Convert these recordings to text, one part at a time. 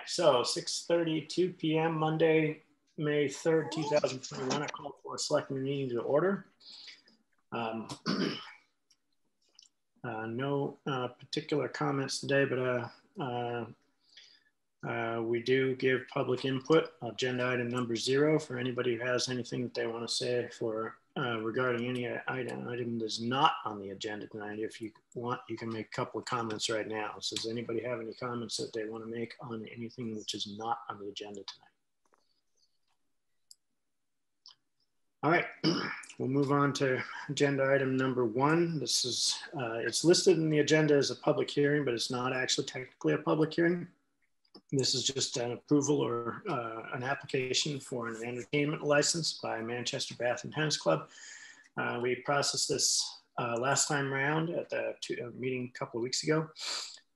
so 6:32 p.m. Monday, May 3rd, 2021. I call for a selectmen meeting to order. No particular comments today, but we do give public input. Agenda item number 0 for anybody who has anything that they want to say for regarding any item that's not on the agenda tonight. If you want, you can make a couple of comments right now. So does anybody have any comments that they want to make on anything which is not on the agenda tonight? All right, we'll move on to agenda item number 1. This is, it's listed in the agenda as a public hearing, but it's not actually technically a public hearing. This is just an approval or an application for an entertainment license by Manchester Bath and Tennis Club. We processed this last time around at the meeting a couple of weeks ago.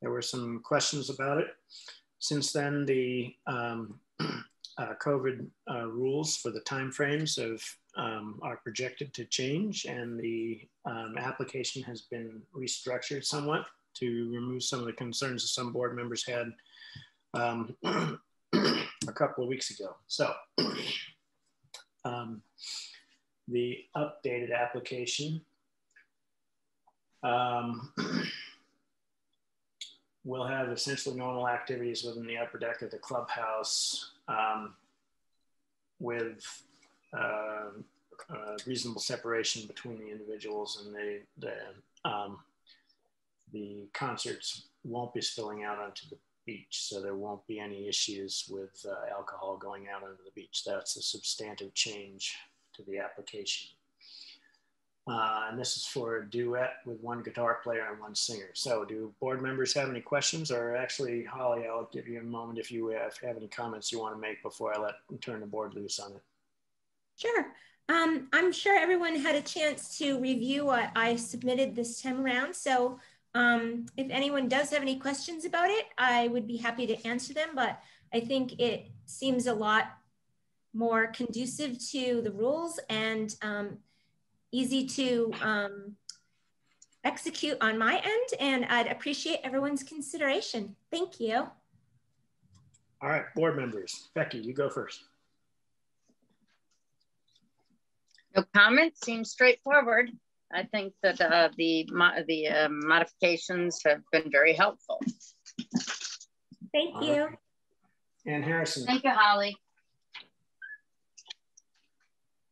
There were some questions about it. Since then, the COVID rules for the timeframes are projected to change, and the application has been restructured somewhat to remove some of the concerns that some board members had a couple of weeks ago. So the updated application will have essentially normal activities within the upper deck of the clubhouse with reasonable separation between the individuals, and the concerts won't be spilling out onto the beach, so there won't be any issues with alcohol going out onto the beach. That's a substantive change to the application. And this is for a duet with 1 guitar player and 1 singer. So do board members have any questions? Or actually, Holly, I'll give you a moment if you have any comments you want to make before I turn the board loose on it. Sure. I'm sure everyone had a chance to review what I submitted this time around. So if anyone does have any questions about it, I would be happy to answer them, but I think it seems a lot more conducive to the rules and easy to execute on my end, and I'd appreciate everyone's consideration. Thank you. All right, board members. Becky, you go first. No comment, seems straightforward. I think that the modifications have been very helpful. Thank you. And Harrison. Thank you, Holly.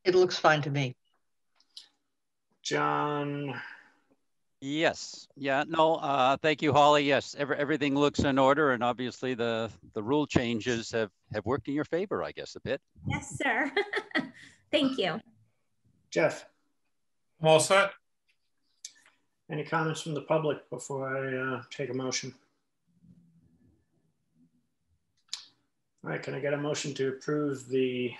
It looks fine to me. John. Yes. Yeah. No. Thank you, Holly. Yes. Everything looks in order, and obviously the rule changes have worked in your favor, I guess, a bit. Yes, sir. Thank you. Jeff. I'm all set. Any comments from the public before I take a motion? All right, can I get a motion to approve the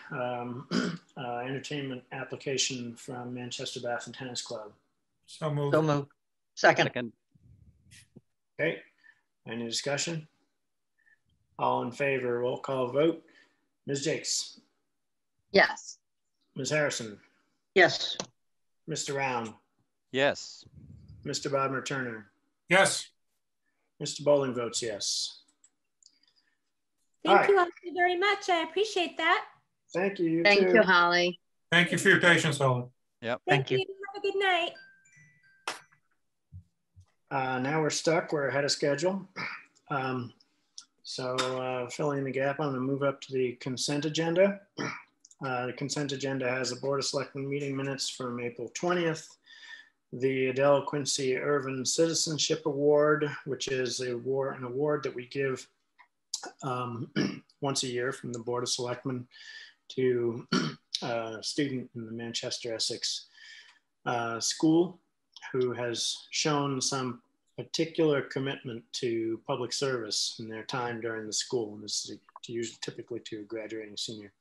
entertainment application from Manchester Bath and Tennis Club? So moved. So moved. Second. Okay, any discussion? All in favor, roll call vote. Ms. Jakes. Yes. Ms. Harrison. Yes. Mr. Round. Yes. Mr. Bodmer Turner. Yes. Mr. Bowling votes yes. Thank you all very much. I appreciate that. Thank you. Thank you, Holly. Thank you for your patience, Holly. Yep. Thank you. Have a good night. Now we're stuck. We're ahead of schedule. So filling the gap, I'm going to move up to the consent agenda. The consent agenda has the Board of Selectmen meeting minutes from April 20th, the Adele Quincy Irvin Citizenship Award, which is an award that we give once a year from the Board of Selectmen to a student in the Manchester Essex school who has shown some particular commitment to public service in their time during the school. And this is typically to a graduating senior.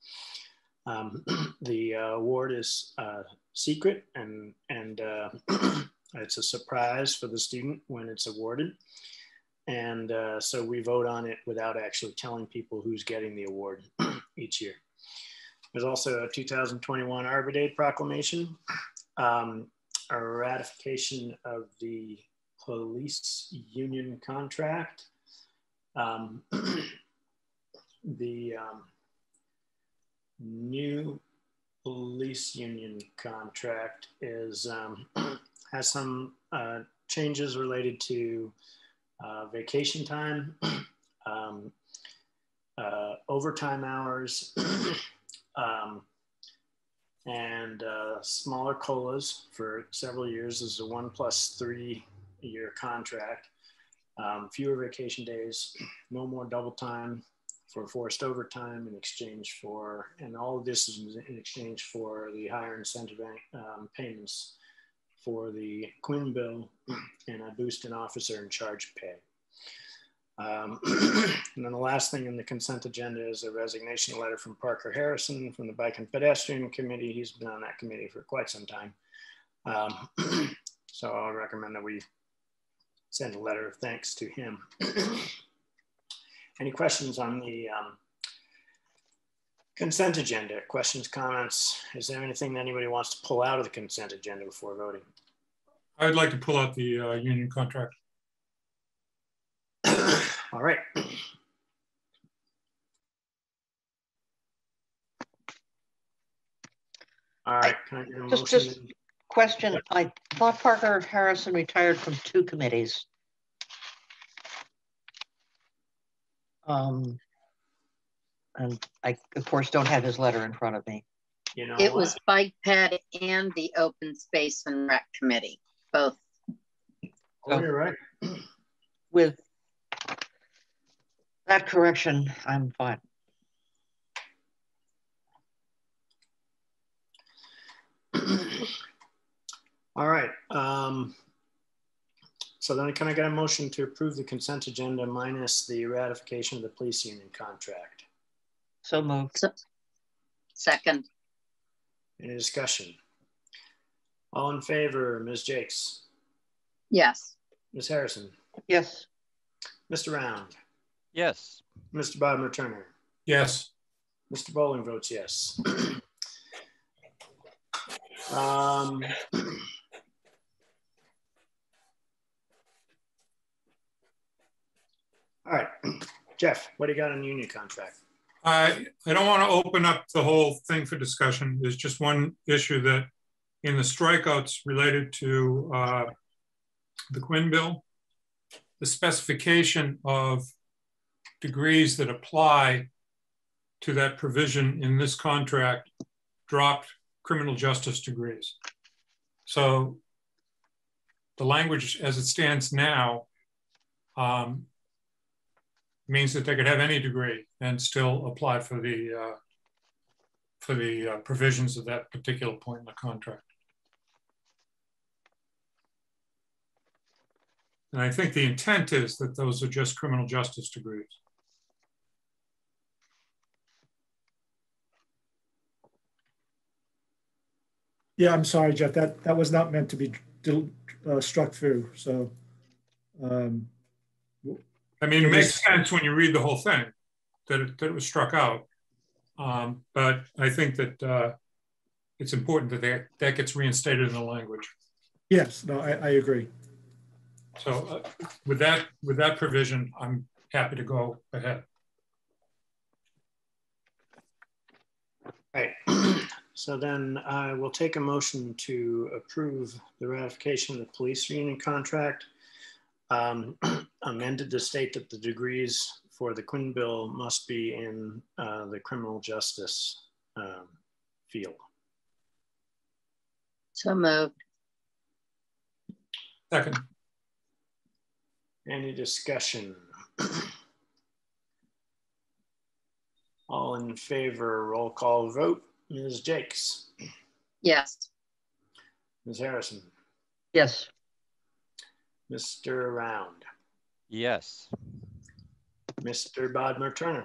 The award is secret and it's a surprise for the student when it's awarded. And so we vote on it without actually telling people who's getting the award each year. There's also a 2021 Arbor Day proclamation, a ratification of the police union contract, the new police union contract is has some changes related to vacation time, overtime hours, and smaller COLAs for several years. This is a 1+3 year contract. Fewer vacation days, no more double time for forced overtime in exchange for, and all of this is in exchange for the higher incentive payments for the Quinn bill and a boost in officer in charge pay. And then the last thing in the consent agenda is a resignation letter from Parker Harrison from the Bike and Pedestrian Committee. He's been on that committee for quite some time. So I'll recommend that we send a letter of thanks to him. Any questions on the consent agenda? Questions, comments? Is there anything that anybody wants to pull out of the consent agenda before voting? I'd like to pull out the union contract. All right. All right, can I get a motion? Just question, I thought Parker Harrison retired from 2 committees. And I, of course, don't have his letter in front of me. You know It what? was Bike Ped and the Open Space and Rec Committee, both. Oh, you're right. With that correction, I'm fine. All right. So then can I get a motion to approve the consent agenda minus the ratification of the police union contract? So moved. Second. Any discussion? All in favor, Ms. Jakes, Yes. Ms. Harrison, Yes. Mr. Round, Yes. Mr. Bodmer Turner, Yes. Mr. Bowling votes yes. All right, Jeff, what do you got on the union contract? I don't want to open up the whole thing for discussion. There's just one issue that in the strikeouts related to the Quinn bill, the specification of degrees that apply to that provision in this contract dropped criminal justice degrees. So the language as it stands now means that they could have any degree and still apply for the provisions of that particular point in the contract. And I think the intent is that those are just criminal justice degrees. Yeah, I'm sorry, Jeff, that was not meant to be struck through, so. I mean, it makes sense when you read the whole thing that it was struck out. But I think that it's important that that gets reinstated in the language. Yes, no, I agree. So with that provision, I'm happy to go ahead. All right. So then I will take a motion to approve the ratification of the police union contract, amended to state that the degrees for the Quinn bill must be in the criminal justice field. So moved. Second. Any discussion? All in favor, roll call vote. Ms. Jakes. Yes. Ms. Harrison. Yes. Mr. Round. Yes. Mr. Bodmer Turner.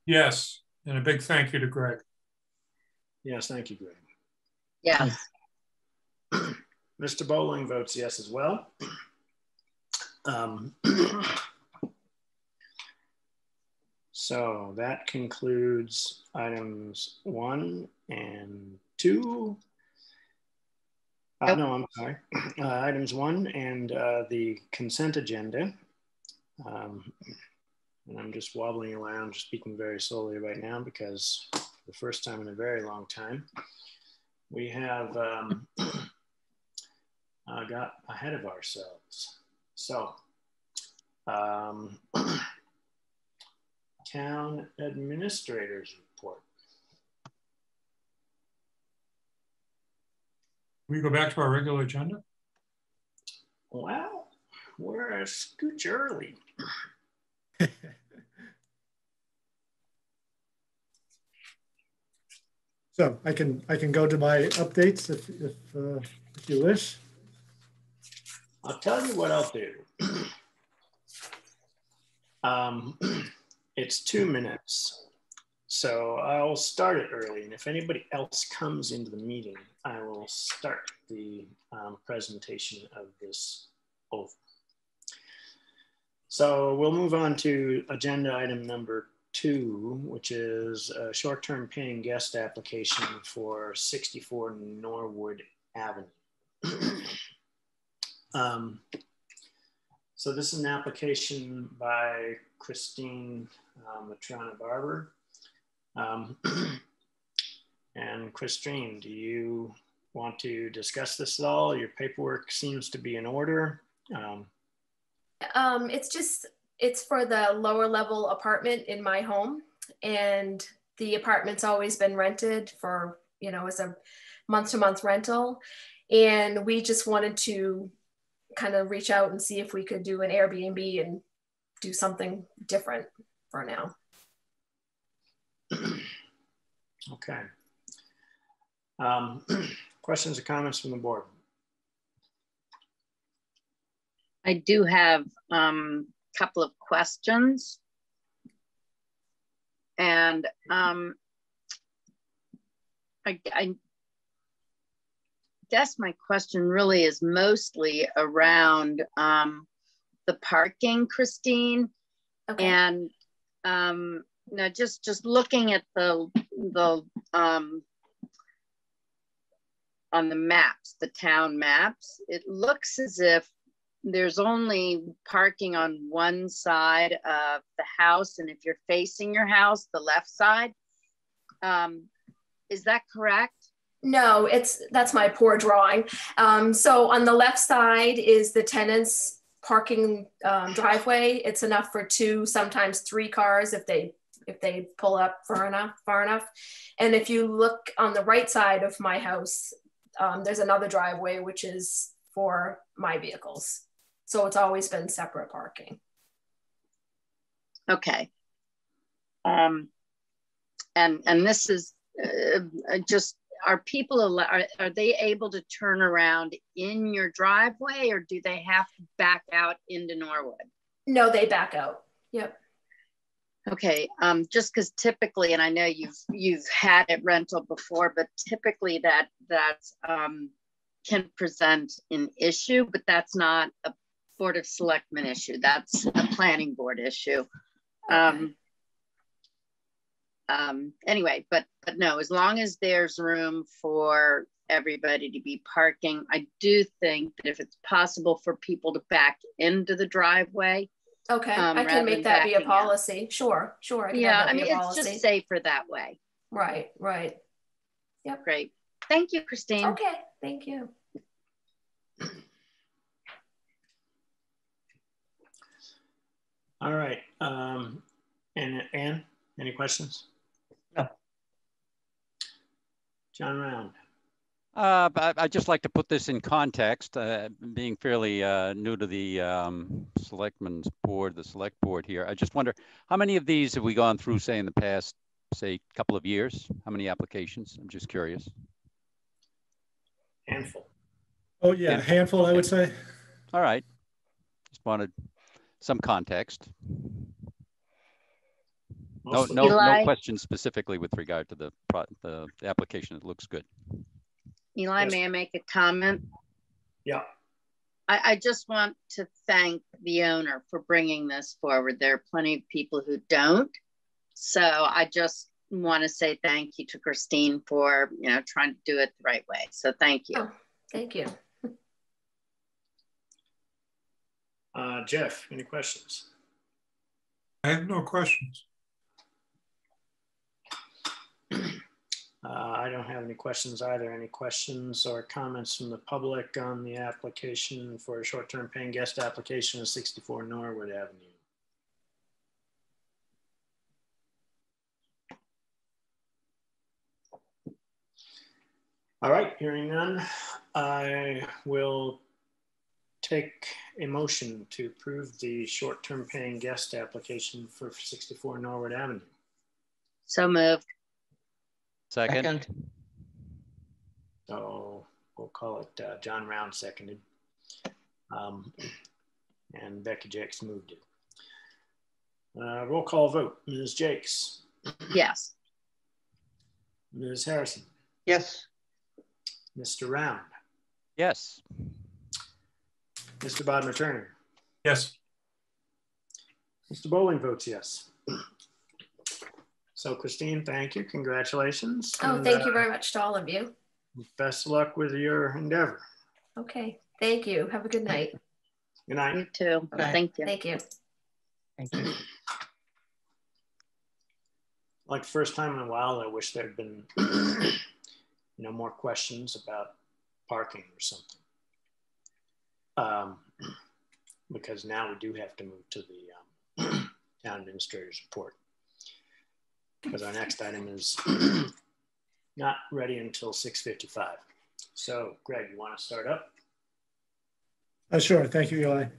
Yes, and a big thank you to Greg. Yes, thank you, Greg. Yes. Mr. Bowling votes yes as well. So that concludes items 1 and 2. No, I'm sorry. Items 1 and the consent agenda. and I'm just wobbling around, speaking very slowly right now because for the first time in a very long time, we have got ahead of ourselves. So, town administrator's report. We go back to our regular agenda? Well, we're a scooch early. So I can go to my updates if you wish. I'll tell you what I'll do. It's 2 minutes, so I'll start it early, and if anybody else comes into the meeting, I will start the presentation of this oath. So we'll move on to agenda item number 2, which is a short-term paying guest application for 64 Norwood Avenue. So this is an application by Christine Matrona Barber. And Christine, do you want to discuss this at all? Your paperwork seems to be in order. It's for the lower level apartment in my home, and the apartment's always been rented for, you know, as a month-to-month rental. And we just wanted to kind of reach out and see if we could do an Airbnb and do something different for now. Okay. Questions or comments from the board? I do have a couple of questions. And I guess my question really is mostly around the parking, Christine. Okay. And now just looking at the on the maps, the town maps, it looks as if there's only parking on one side of the house, and if you're facing your house, the left side. Is that correct? No, that's my poor drawing. So on the left side is the tenant's parking driveway. It's enough for 2, sometimes 3 cars if they pull up far enough. And if you look on the right side of my house, there's another driveway which is for my vehicles. So it's always been separate parking. Okay. And this is just, are people, are they able to turn around in your driveway, or do they have to back out into Norwood? No, they back out. Yep. Okay, just because typically, and I know you've had it rental before, but typically that can present an issue, but that's not a Board of Selectmen issue. That's a planning board issue. Okay. Anyway, but no, as long as there's room for everybody to be parking, I do think that if it's possible for people to back into the driveway. Okay, I can make that be a policy. Out. Sure. Yeah, I mean, it's just safer that way. Right. Yep. Great. Thank you, Christine. Okay, thank you. All right. And Anne, any questions? No. John Round. I'd just like to put this in context, being fairly new to the Selectmen's Board, the Select Board here. I just wonder, how many of these have we gone through, say, in the past, say, couple of years? How many applications? I'm just curious. Handful. Oh, yeah, handful, I would say. All right. Just wanted some context. No questions specifically with regard to the application. It looks good. Eli, yes. May I make a comment? Yeah. I just want to thank the owner for bringing this forward. There are plenty of people who don't. So I just want to say thank you to Christine for, trying to do it the right way. So thank you. Oh, thank you. Jeff, any questions? I have no questions. I don't have any questions either. Any questions or comments from the public on the application for a short-term paying guest application of 64 Norwood Avenue? All right, hearing none, I will take a motion to approve the short-term paying guest application for 64 Norwood Avenue. So moved. Second. So we'll call it John Round seconded. And Becky Jakes moved it. Roll call vote. Ms. Jakes. Yes. Ms. Harrison. Yes. Mr. Round. Yes. Mr. Bodmer Turner. Yes. Mr. Bowling votes yes. So Christine, thank you. Congratulations. Oh, thank you very much to all of you. Best of luck with your endeavor. Okay, thank you. Have a good night. Good night. You too. Okay. Thank you. Thank you. Thank you. Like the first time in a while, I wish there'd been more questions about parking or something. Because now we do have to move to the town administrator's report. Because our next item is not ready until 6:55. So Greg, you want to start up? Sure, thank you, Eli.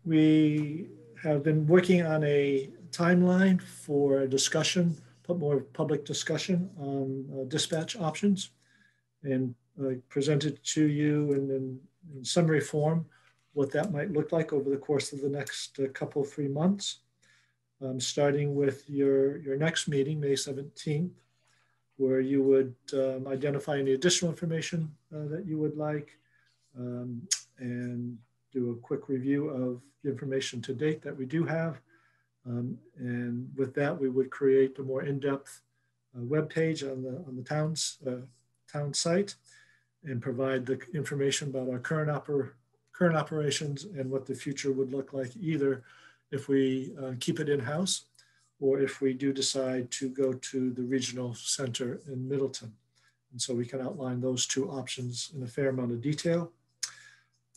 We have been working on a timeline for a discussion, more public discussion on dispatch options, and presented to you in summary form what that might look like over the course of the next couple, 3 months. Starting with your next meeting, May 17th, where you would identify any additional information that you would like, and do a quick review of the information to date that we do have. And with that, we would create a more in-depth web page on the town site and provide the information about our current operations and what the future would look like, either if we keep it in-house or if we do decide to go to the regional center in Middleton. And so we can outline those two options in a fair amount of detail.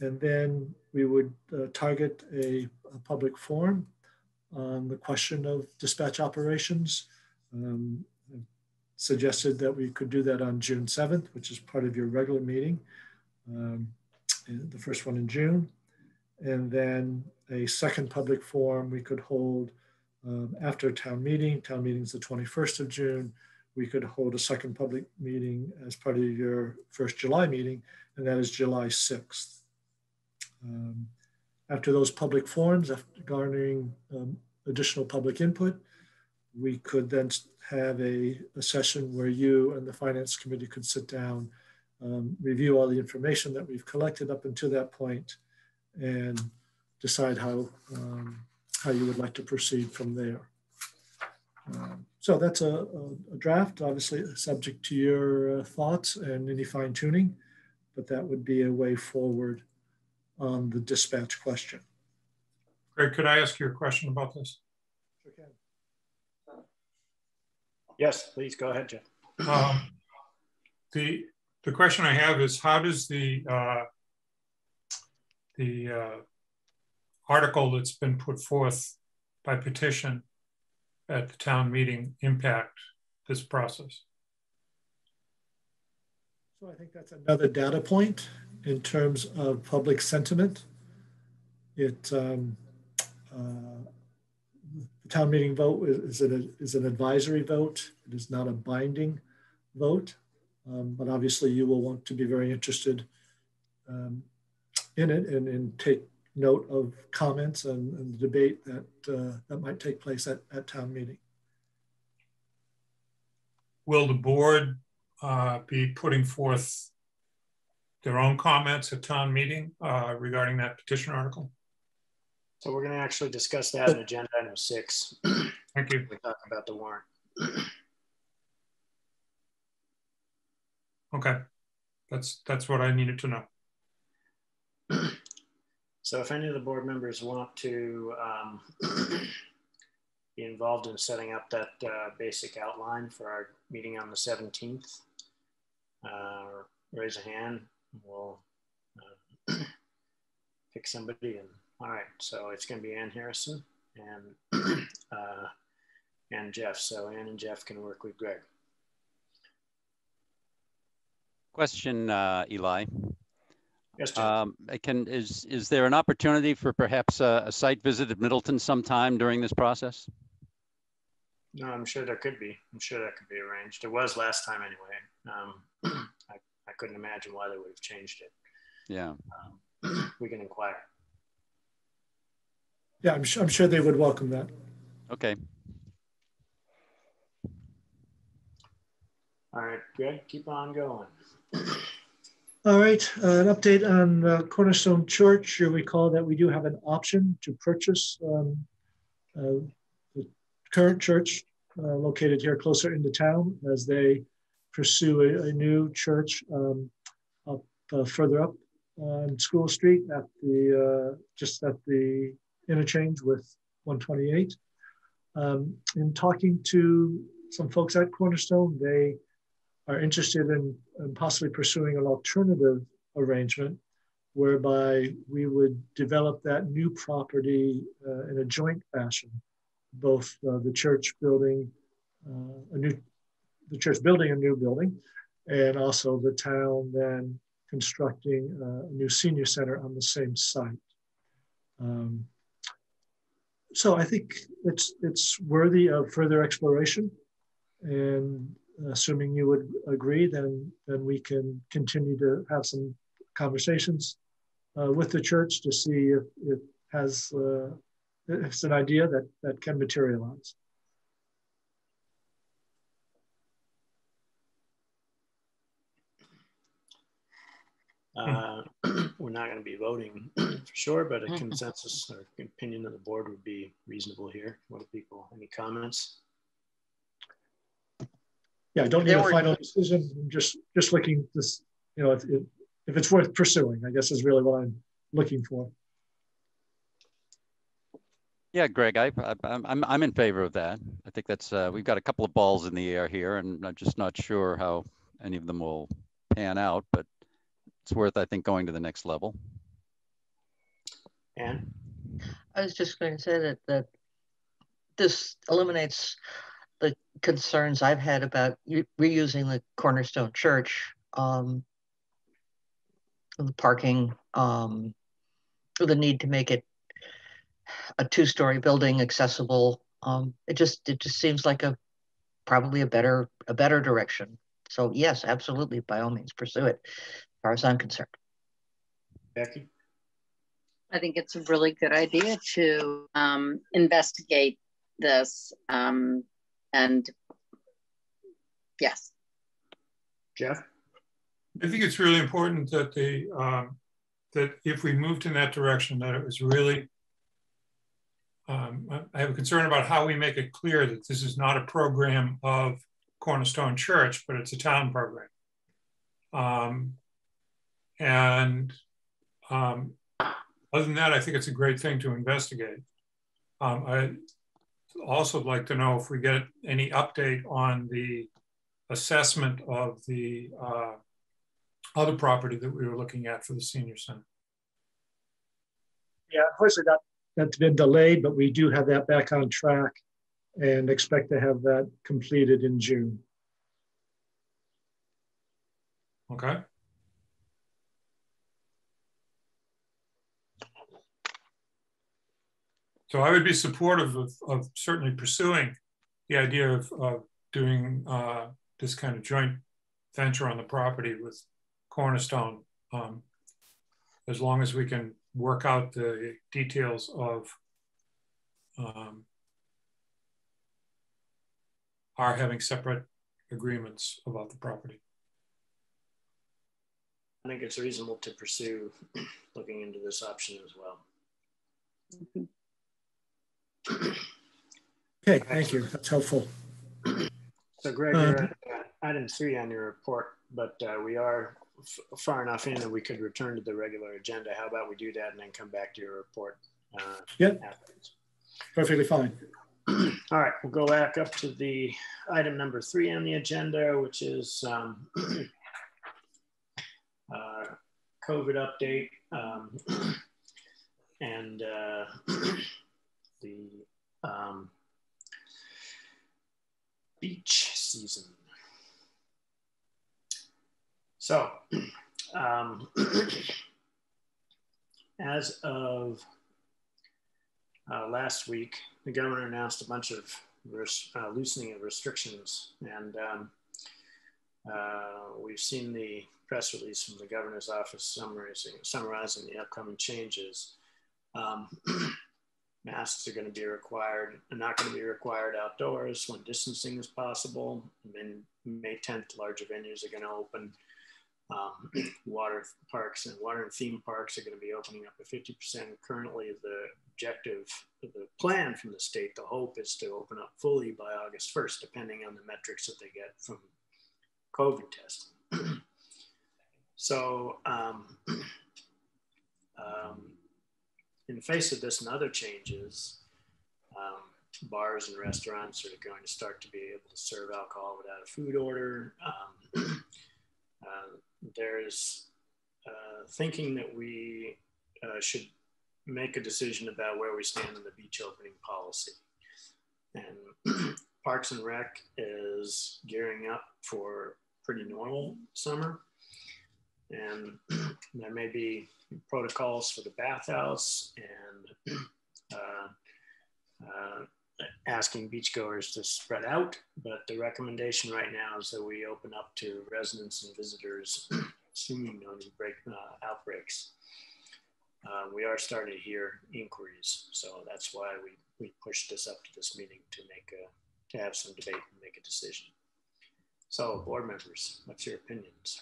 And then we would target a public forum on the question of dispatch operations. Suggested that we could do that on June 7th, which is part of your regular meeting, the first one in June. And then a second public forum we could hold after town meeting. Town meeting's the 21st of June. We could hold a second public meeting as part of your first July meeting, and that is July 6th. After those public forums, after garnering additional public input, we could then have a session where you and the Finance Committee could sit down, review all the information that we've collected up until that point, and decide how you would like to proceed from there. So that's a draft, obviously subject to your thoughts and any fine tuning, but that would be a way forward on the dispatch question. Greg, could I ask you a question about this? Sure can. Yes, please go ahead, Jeff. The question I have is, how does the article that's been put forth by petition at the town meeting impact this process? So I think that's another data point in terms of public sentiment. The town meeting vote is an advisory vote. It is not a binding vote, but obviously you will want to be very interested in it and take note of comments and the debate that might take place at town meeting. Will the board be putting forth their own comments at town meeting regarding that petition article? So we're going to actually discuss that in agenda item 6. Thank you. We talk about the warrant. Okay, that's what I needed to know. So if any of the board members want to be involved in setting up that basic outline for our meeting on the 17th, raise a hand. We'll pick somebody. And all right, so it's going to be Ann Harrison and Jeff. So Ann and Jeff can work with Greg. Question, Eli. Yes, Jeff. Is there an opportunity for perhaps a site visit at Middleton sometime during this process? No, I'm sure there could be. I'm sure that could be arranged. It was last time anyway. I couldn't imagine why they would have changed it. Yeah. We can inquire. Yeah, I'm sure they would welcome that. Okay. All right, Greg, keep on going. All right, an update on Cornerstone Church. You recall that we do have an option to purchase the current church located here closer into town as they pursue a new church further up on School Street at the just at the interchange with 128. In talking to some folks at Cornerstone, they are interested in possibly pursuing an alternative arrangement whereby we would develop that new property in a joint fashion, both the church building a new building, and also the town then constructing a new senior center on the same site. So I think it's worthy of further exploration, and assuming you would agree, then we can continue to have some conversations with the church to see if it has if it's an idea that can materialize. We're not going to be voting for sure, but a consensus or opinion of the board would be reasonable here. What do people, any comments? Yeah, I don't need a final decision. I'm just looking this, if it's worth pursuing, I guess is really what I'm looking for. Yeah, Greg, I'm in favor of that. I think that's we've got a couple of balls in the air here, and I'm just not sure how any of them will pan out, but it's worth, I think, going to the next level. Ann? I was just going to say that this eliminates the concerns I've had about reusing the Cornerstone Church, the parking, the need to make it a two-story building accessible. It just seems like probably a better direction. So yes, absolutely, by all means, pursue it, as far as I'm concerned. Becky? I think it's a really good idea to investigate this. And yes. Jeff? I think it's really important that that if we moved in that direction, that it was really, I have a concern about how we make it clear that this is not a program of Cornerstone Church, but it's a town program. Other than that, I think it's a great thing to investigate. I also like to know if we get any update on the assessment of the other property that we were looking at for the senior center. Yeah, unfortunately that's been delayed, but we do have that back on track and expect to have that completed in June. Okay. So I would be supportive of certainly pursuing the idea of doing this kind of joint venture on the property with Cornerstone, as long as we can work out the details of our having separate agreements about the property. I think it's reasonable to pursue looking into this option as well. Mm-hmm. Okay, thank you. That's helpful. So Greg, you're item 3 on your report, but we are far enough in that we could return to the regular agenda. How about we do that and then come back to your report? Yep, afterwards. Perfectly fine. All right, we'll go back up to the item number 3 on the agenda, which is COVID update and the beach season. So, as of last week, the governor announced a bunch of loosening of restrictions, and we've seen the press release from the governor's office summarizing the upcoming changes. Masks are going to be required, not going to be required outdoors when distancing is possible. And then May 10th, larger venues are going to open. Water parks and water and theme parks are going to be opening up to 50%. Currently, the objective, the plan from the state, the hope is to open up fully by August 1st, depending on the metrics that they get from COVID testing. So, in the face of this and other changes, bars and restaurants are going to start to be able to serve alcohol without a food order. There's thinking that we should make a decision about where we stand in the beach opening policy. And Parks and Rec is gearing up for pretty normal summer. And there may be protocols for the bathhouse and asking beachgoers to spread out, but the recommendation right now is that we open up to residents and visitors, assuming no new outbreaks. We are starting to hear inquiries, so that's why we pushed this up to this meeting to have some debate and make a decision. So, board members, what's your opinions?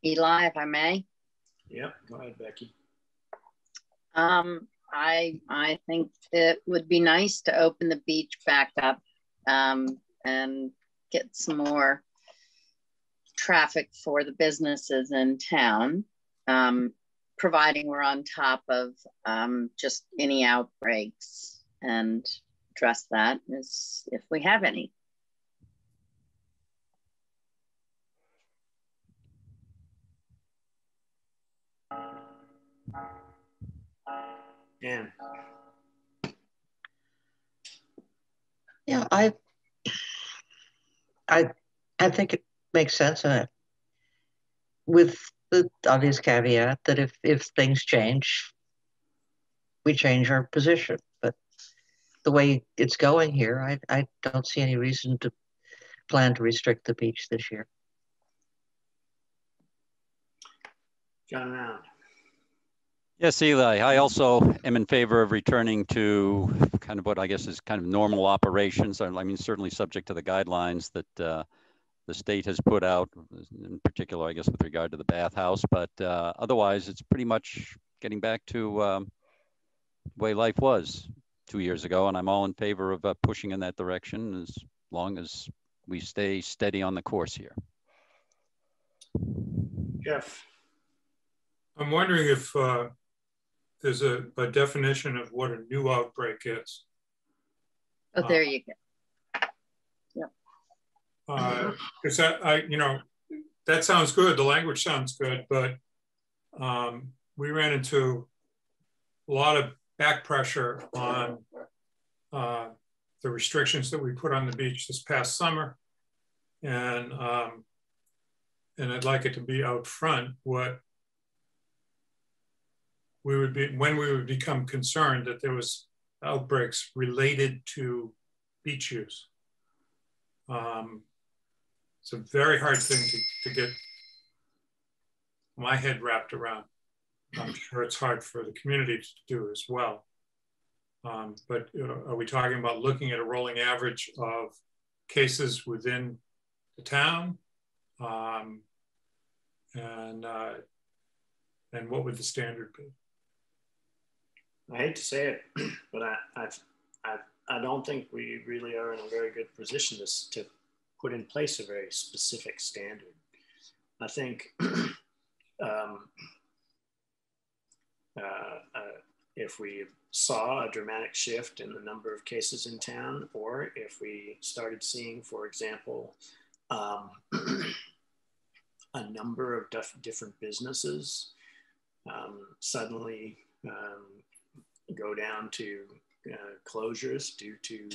Eli, if I may. Yep, go ahead, Becky. I think it would be nice to open the beach back up and get some more traffic for the businesses in town, providing we're on top of just any outbreaks and address that if we have any. Yeah. Yeah, I think it makes sense, with the obvious caveat that if things change, we change our position. But the way it's going here, I don't see any reason to plan to restrict the beach this year. John Round. Yes, Eli, I also am in favor of returning to kind of what I guess is kind of normal operations. I mean, certainly subject to the guidelines that the state has put out, in particular, I guess, with regard to the bathhouse. But otherwise, it's pretty much getting back to the way life was 2 years ago. And I'm all in favor of pushing in that direction as long as we stay steady on the course here. Jeff. I'm wondering if there's a definition of what a new outbreak is. Oh, there you go. Because that sounds good. The language sounds good, but we ran into a lot of back pressure on the restrictions that we put on the beach this past summer, and I'd like it to be out front what we would be when we would become concerned that there was outbreaks related to beach use. It's a very hard thing to get my head wrapped around. I'm sure it's hard for the community to do as well. But are we talking about looking at a rolling average of cases within the town? And what would the standard be? I hate to say it, but I don't think we really are in a very good position to put in place a very specific standard. I think if we saw a dramatic shift in the number of cases in town, or if we started seeing, for example, a number of different businesses suddenly go down to closures due to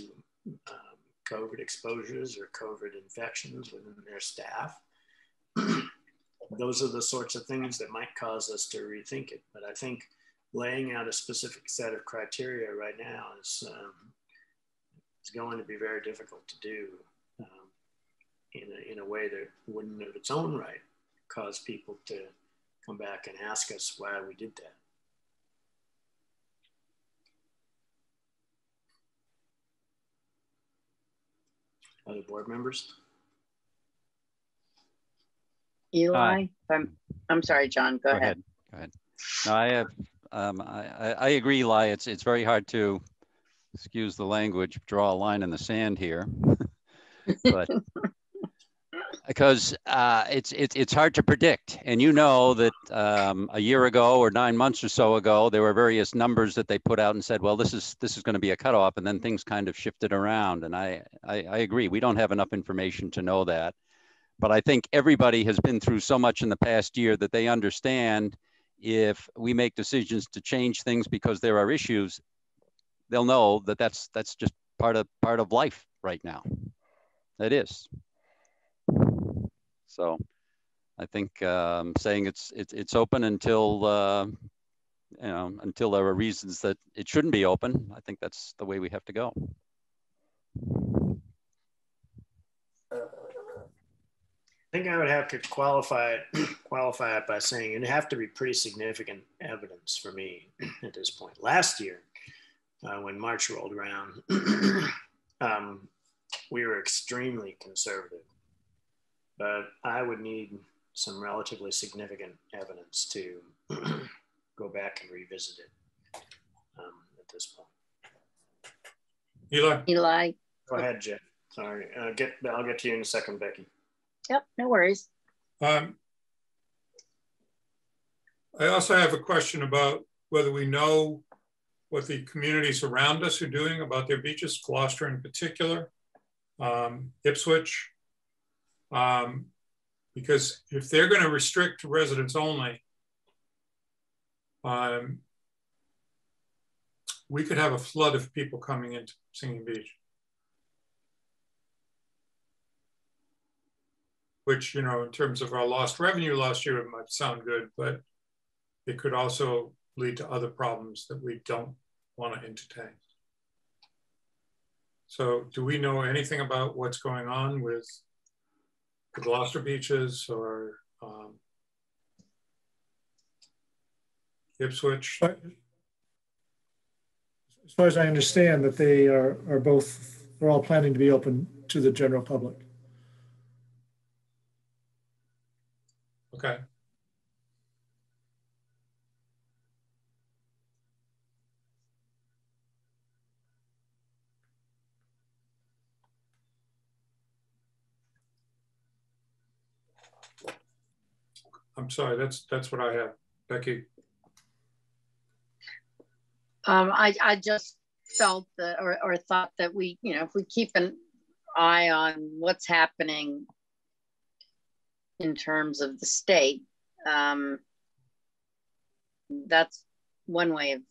COVID exposures or COVID infections within their staff. Those are the sorts of things that might cause us to rethink it. But I think laying out a specific set of criteria right now is going to be very difficult to do in a way that wouldn't of its own right cause people to come back and ask us why we did that. Other board members? Eli, I'm sorry, John, go ahead. Go ahead. No, I have, I agree, Eli. It's very hard to, excuse the language, draw a line in the sand here, but because it's hard to predict. And you know that a year ago or 9 months or so ago, there were various numbers that they put out and said, well, this is going to be a cutoff, and then things kind of shifted around. And I agree, we don't have enough information to know that. But I think everybody has been through so much in the past year that they understand if we make decisions to change things because there are issues, they'll know that that's just part of life right now. It is. So I think saying it's open until until there are reasons that it shouldn't be open, I think that's the way we have to go. I think I would have to qualify it by saying it'd have to be pretty significant evidence for me at this point. Last year, when March rolled around, we were extremely conservative, but I would need some relatively significant evidence to go back and revisit it at this point. Eli? Go ahead, Jeff. Sorry, I'll get to you in a second, Becky. Yep, no worries. I also have a question about whether we know what the communities around us are doing about their beaches, Gloucester in particular, Ipswich, because if they're going to restrict to residents only, we could have a flood of people coming into Singing Beach. Which, in terms of our lost revenue last year, it might sound good, but it could also lead to other problems that we don't want to entertain. So do we know anything about what's going on with the Gloucester beaches or Ipswich? As far as I understand, that they're all planning to be open to the general public. Okay. I'm sorry, that's what I have. Becky. I just felt that or thought that we, if we keep an eye on what's happening in terms of the state, that's one way of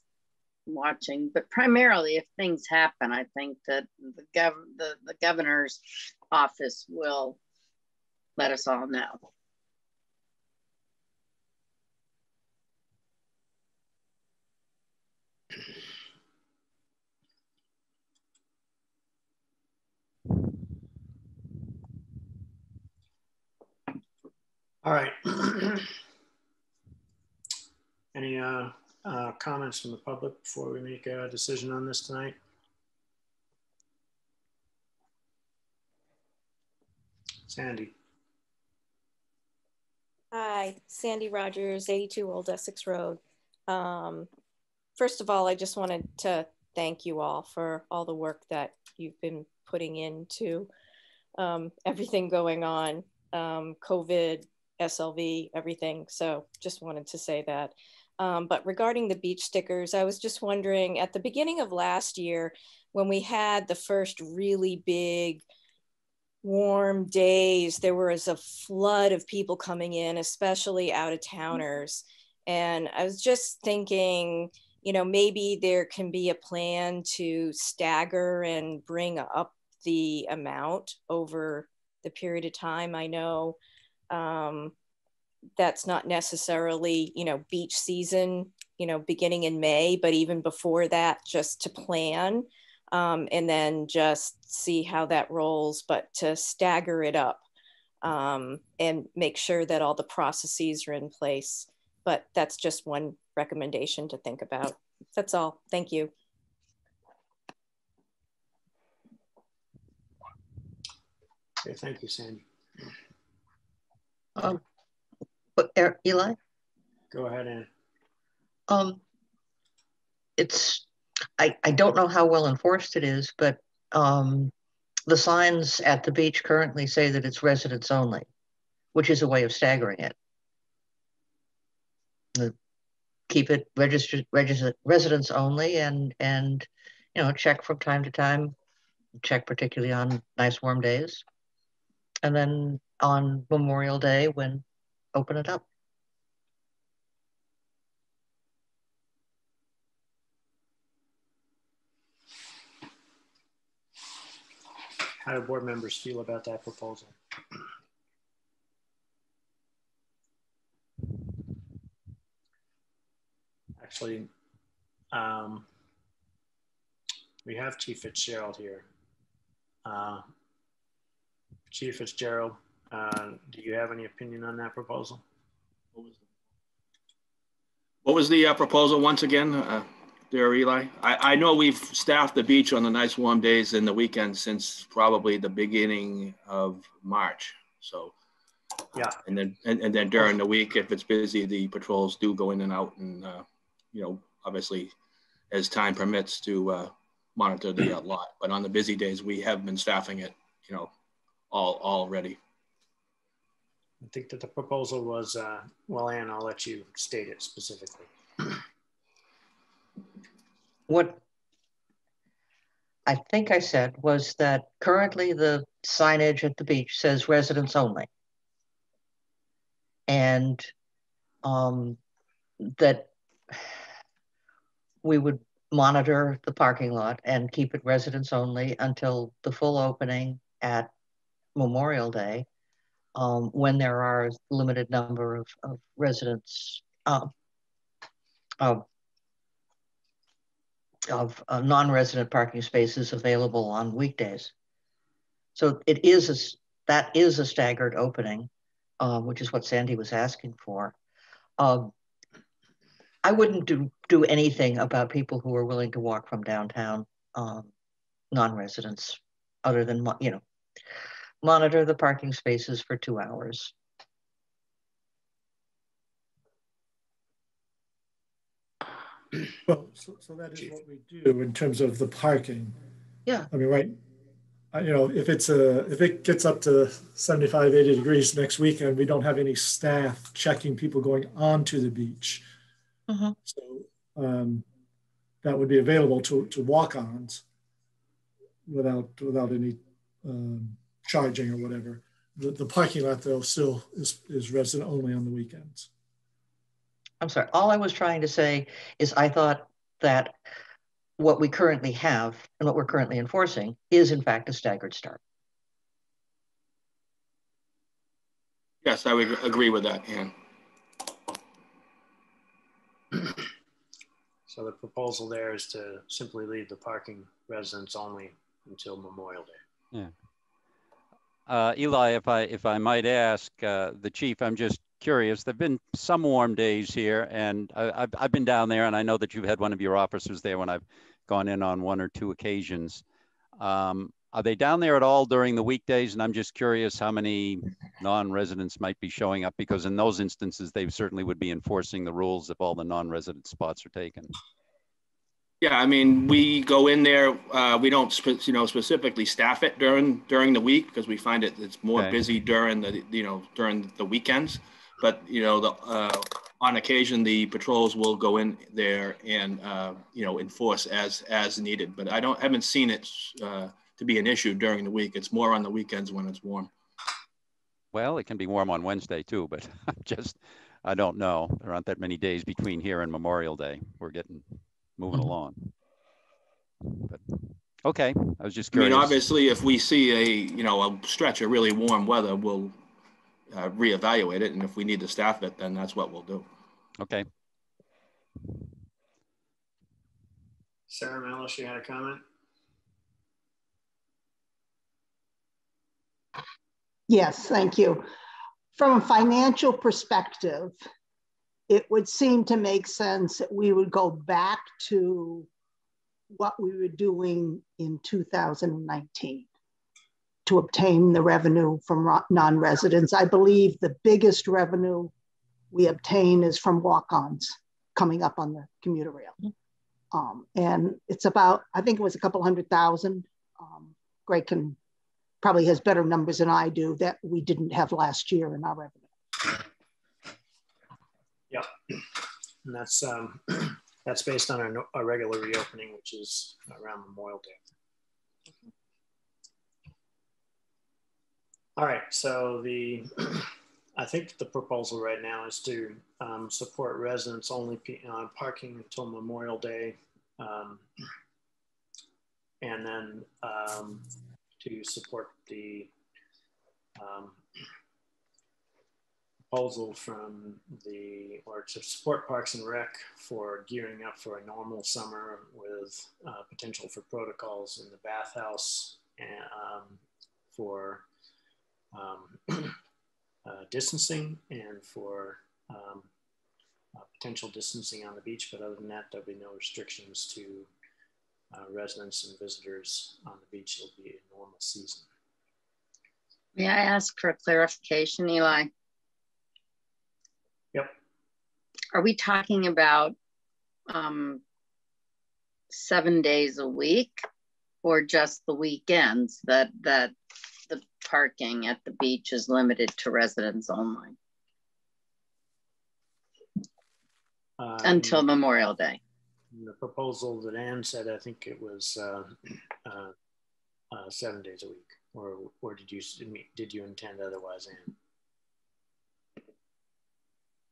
watching. But primarily, if things happen, I think that the governor's office will let us all know. All right. Any comments from the public before we make a decision on this tonight? Sandy. Hi, Sandy Rogers, 82 Old Essex Road. First of all, I just wanted to thank you all for all the work that you've been putting into everything going on, COVID, SLV, everything. So just wanted to say that. But regarding the beach stickers, I was just wondering, at the beginning of last year, when we had the first really big warm days, there was a flood of people coming in, especially out of towners. And I was just thinking, you know, maybe there can be a plan to stagger and bring up the amount over the period of time. I know that's not necessarily, you know, beach season, you know, beginning in May, but even before that, just to plan and then just see how that rolls, but to stagger it up and make sure that all the processes are in place. But that's just one recommendation to think about. That's all. Thank you. Okay, thank you, Sandy. Eli? Go ahead, Ann. I don't know how well enforced it is, but the signs at the beach currently say that it's residents only, which is a way of staggering it. Keep it residents only, and you know, check from time to time, check particularly on nice warm days, and then on Memorial Day when open it up. How do board members feel about that proposal? Actually, we have Chief Fitzgerald here. Chief Fitzgerald, do you have any opinion on that proposal? What was the proposal once again, there, Eli? I know we've staffed the beach on the nice warm days and the weekends since probably the beginning of March. So, yeah. And then during the week, if it's busy, the patrols do go in and out, and you know, obviously, as time permits, to monitor the lot. But on the busy days, we have been staffing it, you know, all ready. I think that the proposal was, well, Ann, I'll let you state it specifically. What I think I said was that currently the signage at the beach says residents only. And that we would monitor the parking lot and keep it residents only until the full opening at Memorial Day, when there are a limited number of residents, of non-resident parking spaces available on weekdays. So that is a staggered opening, which is what Sandy was asking for. I wouldn't do anything about people who are willing to walk from downtown, non-residents, other than, you know, monitor the parking spaces for 2 hours. Well, so that is what we do in terms of the parking. Yeah. I mean, right. You know, if it gets up to 75, 80 degrees next weekend, we don't have any staff checking people going onto the beach. Mm-hmm. So that would be available to walk-ons without any charging or whatever. The parking lot, though, still is resident only on the weekends. I'm sorry. All I was trying to say is I thought that what we currently have and what we're currently enforcing is in fact a staggered start. Yes, I would agree with that, Ann. So the proposal there is to simply leave the parking residents only until Memorial Day. Yeah. Eli, if I might ask the chief, I'm just curious. There've been some warm days here, and I've been down there, and I know that you've had one of your officers there when I've gone in on 1 or 2 occasions. Are they down there at all during the weekdays? And I'm just curious how many non-residents might be showing up, because in those instances, they certainly would be enforcing the rules if all the non-resident spots are taken. Yeah, I mean, we go in there. We don't, specifically staff it during the week because we find it's more busy during the weekends. But on occasion, the patrols will go in there and enforce as needed. But I haven't seen it to be an issue during the week. It's more on the weekends when it's warm. Well, it can be warm on Wednesday too, but I don't know. There aren't that many days between here and Memorial Day. We're moving along. But okay, I was just curious. I mean, obviously, if we see a stretch of really warm weather, we'll reevaluate it, and if we need to staff it, then that's what we'll do. Okay. Sarah Mellish, you had a comment? Yes, thank you. From a financial perspective, it would seem to make sense that we would go back to what we were doing in 2019 to obtain the revenue from non-residents. I believe the biggest revenue we obtain is from walk-ons coming up on the commuter rail. And it's about, I think it was a couple $100,000. Greg probably has better numbers than I do that we didn't have last year in our revenue. Yeah, and that's based on a regular reopening, which is around Memorial Day. All right, so I think the proposal right now is to support residents only parking until Memorial Day, and then to support the proposal to support Parks and Rec for gearing up for a normal summer with potential for protocols in the bathhouse and for distancing and for potential distancing on the beach. But other than that, there'll be no restrictions to residents and visitors on the beach. It'll be a normal season. May I ask for a clarification, Eli? Yep. Are we talking about 7 days a week or just the weekends that the parking at the beach is limited to residents only? Until Memorial Day. The proposal that Ann said, I think it was 7 days a week, or did you intend otherwise, Ann?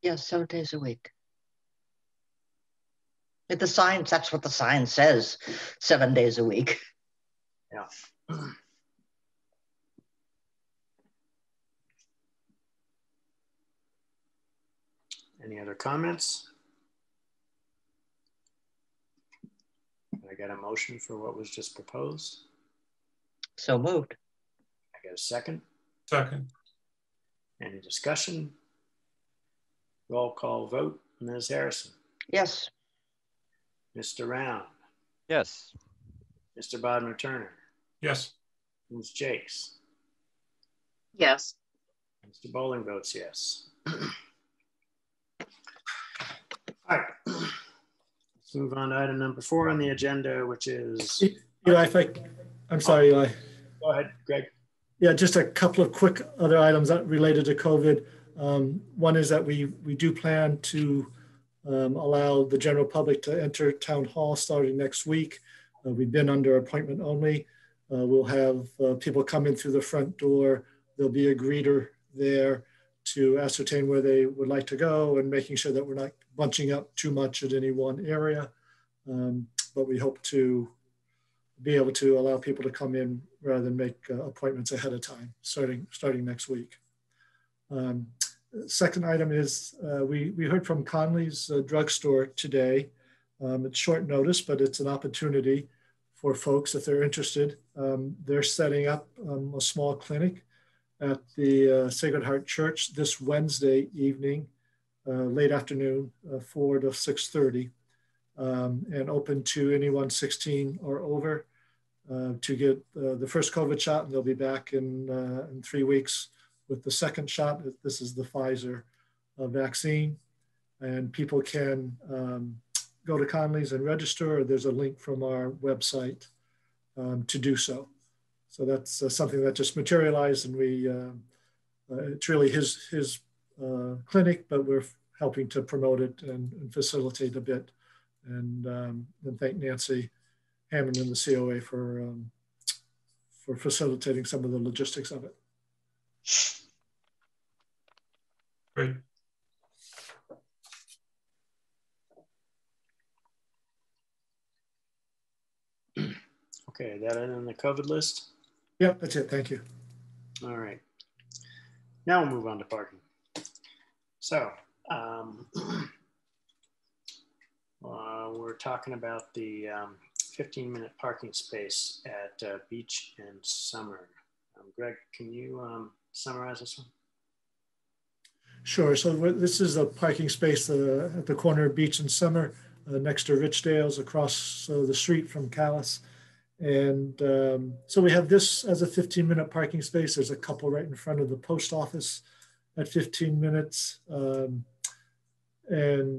Yes, 7 days a week. The sign, that's what the sign says, 7 days a week. Yeah. Any other comments? I got a motion for what was just proposed. So moved. I got a second. Second. Any discussion? Roll call vote. Ms. Harrison. Yes. Mr. Round. Yes. Mr. Bodmer Turner. Yes. Ms. Jakes. Yes. Mr. Bowling votes yes. All right. Let's move on to item number 4 on the agenda, which is... Eli, I'm sorry, Eli. Go ahead, Greg. Yeah, just a couple of quick other items that related to COVID. One is that we do plan to allow the general public to enter town hall starting next week. We've been under appointment only. We'll have people come in through the front door. There'll be a greeter there to ascertain where they would like to go and making sure that we're not bunching up too much at any one area. But we hope to be able to allow people to come in rather than make appointments ahead of time, starting next week. Second item is we heard from Conley's drugstore today. It's short notice, but it's an opportunity for folks if they're interested. They're setting up a small clinic at the Sacred Heart Church this Wednesday evening, late afternoon, 4 to 6:30, and open to anyone 16 or over to get the first COVID shot, and they'll be back in 3 weeks with the second shot. This is the Pfizer vaccine, and people can go to Conley's and register, or there's a link from our website to do so. So that's something that just materialized, and we it's really his clinic, but we're helping to promote it and facilitate a bit. And thank Nancy Hammond and the COA for facilitating some of the logistics of it. Great. Okay, that it on the COVID list? Yep, that's it. Thank you. All right. Now we'll move on to parking. So we're talking about the 15-minute parking space at Beach and Summer. Greg, can you summarize this one? Sure. So this is a parking space at the corner of Beach and Summer, next to Richdale's, across the street from Callis. And so we have this as a 15-minute parking space. There's a couple right in front of the post office at 15 minutes, and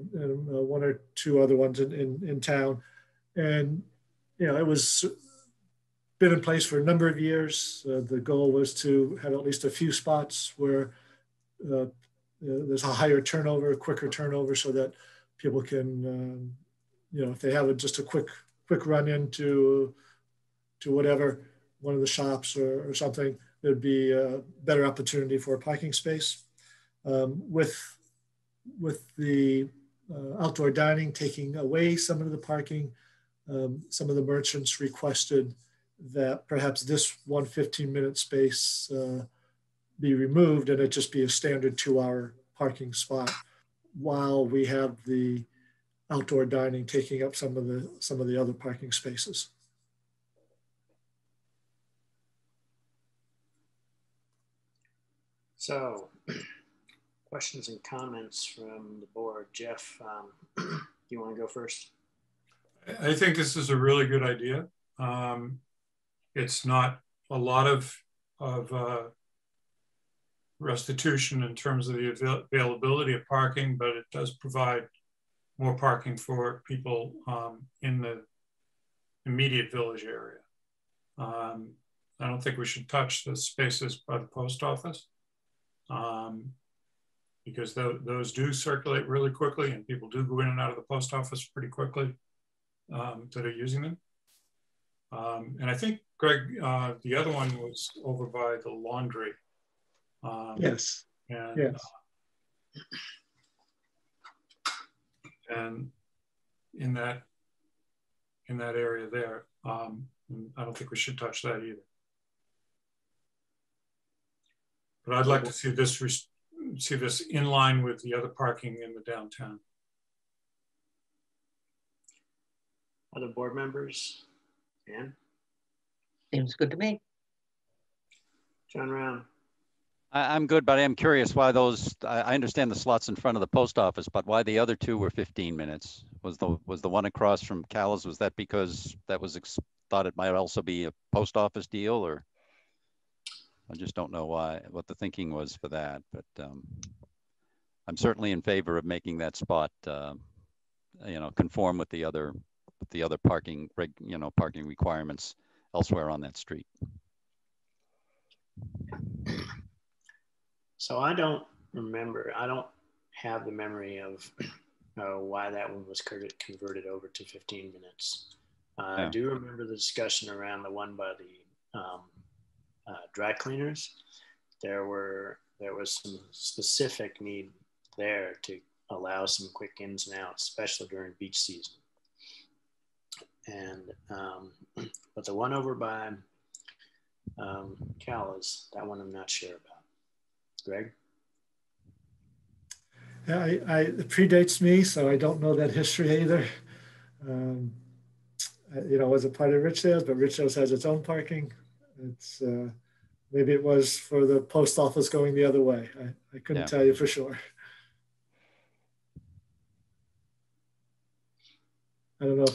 one or two other ones in town. And, you know, it was been in place for a number of years. The goal was to have at least a few spots where there's a higher turnover, quicker turnover, so that people can, you know, if they have just a quick run into whatever, one of the shops or something, there'd be a better opportunity for a parking space. With the outdoor dining taking away some of the parking, some of the merchants requested that perhaps this 1 15-minute space be removed and it just be a standard 2-hour parking spot, while we have the outdoor dining taking up some of the other parking spaces. So, questions and comments from the board. Jeff, do you want to go first? I think this is a really good idea. It's not a lot of restitution in terms of the availability of parking, but it does provide more parking for people in the immediate village area. I don't think we should touch the spaces by the post office, because those do circulate really quickly, and people do go in and out of the post office pretty quickly that are using them. And I think, Greg, the other one was over by the laundry. Yes. And, yes. And in that area there, I don't think we should touch that either. But I'd like to see this in line with the other parking in the downtown. Other board members? Ann? Seems good to me. John Round? I'm good, but I am curious why those, I understand the slots in front of the post office, but why the other two were 15 minutes? Was the one across from Callis, was that because that was thought it might also be a post office deal, or? I just don't know what the thinking was for that, but I'm certainly in favor of making that spot, you know, conform with the other parking, parking requirements elsewhere on that street. So I don't have the memory of why that one was converted over to 15 minutes. I do remember the discussion around the one by the dry cleaners. There was some specific need there to allow some quick ins and outs, especially during beach season. And but the one over by Callis, that one I'm not sure about. Greg? Yeah, it predates me, so I don't know that history either. You know, it was a part of Richdale's, but Richdale's has its own parking. It's maybe it was for the post office going the other way. I couldn't tell you for sure. I don't know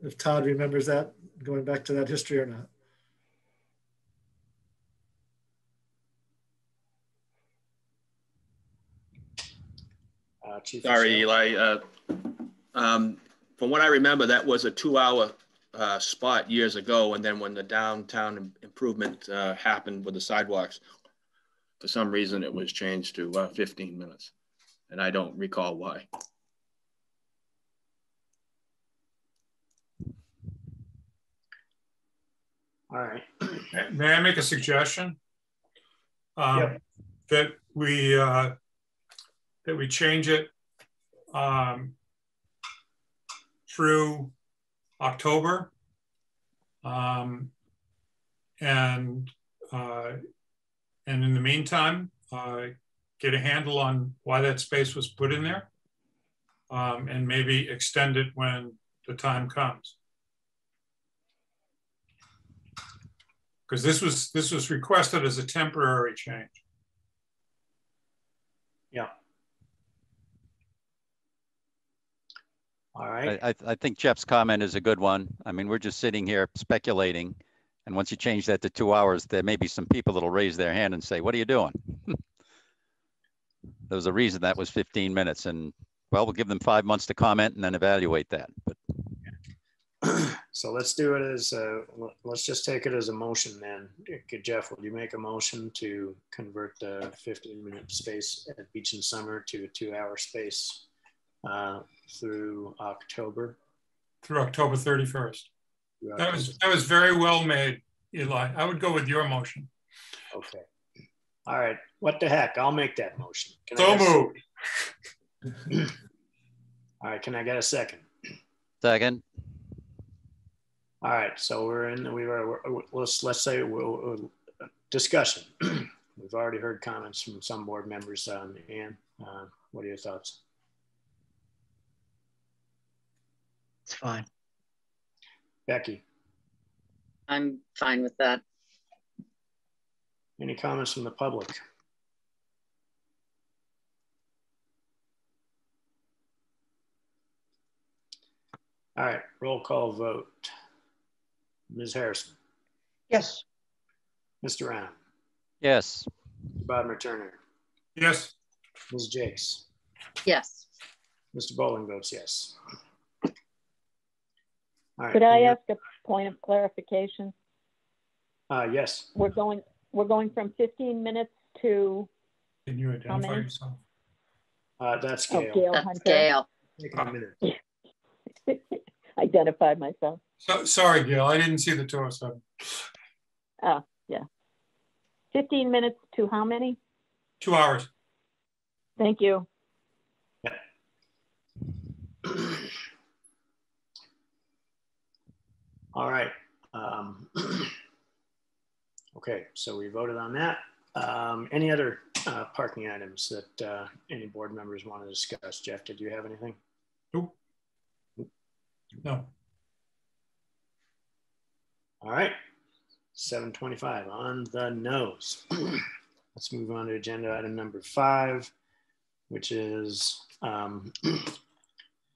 if Todd remembers that, going back to that history or not. Sorry, Eli. from what I remember, that was a 2-hour spot years ago. And then when the downtown improvement happened with the sidewalks, for some reason it was changed to 15 minutes. And I don't recall why. All right. May I make a suggestion? Yep. That we change it through October, and in the meantime, get a handle on why that space was put in there, and maybe extend it when the time comes. Because this was requested as a temporary change. Yeah. All right. I think Jeff's comment is a good one. I mean, we're just sitting here speculating. And once you change that to 2 hours, there may be some people that'll raise their hand and say, what are you doing? There was a reason that was 15 minutes. And well, we'll give them 5 months to comment and then evaluate that. But so let's do it as, let's just take it as a motion then. Okay, Jeff, will you make a motion to convert the 15-minute space at Beach and Summer to a 2-hour space through October? Through October 31st. That was very well made, Eli. I would go with your motion. Okay. All right. What the heck? I'll make that motion. So moved. All right. Can I get a second? second. All right. So we're in. Let's say discussion. We've already heard comments from some board members. Ann, what are your thoughts? It's fine. Becky. I'm fine with that. Any comments from the public? All right, roll call vote. Ms. Harrison. Yes. Mr. Round. Yes. Bodmer Turner. Yes. Ms. Jakes. Yes. Mr. Bowling votes yes. All right. Could I ask a point of clarification? Yes. We're going from 15 minutes to. Can you identify yourself? That's Gail. Gail That's Hunter. Gail. Take a minute. Identified myself. So, sorry, Gail, I didn't see the torso. Oh, yeah. 15 minutes to how many? 2 hours. Thank you. Yeah. All right. Okay, so we voted on that. Any other parking items that any board members want to discuss? Jeff, did you have anything? Nope. No. All right, 7:25 on the nose. Let's move on to agenda item number 5, which is a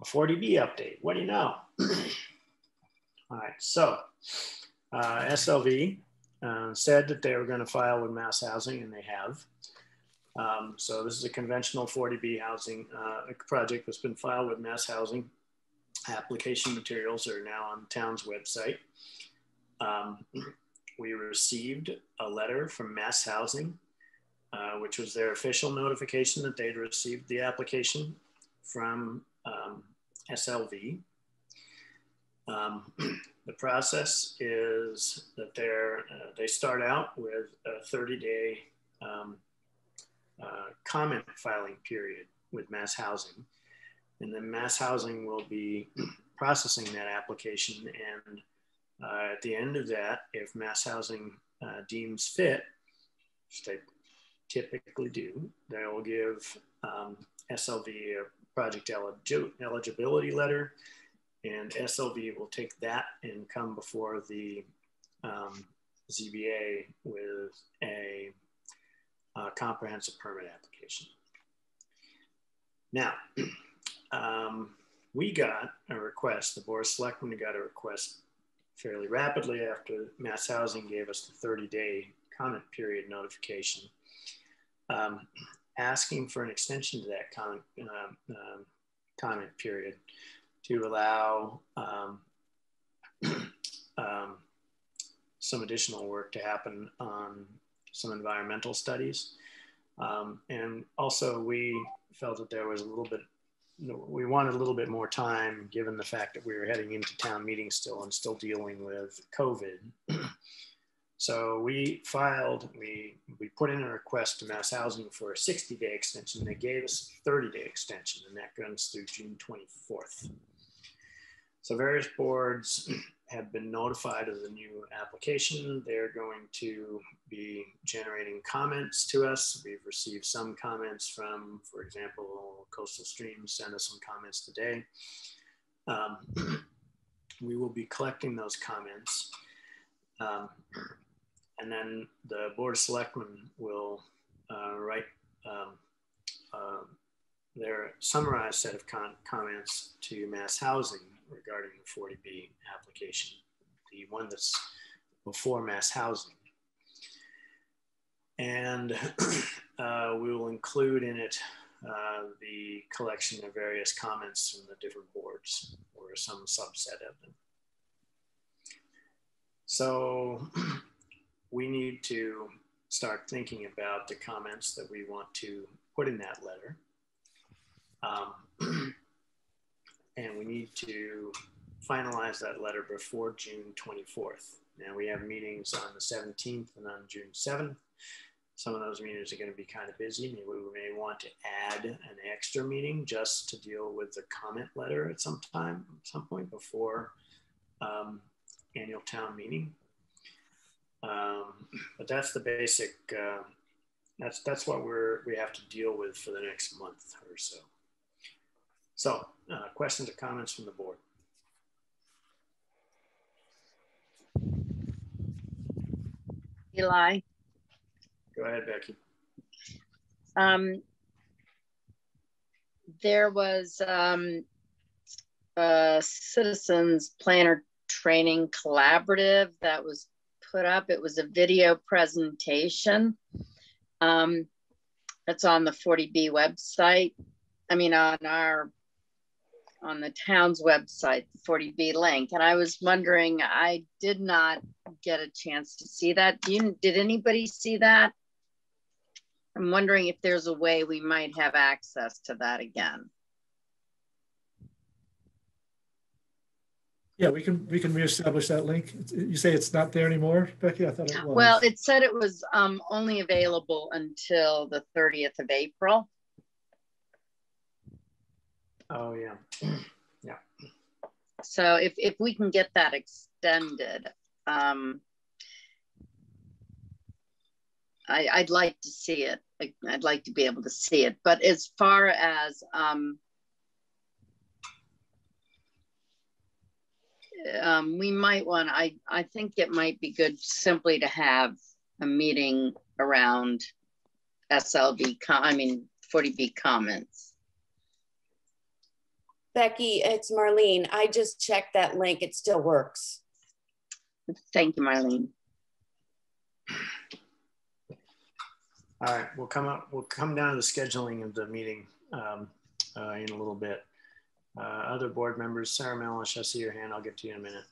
40B update. What do you know? All right, so SLV said that they were going to file with Mass Housing, and they have. So this is a conventional 40B housing project that's been filed with Mass Housing. Application materials are now on the town's website. We received a letter from Mass Housing, which was their official notification that they'd received the application from SLV. The process is that they start out with a 30-day comment filing period with Mass Housing. And then Mass Housing will be processing that application. And at the end of that, if Mass Housing deems fit, which they typically do, they will give SLV a project eligibility letter, and SLV will take that and come before the ZBA with a comprehensive permit application. Now, we got a request, the Board of Selectmen got a request fairly rapidly after Mass Housing gave us the 30-day comment period notification, asking for an extension to that comment period to allow some additional work to happen on some environmental studies. And also we felt that there was a little bit, we wanted a little bit more time given the fact that we were heading into town meeting still and still dealing with COVID. So we filed, we put in a request to Mass Housing for a 60-day extension. They gave us a 30-day extension, and that runs through June 24th. So various boards have been notified of the new application. They're going to be generating comments to us. We've received some comments from, for example, Coastal Streams sent us some comments today. We will be collecting those comments. And then the Board of Selectmen will write their summarized set of comments to Mass Housing regarding the 40B application, the one that's before Mass Housing. And we will include in it the collection of various comments from the different boards or some subset of them. So we need to start thinking about the comments that we want to put in that letter. And we need to finalize that letter before June 24th. Now we have meetings on the 17th and on June 7th. Some of those meetings are going to be kind of busy. Maybe we may want to add an extra meeting just to deal with the comment letter at some point before annual town meeting. But that's the basic, that's what we have to deal with for the next month or so. So questions or comments from the board? Eli? Go ahead, Becky. There was a Citizens Planner Training Collaborative that was put up. It was a video presentation. It's on the 40B website. I mean, on the town's website, the 40B link. And I was wondering, I did not get a chance to see that. Did anybody see that? I'm wondering if there's a way we might have access to that again. Yeah, we can reestablish that link. You say it's not there anymore, Becky? I thought it was. Well, it said it was only available until the 30th of April. Oh yeah, yeah. So if we can get that extended, I'd like to see it. I'd like to be able to see it. But as far as we might want, I think it might be good simply to have a meeting around SLB, 40B comments. Becky, it's Marlene. I just checked that link. It still works. Thank you, Marlene. All right, we'll come down to the scheduling of the meeting in a little bit. Other board members, Sarah Mellish, I see your hand. I'll get to you in a minute.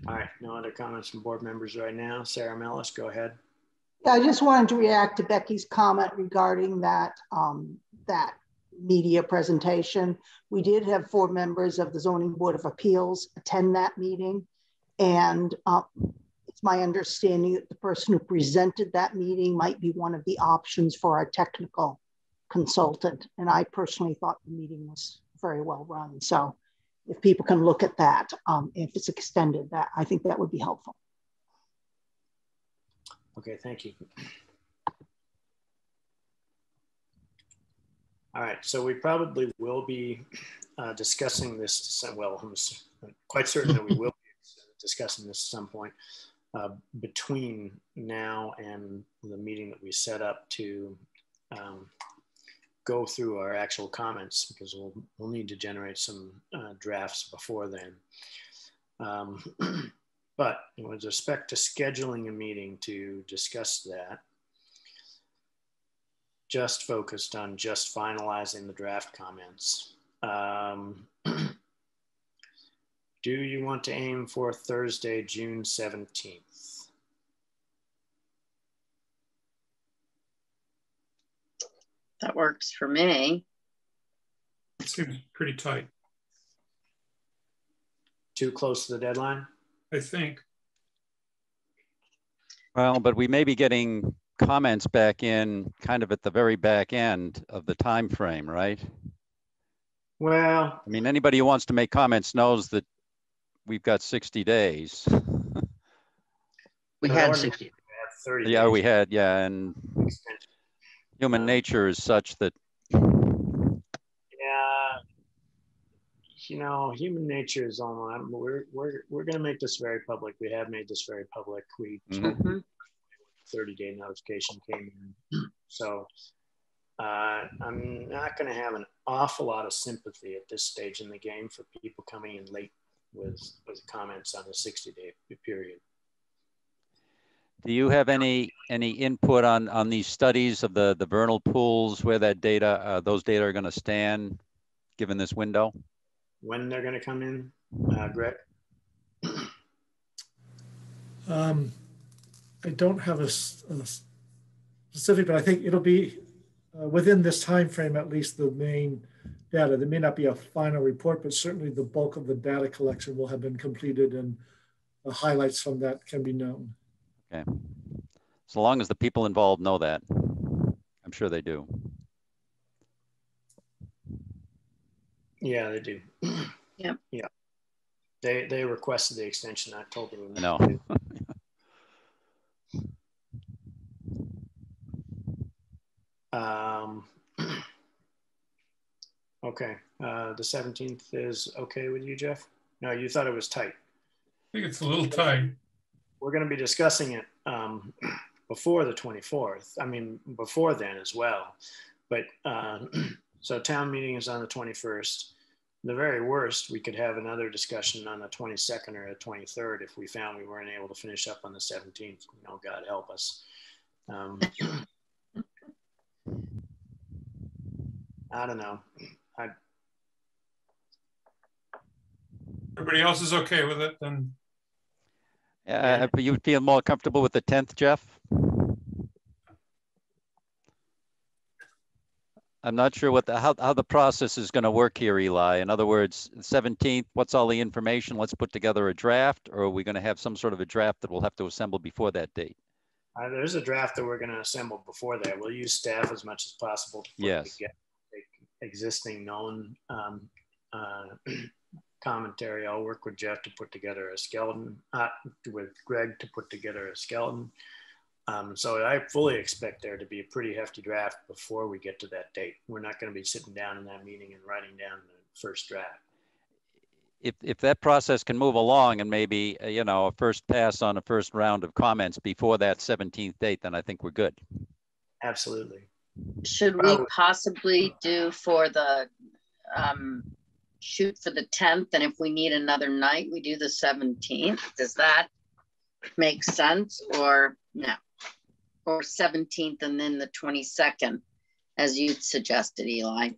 All right, no other comments from board members right now. Sarah Mellish, go ahead. Yeah, I just wanted to react to Becky's comment regarding that, that media presentation. We did have 4 members of the Zoning Board of Appeals attend that meeting. And it's my understanding that the person who presented that meeting might be one of the options for our technical consultant. And I personally thought the meeting was very well run. So if people can look at that, if it's extended, that I think that would be helpful. Okay, thank you. All right, so we probably will be discussing this, well, I'm quite certain that we will be discussing this at some point between now and the meeting that we set up to go through our actual comments, because we'll need to generate some drafts before then. But with respect to scheduling a meeting to discuss that, just focused on just finalizing the draft comments. Do you want to aim for Thursday, June 17th? That works for me. It seems pretty tight. Too close to the deadline? I think. Well, but we may be getting comments back in kind of at the very back end of the time frame, right? Well, I mean, anybody who wants to make comments knows that we've got 60 days. We had 60. 30 yeah, days. we had, yeah, and human nature is such that. Yeah, you know, human nature is almost. We're going to make this very public. We have made this very public. We 30-day notification came in, so I'm not going to have an awful lot of sympathy at this stage in the game for people coming in late with comments on the 60-day period. Do you have any input on these studies of the vernal pools, where that data, those data are going to stand given this window? When they're going to come in, Greg? I don't have a specific, but I think it'll be within this time frame, at least the main data. There may not be a final report, but certainly the bulk of the data collection will have been completed and the highlights from that can be known. Okay. So long as the people involved know that, I'm sure they do. Yeah, they do. Yep. Yeah. They requested the extension. I told them. No. Okay. The 17th is okay with you, Jeff? No, you thought it was tight. I think it's a little tight. We're going to be discussing it before the 24th. I mean, before then as well. But so town meeting is on the 21st. The very worst, we could have another discussion on the 22nd or the 23rd if we found we weren't able to finish up on the 17th. You know, God help us. I don't know. Everybody else is okay with it, then. But you feel more comfortable with the 10th, Jeff? I'm not sure what how the process is going to work here, Eli. In other words, 17th, what's all the information? Let's put together a draft, or are we going to have some sort of a draft that we'll have to assemble before that date? There's a draft that we're going to assemble before that. We'll use staff as much as possible to put together existing known commentary. I'll work with Jeff to put together a skeleton, with Greg to put together a skeleton. So I fully expect there to be a pretty hefty draft before we get to that date. We're not going to be sitting down in that meeting and writing down the first draft. If that process can move along and maybe, you know, a first pass on a first round of comments before that 17th date, then I think we're good. Absolutely. Should we possibly do for the, shoot for the 10th, and if we need another night, we do the 17th? Does that make sense, or no? Or 17th and then the 22nd, as you suggested, Eli?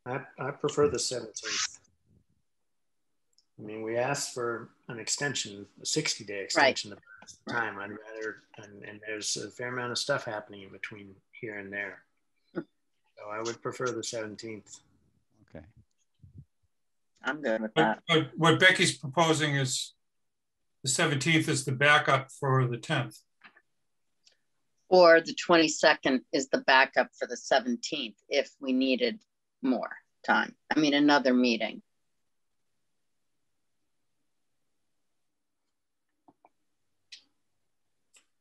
I prefer the 17th. I mean, we asked for an extension, a 60-day extension of time. I'd rather, and there's a fair amount of stuff happening in between here and there. So I would prefer the 17th. Okay. I'm good with that. But what Becky's proposing is the 17th is the backup for the 10th. Or the 22nd is the backup for the 17th if we needed more time. I mean, another meeting.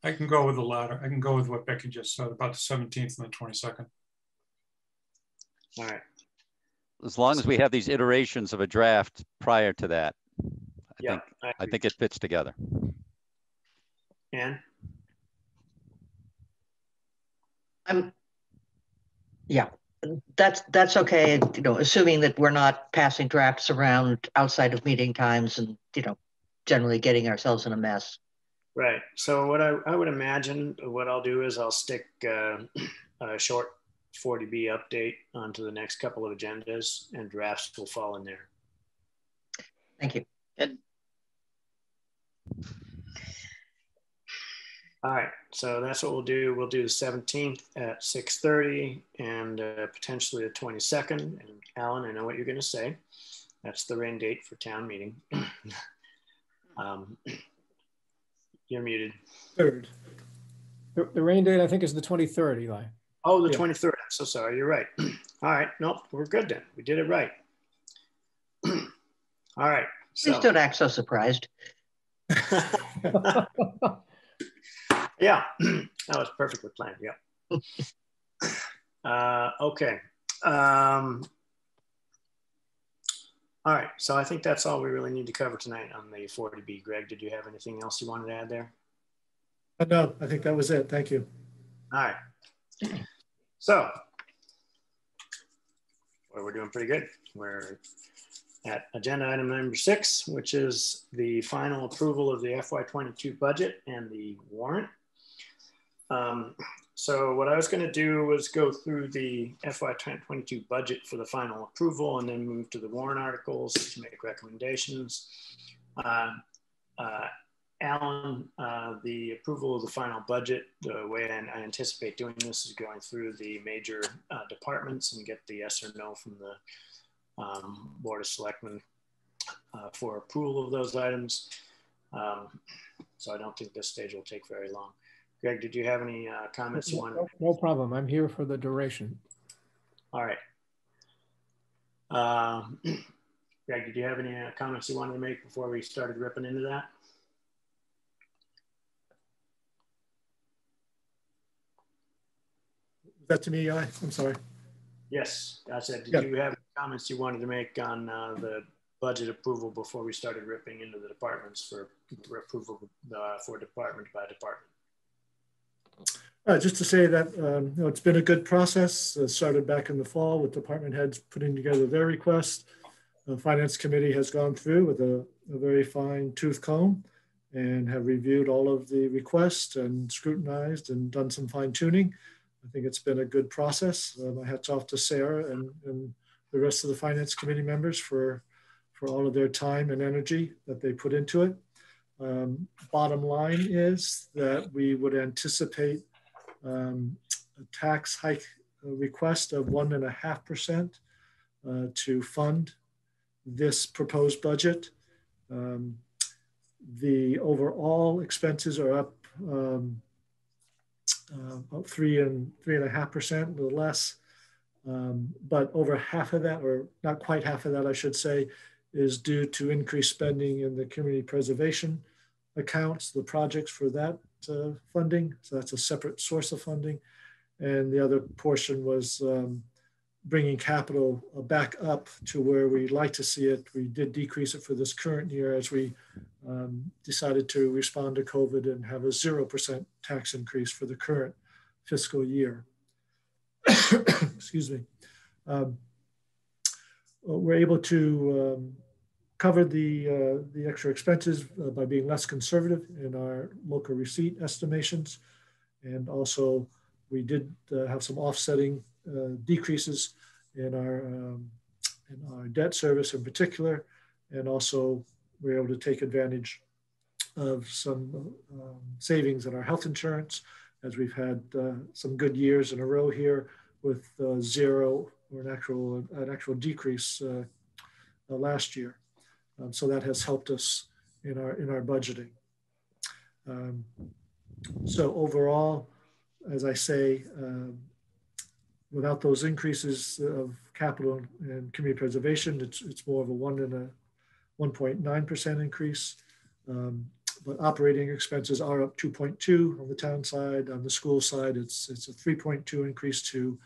I can go with the latter. I can go with what Becky just said about the 17th and the 22nd. All right. As long as we have these iterations of a draft prior to that, I think it fits together. Ann? Yeah, that's okay. You know, assuming that we're not passing drafts around outside of meeting times and, you know, generally getting ourselves in a mess. Right. So what I would imagine what I'll do is I'll stick a short 40B update onto the next couple of agendas, and drafts will fall in there. Thank you. Good. All right, so that's what we'll do. We'll do the 17th at 6:30 and potentially the 22nd. And Alan, I know what you're going to say. That's the rain date for town meeting. You're muted. Third. The rain date, I think, is the 23rd, Eli. Oh, the 23rd. I'm so sorry. You're right. All right. Nope. We're good then. We did it right. All right. Please don't act so surprised. Yeah, that was perfectly planned. Yeah. Okay. All right. So I think that's all we really need to cover tonight on the 40B. Greg, did you have anything else you wanted to add there? No, I think that was it. Thank you. All right. So, well, we're doing pretty good. We're at agenda item number 6, which is the final approval of the FY22 budget and the warrant. So what I was going to do was go through the FY22 budget for the final approval and then move to the warrant articles to make recommendations. Alan, the approval of the final budget, the way I anticipate doing this is going through the major departments and get the yes or no from the Board of Selectmen for approval of those items. So I don't think this stage will take very long. Greg, did you have any comments you wanted? No problem. I'm here for the duration. All right. Greg, did you have any comments you wanted to make before we started ripping into that? Was that to me, I'm sorry. Yes, I said, did you have comments you wanted to make on the budget approval before we started ripping into the departments for approval for department by department? Just to say that you know, it's been a good process. Started back in the fall with department heads putting together their requests. The Finance Committee has gone through with a very fine tooth comb and have reviewed all of the requests and scrutinized and done some fine tuning. I think it's been a good process. My hat's off to Sarah and the rest of the Finance Committee members for all of their time and energy that they put into it. Bottom line is that we would anticipate a tax hike request of 1.5% to fund this proposed budget. The overall expenses are up about 3.5%, a little less. But over half of that, or not quite half of that, I should say, is due to increased spending in the community preservation accounts, the projects for that funding. So that's a separate source of funding. And the other portion was bringing capital back up to where we'd like to see it. We did decrease it for this current year as we decided to respond to COVID and have a 0% tax increase for the current fiscal year. Excuse me. We're able to cover the extra expenses by being less conservative in our local receipt estimations. And also we did have some offsetting decreases in our debt service in particular. And also we're able to take advantage of some savings in our health insurance, as we've had some good years in a row here with zero or an actual decrease last year. So that has helped us in our budgeting. So overall, as I say, without those increases of capital and community preservation, it's more of a 1.9% increase. But operating expenses are up 2.2 on the town side. On the school side, it's a 3.2 increase to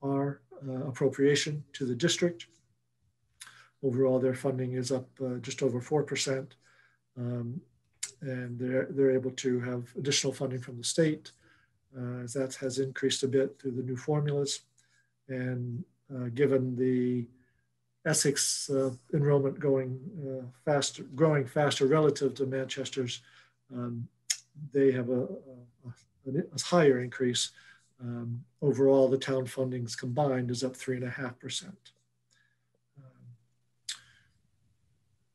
our appropriation to the district. Overall, their funding is up just over 4%. And they're able to have additional funding from the state. As that has increased a bit through the new formulas. And given the Essex enrollment growing faster relative to Manchester's, they have a higher increase. Overall, the town fundings combined is up 3.5%.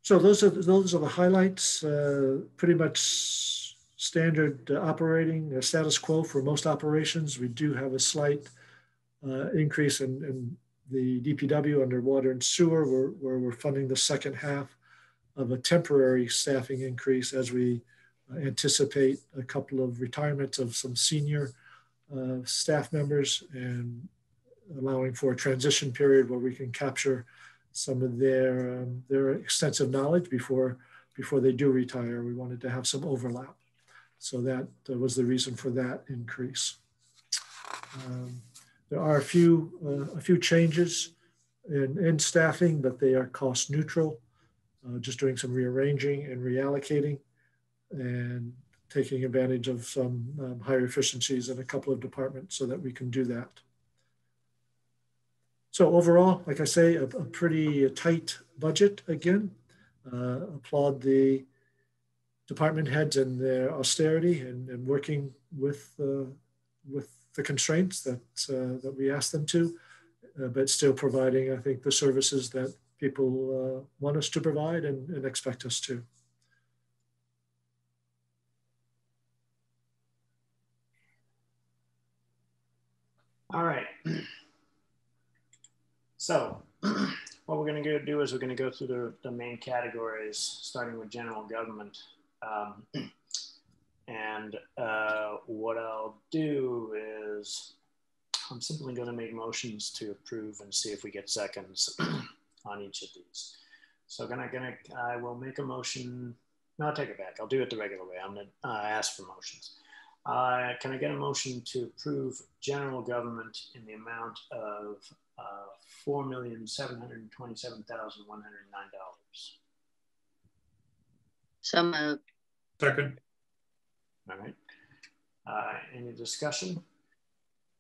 So those are the highlights. Pretty much standard operating status quo for most operations. We do have a slight increase in the DPW under water and sewer, where we're funding the second half of a temporary staffing increase as we anticipate a couple of retirements of some senior staff members and allowing for a transition period where we can capture some of their extensive knowledge before they do retire. We wanted to have some overlap. So that was the reason for that increase. There are a few changes in staffing, but they are cost neutral. Just doing some rearranging and reallocating and taking advantage of some higher efficiencies in a couple of departments so that we can do that. So overall, like I say, a pretty tight budget again. Applaud the department heads and their austerity and working with the constraints that we asked them to, but still providing, I think, the services that people want us to provide and expect us to. All right. So what we're going to do is we're going to go through the main categories, starting with general government. What I'll do is I'm simply going to make motions to approve and see if we get seconds on each of these. So I will make a motion. No, I'll take it back. I'll do it the regular way. I'm going to ask for motions. Can I get a motion to approve general government in the amount of $4,727,109? So moved. Second. All right. Any discussion?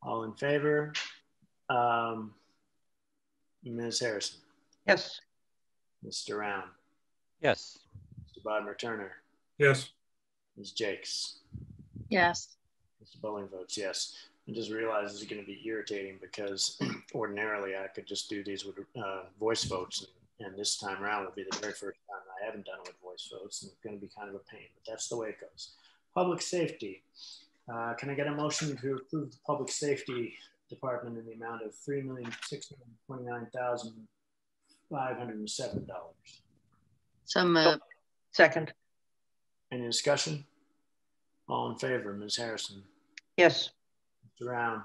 All in favor? Ms. Harrison? Yes. Mr. Round? Yes. Mr. Bodmer-Turner? Yes. Ms. Jakes? Yes. Mr. Bowling votes yes. I just realized this is going to be irritating because ordinarily I could just do these with voice votes, and this time around will be the very first time I haven't done it with voice votes, and it's going to be kind of a pain, but that's the way it goes. Public safety. Can I get a motion to approve the public safety department in the amount of $3,629,507? So moved. Second. Any discussion? All in favor, Ms. Harrison? Yes. Mr. Round?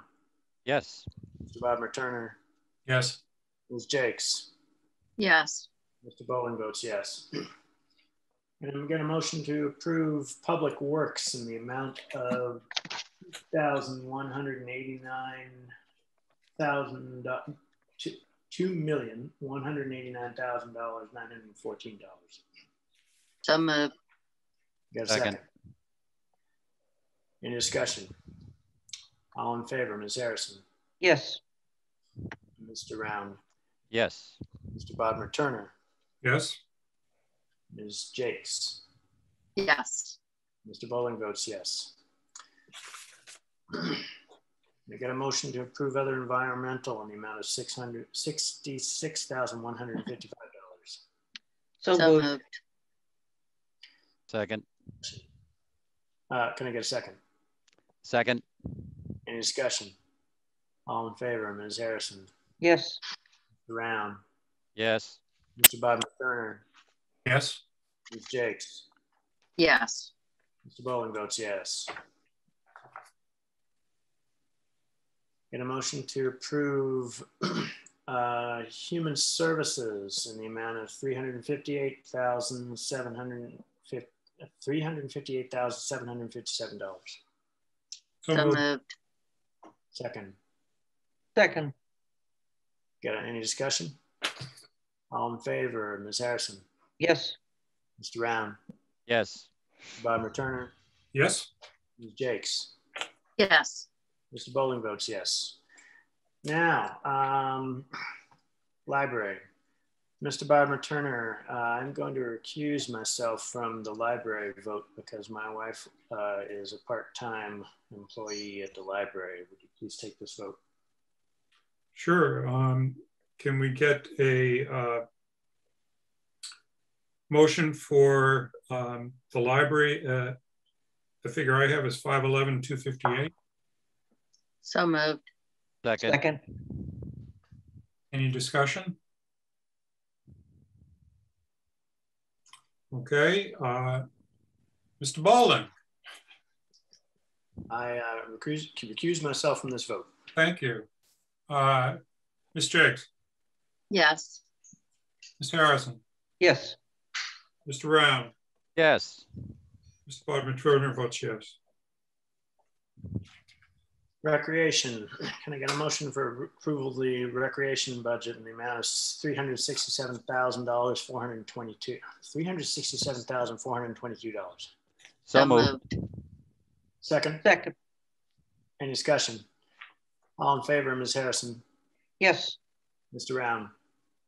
Yes. Mr. Bodmer-Turner? Yes. Ms. Jakes? Yes. Mr. Bowling votes yes. And I'm going to motion to approve public works in the amount of $2,189,914. So moved. Got a second? Any discussion? All in favor, Ms. Harrison? Yes. Mr. Round? Yes. Mr. Bodmer-Turner? Yes. Ms. Jakes? Yes. Mr. Bowling votes yes. I get a motion to approve other environmental in the amount of $666,155. So moved. Second. Can I get a second? Second. Any discussion? All in favor, Ms. Harrison? Yes. Mr. Round? Yes. Mr. Bodmer-Turner? Yes. Ms. Jakes? Yes. Mr. Bowling votes yes. Get a motion to approve human services in the amount of $358,757. So moved. Second. Second. Got any discussion? All in favor, Ms. Harrison? Yes. Mr. Round? Yes. Mr. Bodmer-Turner? Yes. Ms. Jakes? Yes. Mr. Bowling votes yes. Now, library. Mr. Barbara Turner, I'm going to recuse myself from the library vote because my wife is a part-time employee at the library. Would you please take this vote? Sure. Can we get a motion for the library? The figure I have is 511,258. So moved. Second. Any discussion? Okay, Mr. Baldwin. I recuse myself from this vote. Thank you. Ms. Jakes? Yes. Ms. Harrison? Yes. Mr. Round? Yes. Mr. Bodmer votes yes. Recreation. Can I get a motion for approval of the recreation budget in the amount of $367,422? $367,422. So moved. Second. Second. Any discussion? All in favor, Ms. Harrison? Yes. Mr. Round?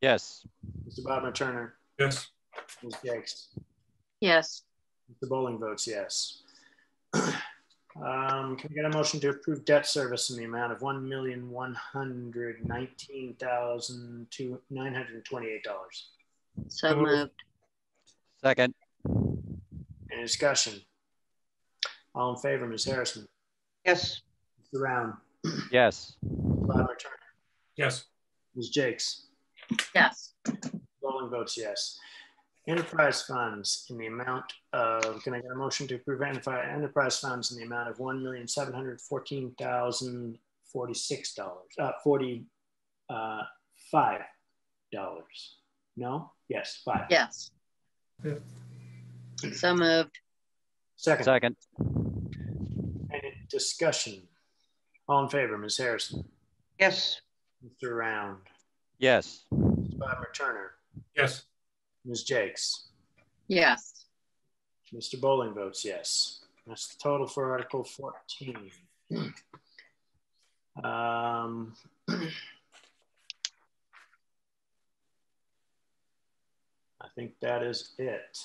Yes. Mr. Bodmer Turner? Yes. Ms. Jakes? Yes. Mr. Bowling votes yes. Can we get a motion to approve debt service in the amount of $1,119,928? So moved. Second. Any discussion? All in favor, Ms. Harrison? Yes. Mr. Round? Yes. Bob Turner? Yes. Ms. Jakes? Yes. Bowling votes yes. Enterprise funds in the amount of, can I get a motion to approve enterprise funds in the amount of $1,714,046, $45. No? Yes, five. Yes. Yeah. So moved. Second. Second. Any discussion? All in favor, Ms. Harrison? Yes. Mr. Round? Yes. Mr. Bodmer Turner? Yes. Ms. Jakes? Yes. Mr. Bowling votes yes. That's the total for Article 14. I think that is it.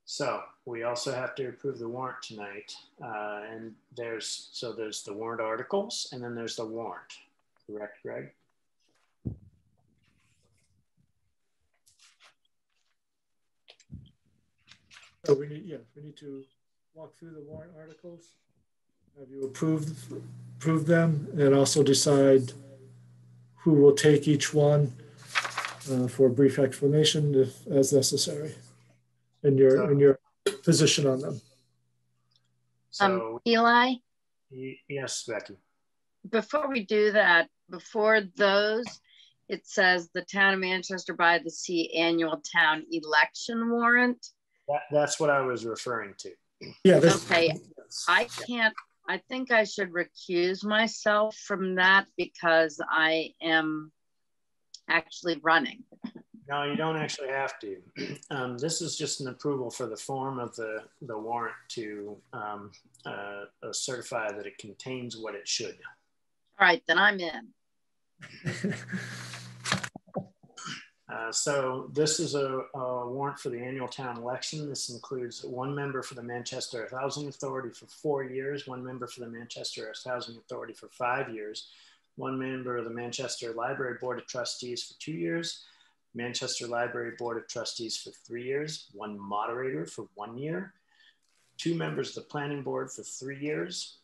So we also have to approve the warrant tonight. And there's the warrant articles and then there's the warrant. Correct, Greg? So we need to walk through the warrant articles. Have you approve them and also decide who will take each one for a brief explanation if as necessary in your position on them. So, Eli? Yes, Becky. Before we do that, before those, it says the Town of Manchester-by-the-Sea annual town election warrant. That's what I was referring to. Yeah. Okay. I think I should recuse myself from that because I am actually running. No, you don't actually have to. This is just an approval for the form of the warrant to certify that it contains what it should. All right, then I'm in. So this is a warrant for the annual town election. This includes one member for the Manchester Housing Authority for 4 years, one member for the Manchester Housing Authority for 5 years, one member of the Manchester Library Board of Trustees for 2 years, Manchester Library Board of Trustees for 3 years, one moderator for 1 year, 2 members of the Planning Board for 3 years,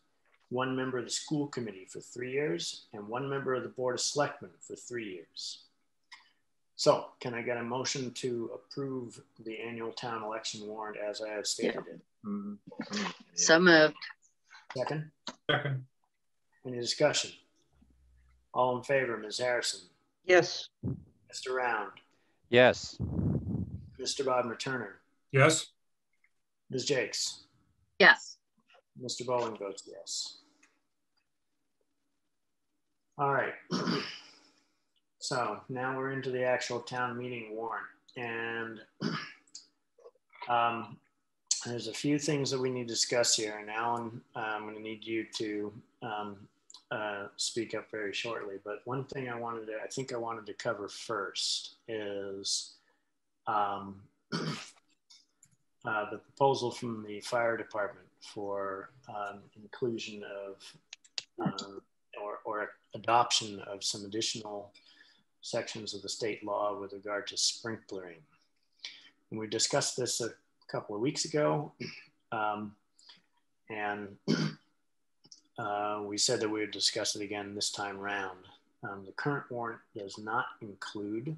one member of the School Committee for 3 years, and one member of the Board of Selectmen for 3 years. So can I get a motion to approve the annual town election warrant as I have stated it? So moved. Second? Second. Any discussion? All in favor, Ms. Harrison? Yes. Mr. Round? Yes. Mr. Bodmer Turner? Yes. Ms. Jakes? Yes. Mr. Bowling votes yes. All right. So now we're into the actual town meeting warrant, and there's a few things that we need to discuss here. And Alan, I'm going to need you to speak up very shortly, but one thing I think I wanted to cover first is the proposal from the fire department for inclusion of or adoption of some additional sections of the state law with regard to sprinklering. And we discussed this a couple of weeks ago, and we said that we would discuss it again this time round. The current warrant does not include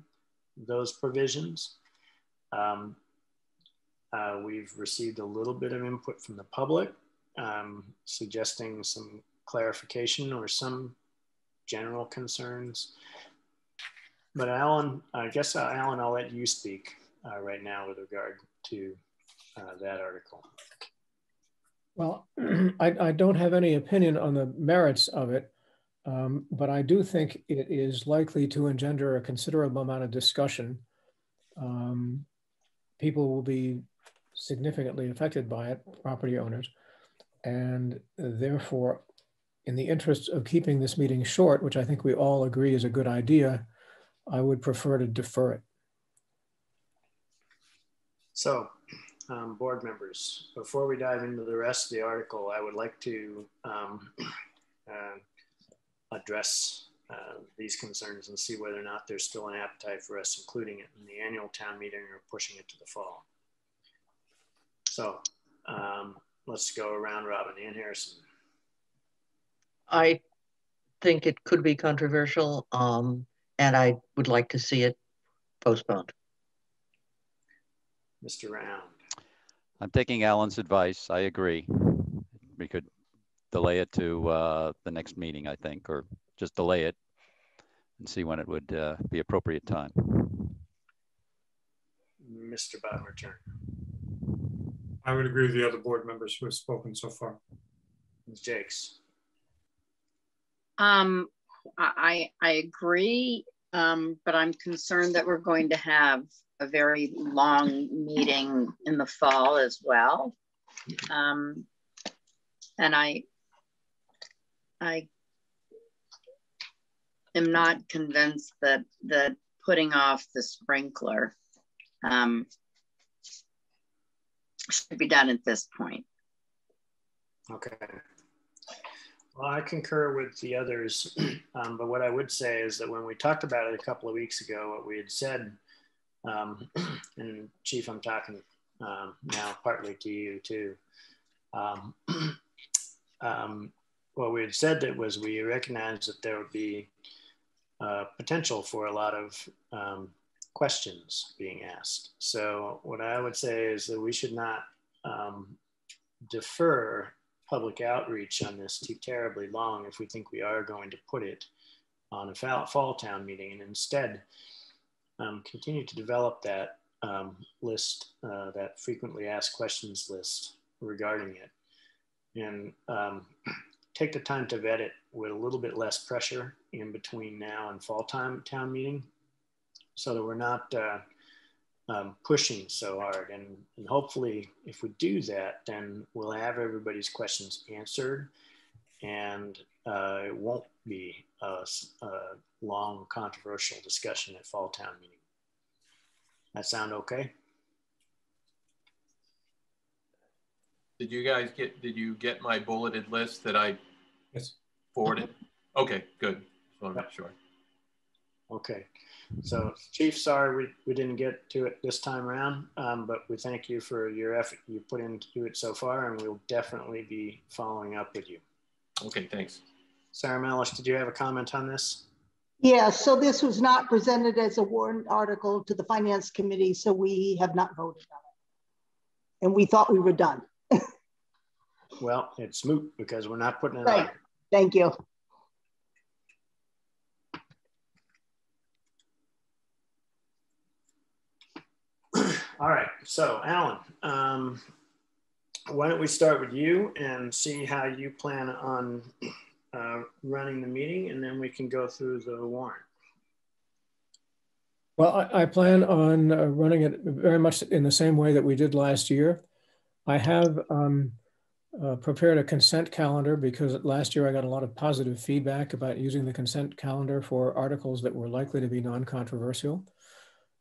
those provisions. We've received a little bit of input from the public, suggesting some clarification or some general concerns. But Alan, I guess, Alan, I'll let you speak right now with regard to that article. Well, I don't have any opinion on the merits of it, but I do think it is likely to engender a considerable amount of discussion. People will be significantly affected by it, property owners, and therefore, in the interest of keeping this meeting short, which I think we all agree is a good idea, I would prefer to defer it. So, board members, before we dive into the rest of the article, I would like to address these concerns and see whether or not there's still an appetite for us including it in the annual town meeting or pushing it to the fall. So let's go around robin. Ann Harrison. I think it could be controversial, and I would like to see it postponed. Mr. Round. I'm taking Alan's advice. I agree. We could delay it to the next meeting, I think, or just delay it and see when it would be appropriate time. Mr. Botmer-Turner. I would agree with the other board members who have spoken so far. Ms. Jakes. I agree, but I'm concerned that we're going to have a very long meeting in the fall as well. And I am not convinced that putting off the sprinkler should be done at this point. Okay. Well, I concur with the others, but what I would say is that when we talked about it a couple of weeks ago, what we had said, and Chief, I'm talking now partly to you too. What we had said that was we recognized that there would be potential for a lot of questions being asked. So what I would say is that we should not defer public outreach on this too terribly long if we think we are going to put it on a fall town meeting, and instead continue to develop that list, that frequently asked questions list regarding it, and take the time to vet it with a little bit less pressure in between now and fall town meeting, so that we're not pushing so hard. And hopefully if we do that, then we'll have everybody's questions answered, and it won't be a long controversial discussion at fall town meeting. That sound okay? Did you get my bulleted list that I forwarded? Okay, good. Just want to make sure. Okay. So Chief, sorry we didn't get to it this time around, but we thank you for your effort you put into it so far, and we'll definitely be following up with you. Okay, thanks. Sarah Melish, did you have a comment on this? Yeah, so this was not presented as a warrant article to the Finance Committee, so we have not voted on it. And we thought we were done. Well, it's moot because we're not putting it right. on. Thank you. All right, so Alan, why don't we start with you and see how you plan on running the meeting, and then we can go through the warrant. Well, I plan on running it very much in the same way that we did last year. I have prepared a consent calendar because last year I got a lot of positive feedback about using the consent calendar for articles that were likely to be non-controversial.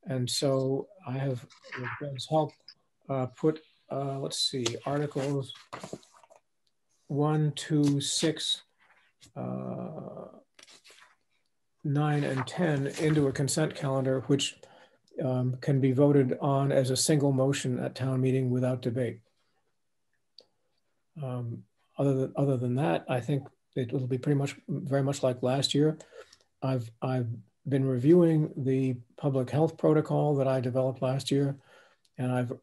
And so I have, with Ben's help, put, let's see, articles 1, 2, 6, 9, and 10 into a consent calendar, which can be voted on as a single motion at town meeting without debate. Other than that, I think it will be very much like last year. I've been reviewing the public health protocol that I developed last year, and I've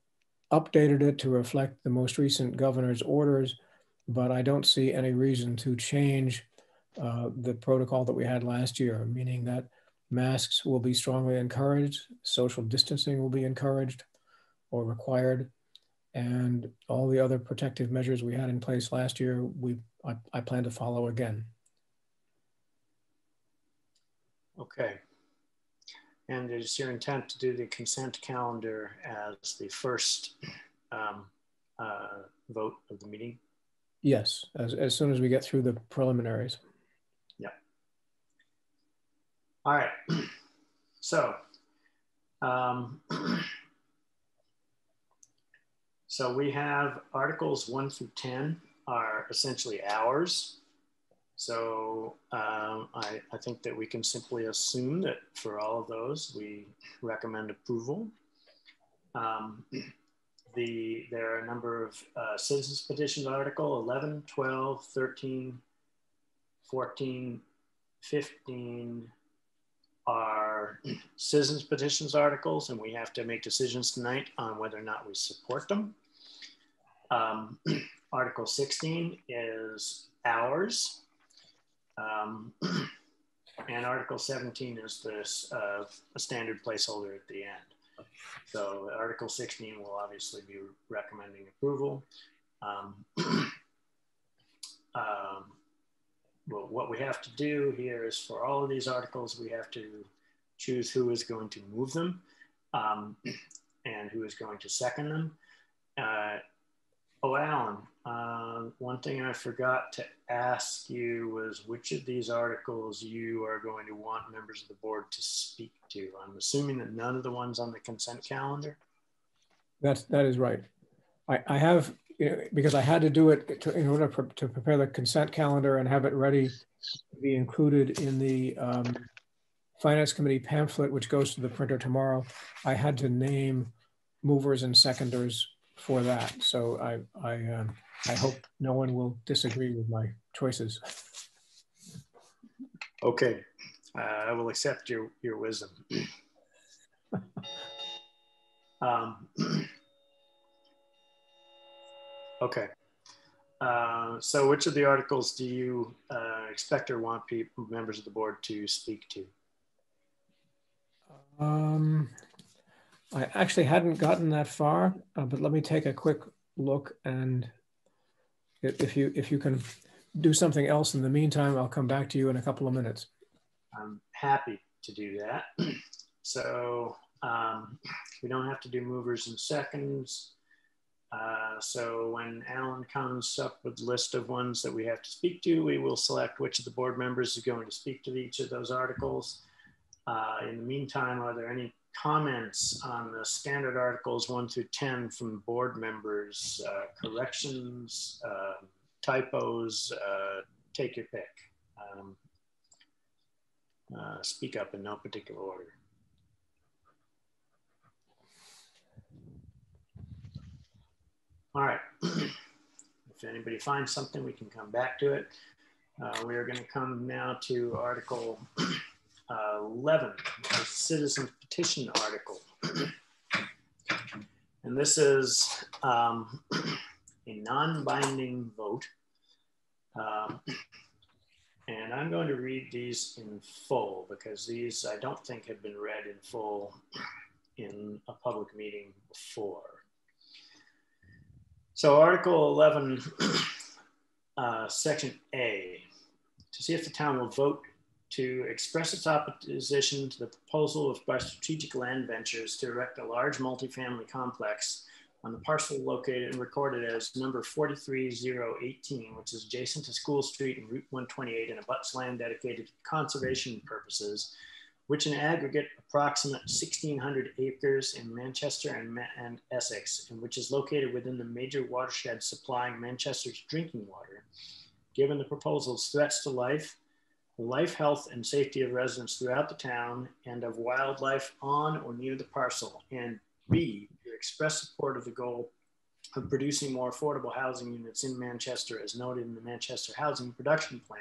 updated it to reflect the most recent governor's orders, but I don't see any reason to change the protocol that we had last year, meaning that masks will be strongly encouraged, social distancing will be encouraged or required, and all the other protective measures we had in place last year, I plan to follow again. Okay. And is your intent to do the consent calendar as the first vote of the meeting? Yes, as soon as we get through the preliminaries. Yeah. All right. So, so we have articles 1 through 10 are essentially ours. So I think that we can simply assume that for all of those, we recommend approval. There are a number of citizens petitions article 11, 12, 13, 14, 15 are citizens petitions articles, and we have to make decisions tonight on whether or not we support them. Article 16 is ours. And Article 17 is this a standard placeholder at the end. So Article 16 will obviously be recommending approval. Well, what we have to do here is for all of these articles, we have to choose who is going to move them and who is going to second them. Oh, Alan, one thing I forgot to ask you was which of these articles you are going to want members of the board to speak to. I'm assuming that none of the ones on the consent calendar. That is right. I have, because I had to do it in order to prepare the consent calendar and have it ready to be included in the Finance Committee pamphlet, which goes to the printer tomorrow. I had to name movers and seconders for that. So I hope no one will disagree with my choices. Okay, I will accept your wisdom. Okay, so which of the articles do you expect or want members of the board to speak to? I actually hadn't gotten that far, but let me take a quick look, and if you can do something else in the meantime, I'll come back to you in a couple of minutes. I'm happy to do that. So we don't have to do movers and seconds. So when Alan comes up with a list of ones that we have to speak to, we will select which of the board members is going to speak to each of those articles. In the meantime, are there any comments on the standard articles 1 through 10 from board members, corrections, typos, take your pick. Speak up in no particular order. All right, if anybody finds something, we can come back to it. We are going to come now to Article 11, the citizen petition article. And this is a non-binding vote. And I'm going to read these in full because these I don't think have been read in full in a public meeting before. So Article 11, Section A, to see if the town will vote to express its opposition to the proposal of by Strategic Land Ventures to erect a large multifamily complex on the parcel located and recorded as number 43018, which is adjacent to School Street and Route 128 and abuts land dedicated to conservation purposes, which in aggregate approximate 1,600 acres in Manchester and Essex, and which is located within the major watershed supplying Manchester's drinking water. Given the proposal's threats to life, health, and safety of residents throughout the town and of wildlife on or near the parcel, and B, to express support of the goal of producing more affordable housing units in Manchester as noted in the Manchester Housing Production Plan,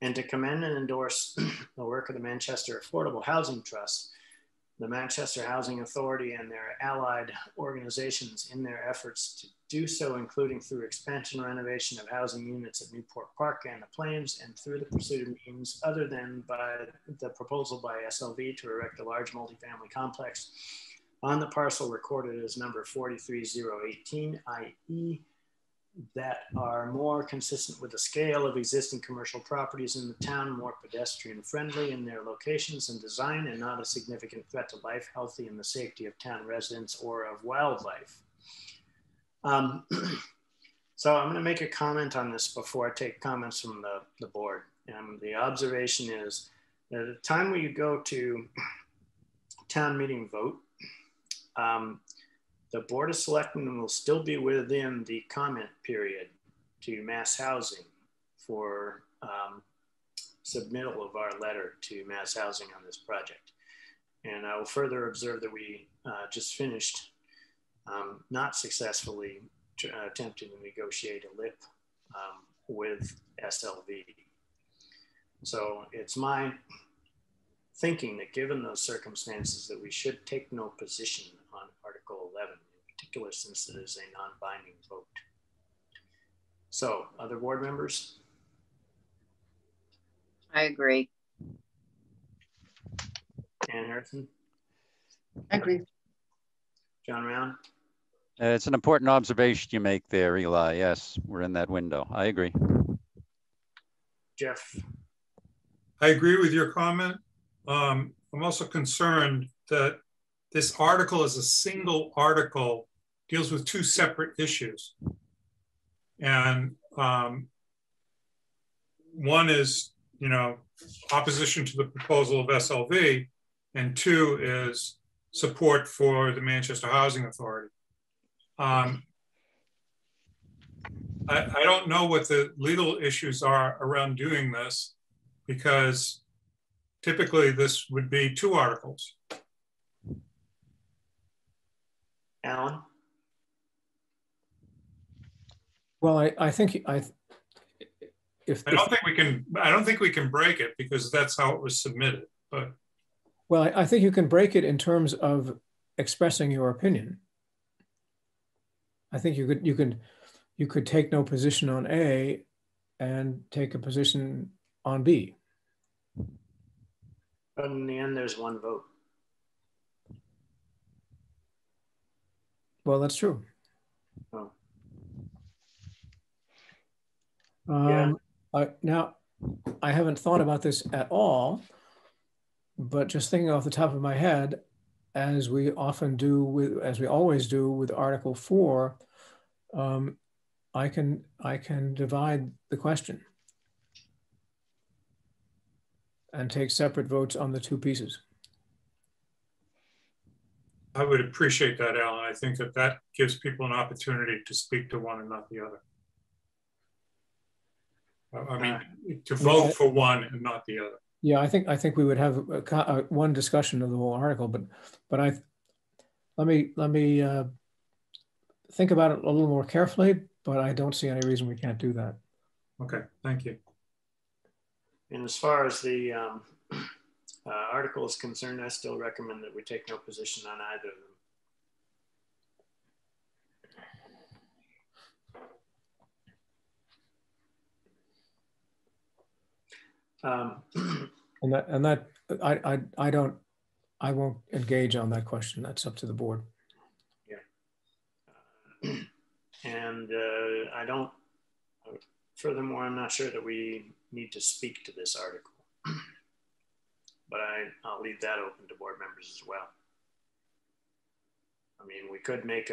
and to commend and endorse the work of the Manchester Affordable Housing Trust, the Manchester Housing Authority, and their allied organizations in their efforts to do so, including through expansion and renovation of housing units at Newport Park and the Plains, and through the pursuit of means other than by the proposal by SLV to erect a large multifamily complex on the parcel recorded as number 43018, i.e. that are more consistent with the scale of existing commercial properties in the town, more pedestrian friendly in their locations and design, and not a significant threat to life, health, and the safety of town residents or of wildlife. So I'm going to make a comment on this before I take comments from the board. The observation is that at the time we go to town meeting vote, the Board of Selectmen will still be within the comment period to Mass Housing for submittal of our letter to Mass Housing on this project. And I will further observe that we just finished not successfully attempting to negotiate a LIP with SLV. So it's my thinking that given those circumstances that we should take no position on Article 11, in particular since it is a non-binding vote. So other board members? I agree. Ann Harrison? I agree. John Round? It's an important observation you make there, Eli. Yes, we're in that window. I agree. Jeff? I agree with your comment. I'm also concerned that this article as a single article deals with two separate issues. And one is, opposition to the proposal of SLV, and two is support for the Manchester Housing Authority. I don't know what the legal issues are around doing this, because typically this would be two articles. Alan? Well, I don't think we can break it because that's how it was submitted. But well, I think you can break it in terms of expressing your opinion. I think you could take no position on A and take a position on B. But in the end, there's one vote. Well, that's true. Oh. Yeah. Now, I haven't thought about this at all, but just thinking off the top of my head, as we always do with Article 4, I can divide the question and take separate votes on the two pieces. I would appreciate that, Alan. I think that gives people an opportunity to speak to one and not the other. I mean, to vote for one and not the other. Yeah, I think we would have one discussion of the whole article, but let me think about it a little more carefully. But I don't see any reason we can't do that. Okay, thank you. And as far as the article is concerned, I still recommend that we take no position on either of them. I won't engage on that question. That's up to the board. Yeah. And furthermore, I'm not sure that we need to speak to this article, but I'll leave that open to board members as well. I mean, we could make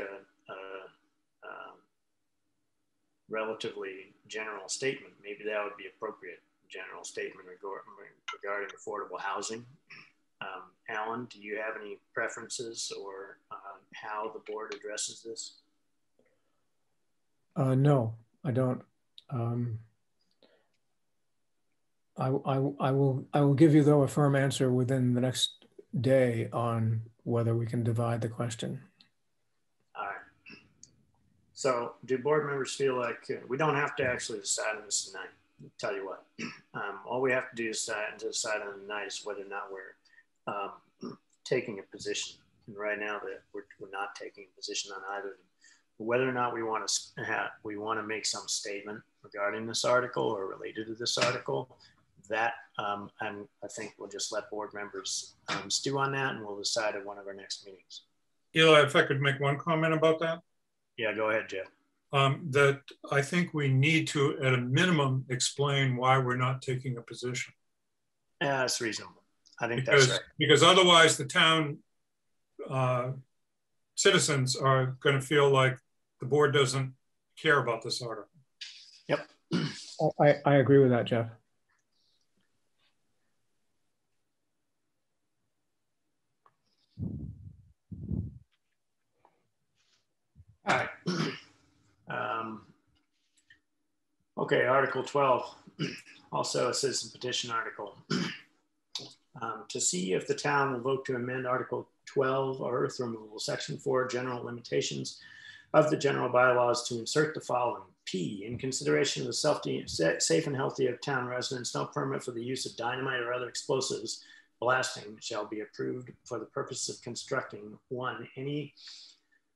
relatively general statement. Maybe that would be appropriate. General statement regarding affordable housing. Alan, do you have any preferences or how the board addresses this? No, I don't. I will give you, though, a firm answer within the next day on whether we can divide the question. All right. So do board members feel like we don't have to actually decide on this tonight? I'll tell you what, all we have to do is decide on the night is whether or not we're taking a position. And right now that we're not taking a position on either of them. Whether or not we want to make some statement regarding this article or related to this article, that I think we'll just let board members stew on that, and we'll decide at one of our next meetings. Eli, if I could make one comment about that. Yeah, go ahead, Jeff. That I think we need to, at a minimum, explain why we're not taking a position. Yeah, that's reasonable. I think that's right. Because otherwise the town citizens are going to feel like the board doesn't care about this article. Yep. I agree with that, Jeff. All right. Okay, Article 12, also a citizen petition article. To see if the town will vote to amend Article 12 or earth removal, Section 4, general limitations of the general bylaws to insert the following. P, in consideration of the safe and healthy of town residents, no permit for the use of dynamite or other explosives blasting shall be approved for the purpose of constructing 1, any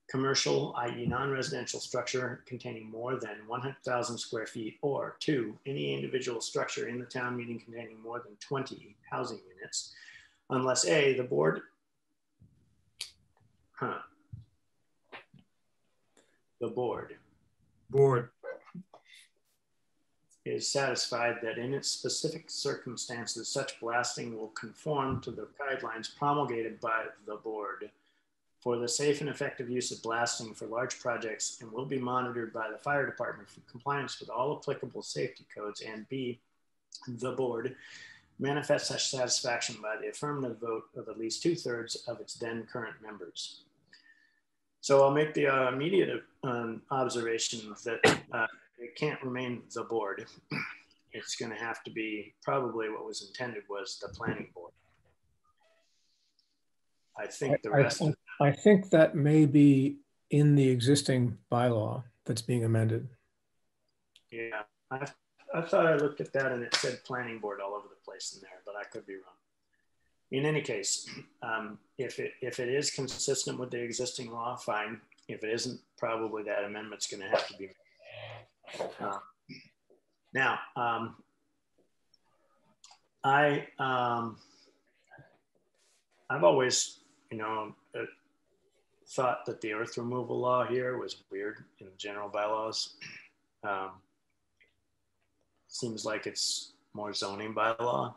commercial, i.e. non-residential structure containing more than 100,000 square feet, or 2, any individual structure in the town meeting containing more than 20 housing units, unless A, the board, is satisfied that in its specific circumstances, such blasting will conform to the guidelines promulgated by the board for the safe and effective use of blasting for large projects and will be monitored by the fire department for compliance with all applicable safety codes, and B, the board manifests such satisfaction by the affirmative vote of at least 2/3 of its then current members. So I'll make the immediate observation that it can't remain the board. It's going to have to be probably what was intended was the planning board. I think the rest of I think that may be in the existing bylaw that's being amended. Yeah, I thought I looked at that and it said planning board all over the place in there, but I could be wrong. In any case, if it is consistent with the existing law, fine. If it isn't, probably that amendment's going to have to be made. Now, I've always, thought that the earth removal law here was weird in the general bylaws. Seems like it's more zoning bylaw.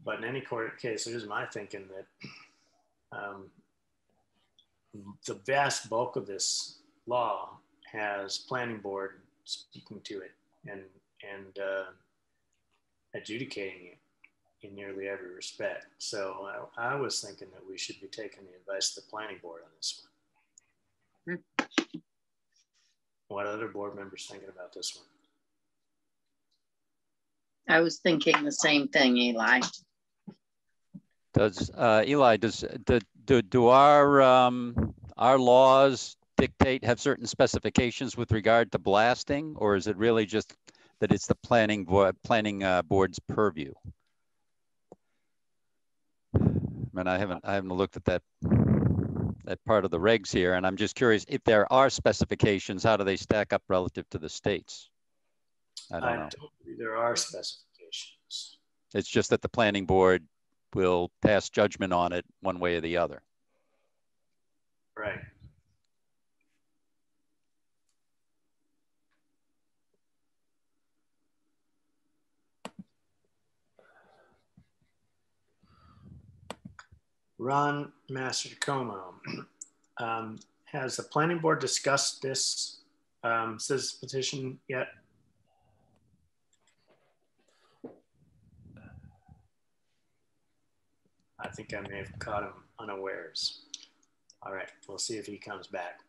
But in any case, here's my thinking that the vast bulk of this law has planning board speaking to it and adjudicating it in nearly every respect. So I was thinking that we should be taking the advice of the planning board on this one. What other board members thinking about this one? I was thinking the same thing, Eli. Does Eli, do our laws have certain specifications with regard to blasting, or is it really just that it's the planning board's purview? I mean, I haven't looked at that part of the regs here, and I'm just curious if there are specifications. How do they stack up relative to the states? I don't know. Don't believe there are specifications. It's just that the planning board will pass judgment on it one way or the other. Right. Ron Mastercomo has the planning board discussed this citizen petition yet? I think I may have caught him unawares. All right, we'll see if he comes back.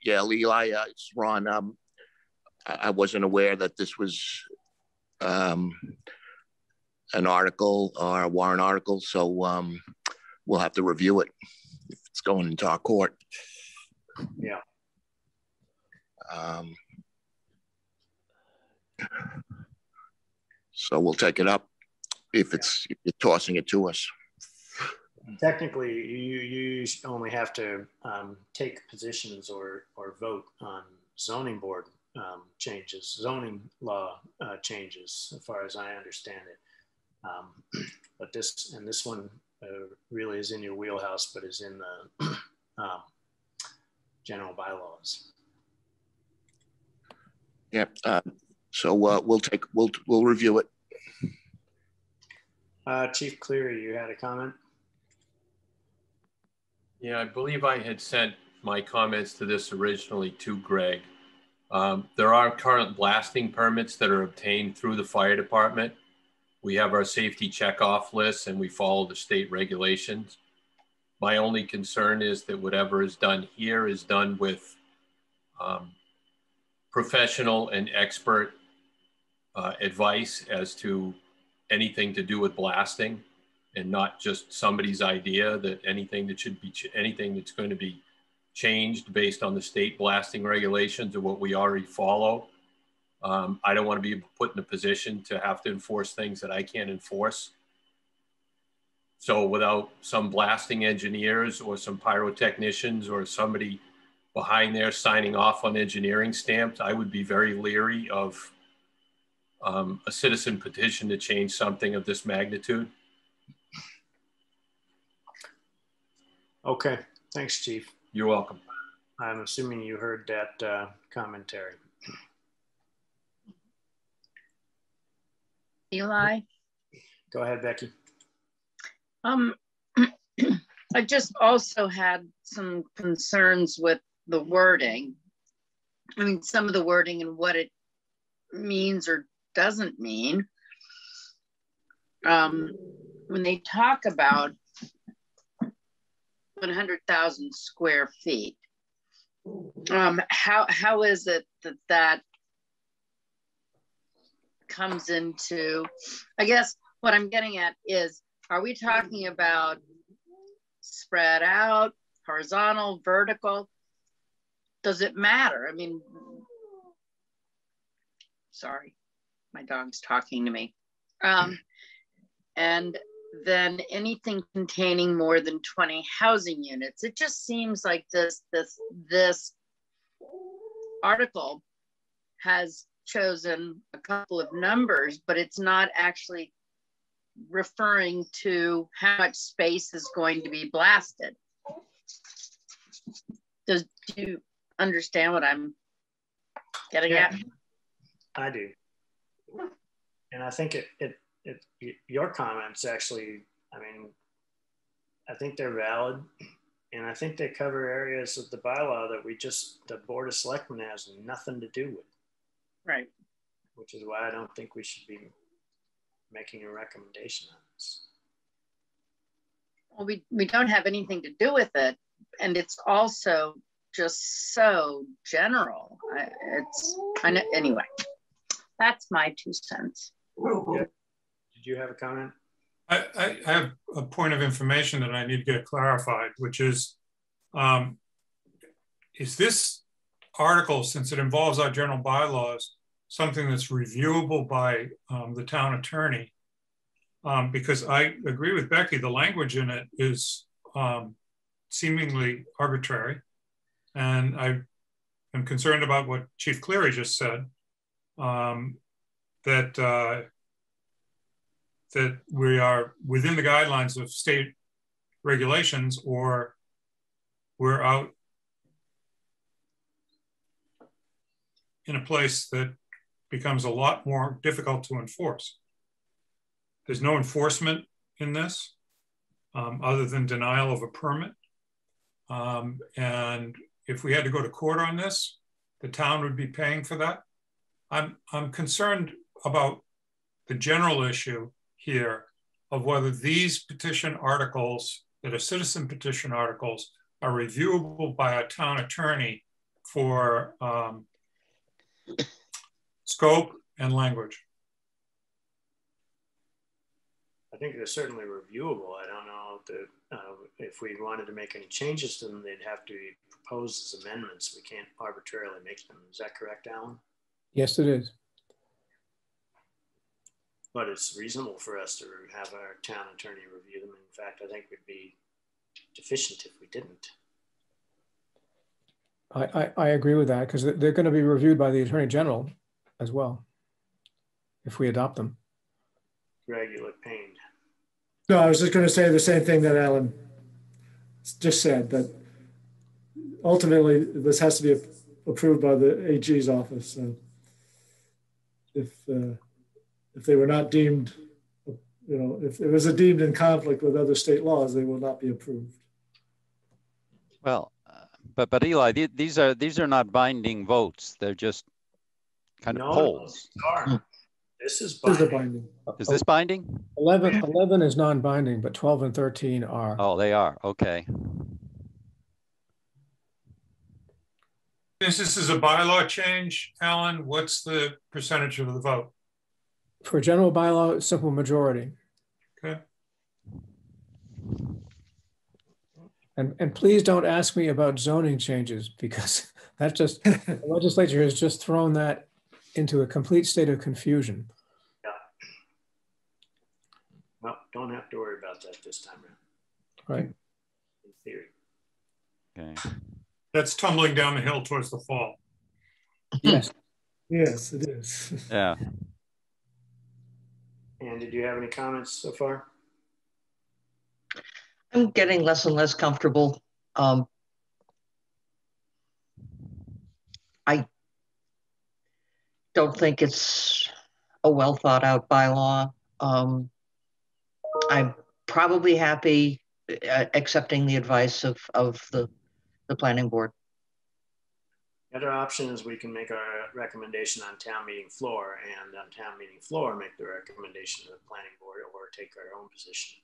Yeah, Levi, it's Ron. I wasn't aware that this was an article or a warrant article, so we'll have to review it if it's going into our court. Yeah. So we'll take it up if you're tossing it to us. Technically, you only have to take positions or vote on zoning board changes, zoning law changes, as far as I understand it. But this one really is in your wheelhouse, but is in the general bylaws. Yeah. So we'll review it. Chief Cleary, you had a comment? Yeah, I believe I had sent my comments to this originally to Greg. There are current blasting permits that are obtained through the fire department. We have our safety checkoff list and we follow the state regulations. My only concern is that whatever is done here is done with professional and expert advice as to anything to do with blasting, and not just somebody's idea that anything that's going to be changed based on the state blasting regulations or what we already follow. I don't want to be put in a position to have to enforce things that I can't enforce. So without some blasting engineers or some pyrotechnicians or somebody behind there signing off on engineering stamps, I would be very leery of a citizen petition to change something of this magnitude. Okay, thanks, Chief. You're welcome. I'm assuming you heard that commentary. Eli? Go ahead, Becky. I just also had some concerns with the wording. I mean, some of the wording and what it means or doesn't mean. When they talk about 100,000 square feet, how is it that comes into, I guess what I'm getting at is, are we talking about spread out, horizontal, vertical? Does it matter? I mean, sorry, my dog's talking to me. And then anything containing more than 20 housing units. It just seems like this article has chosen a couple of numbers, but it's not actually referring to how much space is going to be blasted. Do you understand what I'm getting at? I do. And I think your comments actually, I mean, I think they're valid, and I think they cover areas of the bylaw that the Board of Selectmen has nothing to do with. Right. Which is why I don't think we should be making a recommendation on this. Well, we don't have anything to do with it, and it's also just so general. Anyway, that's my 2 cents. Yeah. Did you have a comment? I have a point of information that I need to get clarified, which is this article, since it involves our general bylaws, something that's reviewable by the town attorney? Because I agree with Becky, the language in it is seemingly arbitrary. And I am concerned about what Chief Cleary just said, that we are within the guidelines of state regulations, or we're out in a place that becomes a lot more difficult to enforce. There's no enforcement in this other than denial of a permit. And if we had to go to court on this, the town would be paying for that. I'm concerned about the general issue here of whether these petition articles that are citizen petition articles are reviewable by a town attorney for scope and language. I think they're certainly reviewable. I don't know if we wanted to make any changes to them, they'd have to be proposed as amendments. We can't arbitrarily make them. Is that correct, Alan? Yes, it is. But it's reasonable for us to have our town attorney review them. In fact, I think we'd be deficient if we didn't. I agree with that, because they're going to be reviewed by the Attorney General as well, if we adopt them. Greg, you look pained. No, I was just going to say the same thing that Alan just said, that ultimately this has to be approved by the AG's office. So if they were not deemed, if it was deemed in conflict with other state laws, they will not be approved. Well, but Eli, these are not binding votes. They're just kind of polls. This is binding. Is this binding? 11 is non-binding, but 12 and 13 are. Oh, they are. Okay. Since this is a bylaw change, Alan, what's the percentage of the vote? For general bylaw, simple majority. Okay. And please don't ask me about zoning changes, because that just, the legislature has just thrown that into a complete state of confusion. Yeah. Well, don't have to worry about that this time around. Right. In theory. Okay. That's tumbling down the hill towards the fall. Yes. Yes, it is. Yeah. And did you have any comments so far? I'm getting less and less comfortable. I don't think it's a well thought out bylaw. I'm probably happy accepting the advice of the planning board. The other option is we can make our recommendation on town meeting floor, and on town meeting floor make the recommendation to the planning board, or take our own position.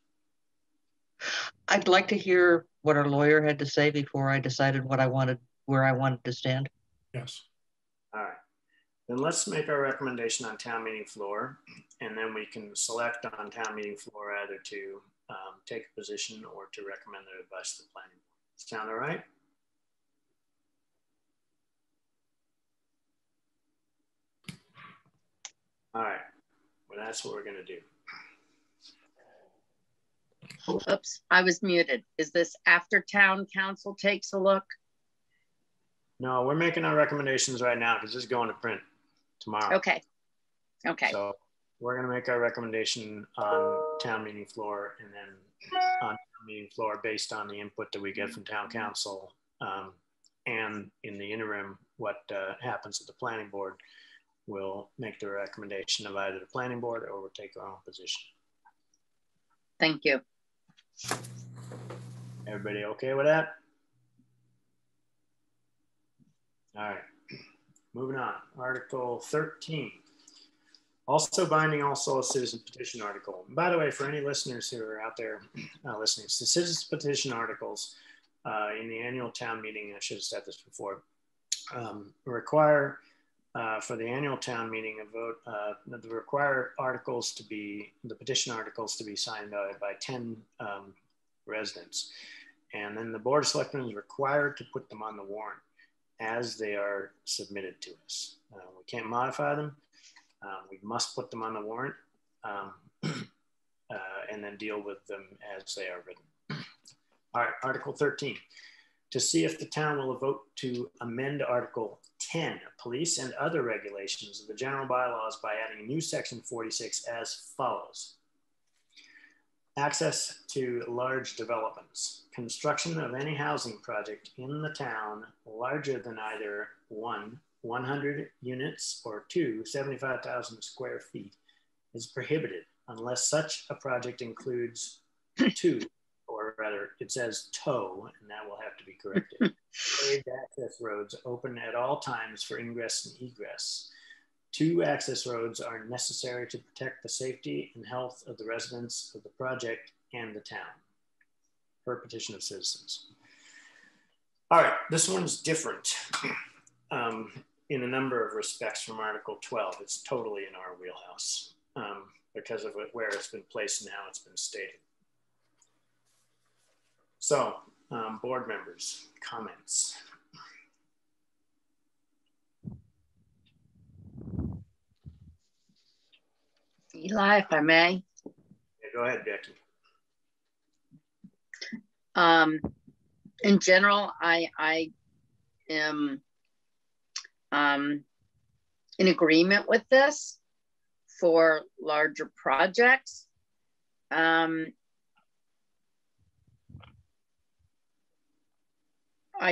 I'd like to hear what our lawyer had to say before I decided where I wanted to stand. Yes. All right. Then let's make our recommendation on town meeting floor, and then we can select on town meeting floor either to take a position or to recommend their advice to the planning board. Sound all right? All right. Well, that's what we're going to do. Oops, I was muted. Is this after town council takes a look? No, we're making our recommendations right now because this is going to print tomorrow. Okay. Okay. So we're going to make our recommendation on town meeting floor, and then on town meeting floor based on the input that we get from town council, and in the interim, what happens at the planning board, we'll make the recommendation of either the planning board or we'll take our own position. Thank you. Everybody okay with that? All right, moving on. Article 13. Also binding, also a citizen petition article. And by the way, for any listeners who are out there listening, the citizen petition articles in the annual town meeting, I should have said this before, require for the annual town meeting a vote, require articles to be, the petition articles to be signed by 10 residents. And then the Board of Selectmen is required to put them on the warrant as they are submitted to us. We can't modify them. We must put them on the warrant and then deal with them as they are written. All right, Article 13. To see if the town will vote to amend Article 10, police and other regulations of the general bylaws by adding a new section 46 as follows. Access to large developments. Construction of any housing project in the town larger than either 1, 100 units, or 2, 75,000 square feet is prohibited unless such a project includes 2, or rather rather, it says tow, and that will have to be corrected. Paved access roads open at all times for ingress and egress. 2 access roads are necessary to protect the safety and health of the residents of the project and the town, per petition of citizens. All right, this one's different in a number of respects from Article 12. It's totally in our wheelhouse because of where it's been placed and how it's been stated. So, board members, comments? Eli, if I may. Yeah, go ahead, Becky. In general, I am in agreement with this for larger projects. I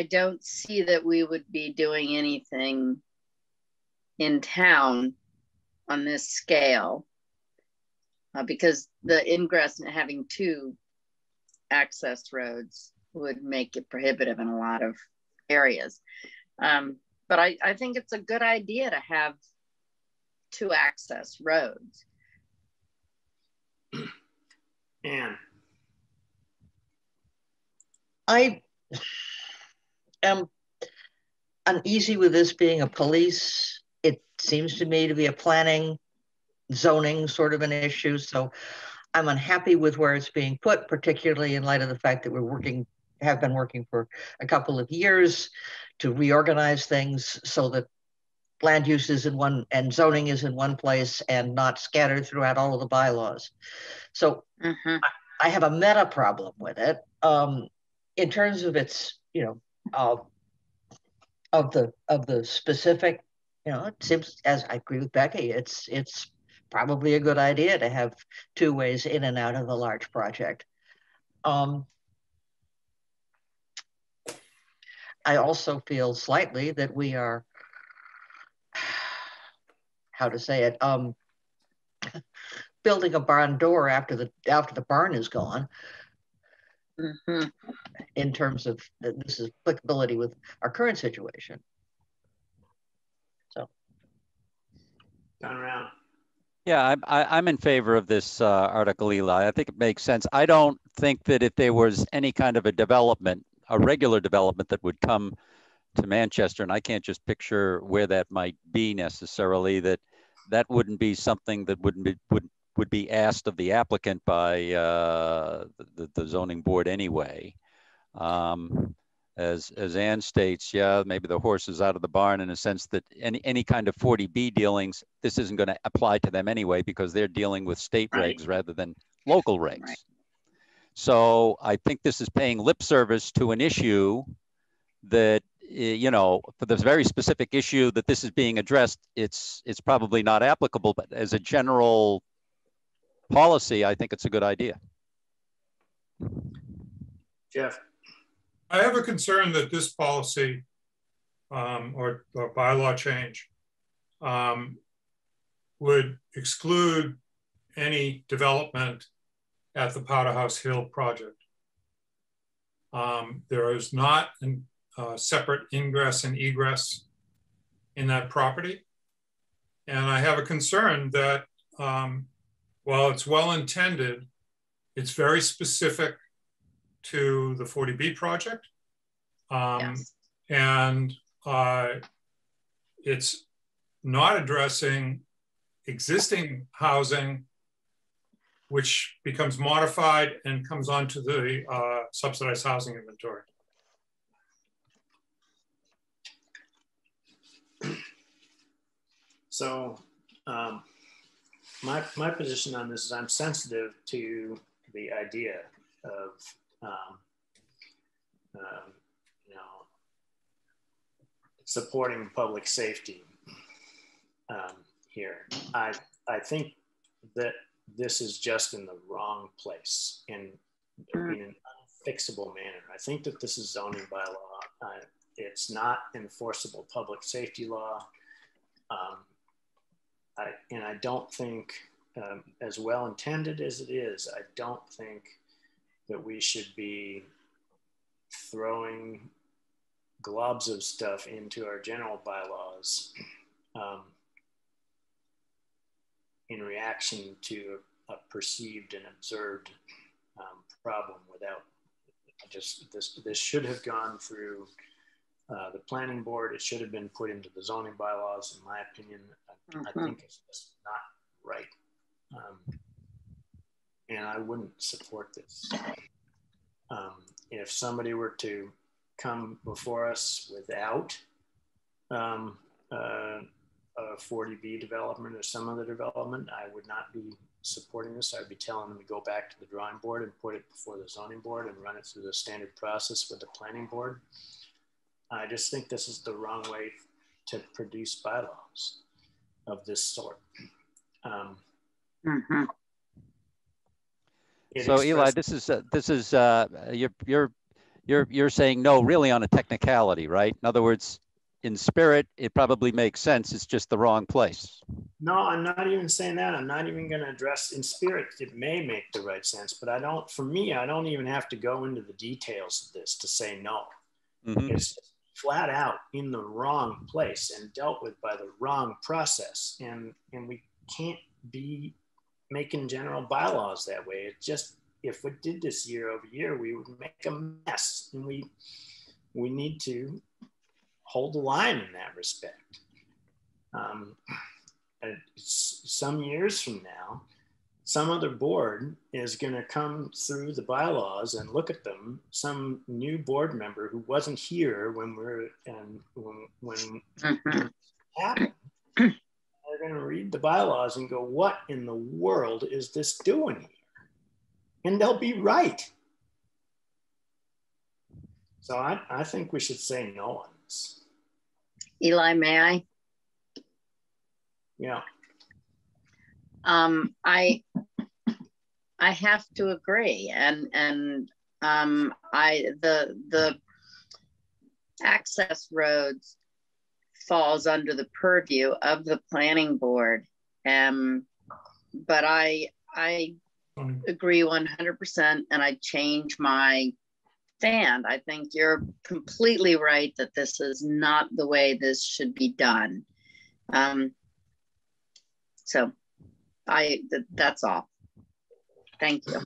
don't see that we would be doing anything in town on this scale because the ingress and having 2 access roads would make it prohibitive in a lot of areas. But I think it's a good idea to have 2 access roads. Anne. I am uneasy with this being a police. It seems to me to be a planning, zoning sort of an issue. So I'm unhappy with where it's being put, particularly in light of the fact that have been working for a couple of years to reorganize things so that land use is in one and zoning is in one place and not scattered throughout all of the bylaws. So I have a meta problem with it. In terms of its, of the specific, it seems, as I agree with Becky, it's probably a good idea to have 2 ways in and out of the large project. I also feel slightly that we are, how to say it, building a barn door after the barn is gone. In terms of this is applicability with our current situation. So, Don Round. Yeah, I'm in favor of this article, Eli. I think it makes sense. I don't think that if there was any kind of a development, a regular development that would come to Manchester, and I can't just picture where that might be necessarily, that wouldn't be something that would be asked of the applicant by the zoning board anyway. As Ann states, yeah, maybe the horse is out of the barn in a sense that any kind of 40B dealings, this isn't going to apply to them anyway because they're dealing with state regs rather than local regs. Right. So I think this is paying lip service to an issue that, for the very specific issue that this is being addressed, it's probably not applicable, but as a general policy, I think it's a good idea. Jeff. I have a concern that this policy or bylaw change would exclude any development at the Powderhouse Hill project. There is not a separate ingress and egress in that property. And I have a concern that while it's well intended, it's very specific to the 40B project. Yes. And it's not addressing existing housing, which becomes modified and comes onto the subsidized housing inventory. So my position on this is I'm sensitive to the idea of supporting public safety here. I think that this is just in the wrong place in an unfixable manner. I think that this is zoning bylaw. It's not enforceable public safety law. And I don't think, as well intended as it is, I don't think that we should be throwing globs of stuff into our general bylaws in reaction to a perceived and observed problem without this should have gone through the planning board. It should have been put into the zoning bylaws, in my opinion. I think it's just not right. And I wouldn't support this. If somebody were to come before us without a 40B development or some other development, I would not be supporting this. I'd be telling them to go back to the drawing board and put it before the zoning board and run it through the standard process with the planning board. I just think this is the wrong way to produce bylaws of this sort. So Eli, this is you're saying no, really on a technicality, right? In other words, in spirit, it probably makes sense. It's just the wrong place. No, I'm not even saying that. I'm not even going to address in spirit. It may make the right sense, but I don't. For me, I don't even have to go into the details of this to say no. It's flat out in the wrong place and dealt with by the wrong process, and we can't be making general bylaws that way. It just, if we did this year over year, we would make a mess, and we need to hold the line in that respect. Some years from now, some other board is going to come through the bylaws and look at them. Some new board member who wasn't here when when it happened, they're going to read the bylaws and go, "What in the world is this doing here?" And they'll be right. So I think we should say no on this. Eli, may I? Yeah. I have to agree, and the access roads falls under the purview of the planning board, but I agree 100%, and I change my stand. I think you're completely right that this is not the way this should be done. So that's all. Thank you.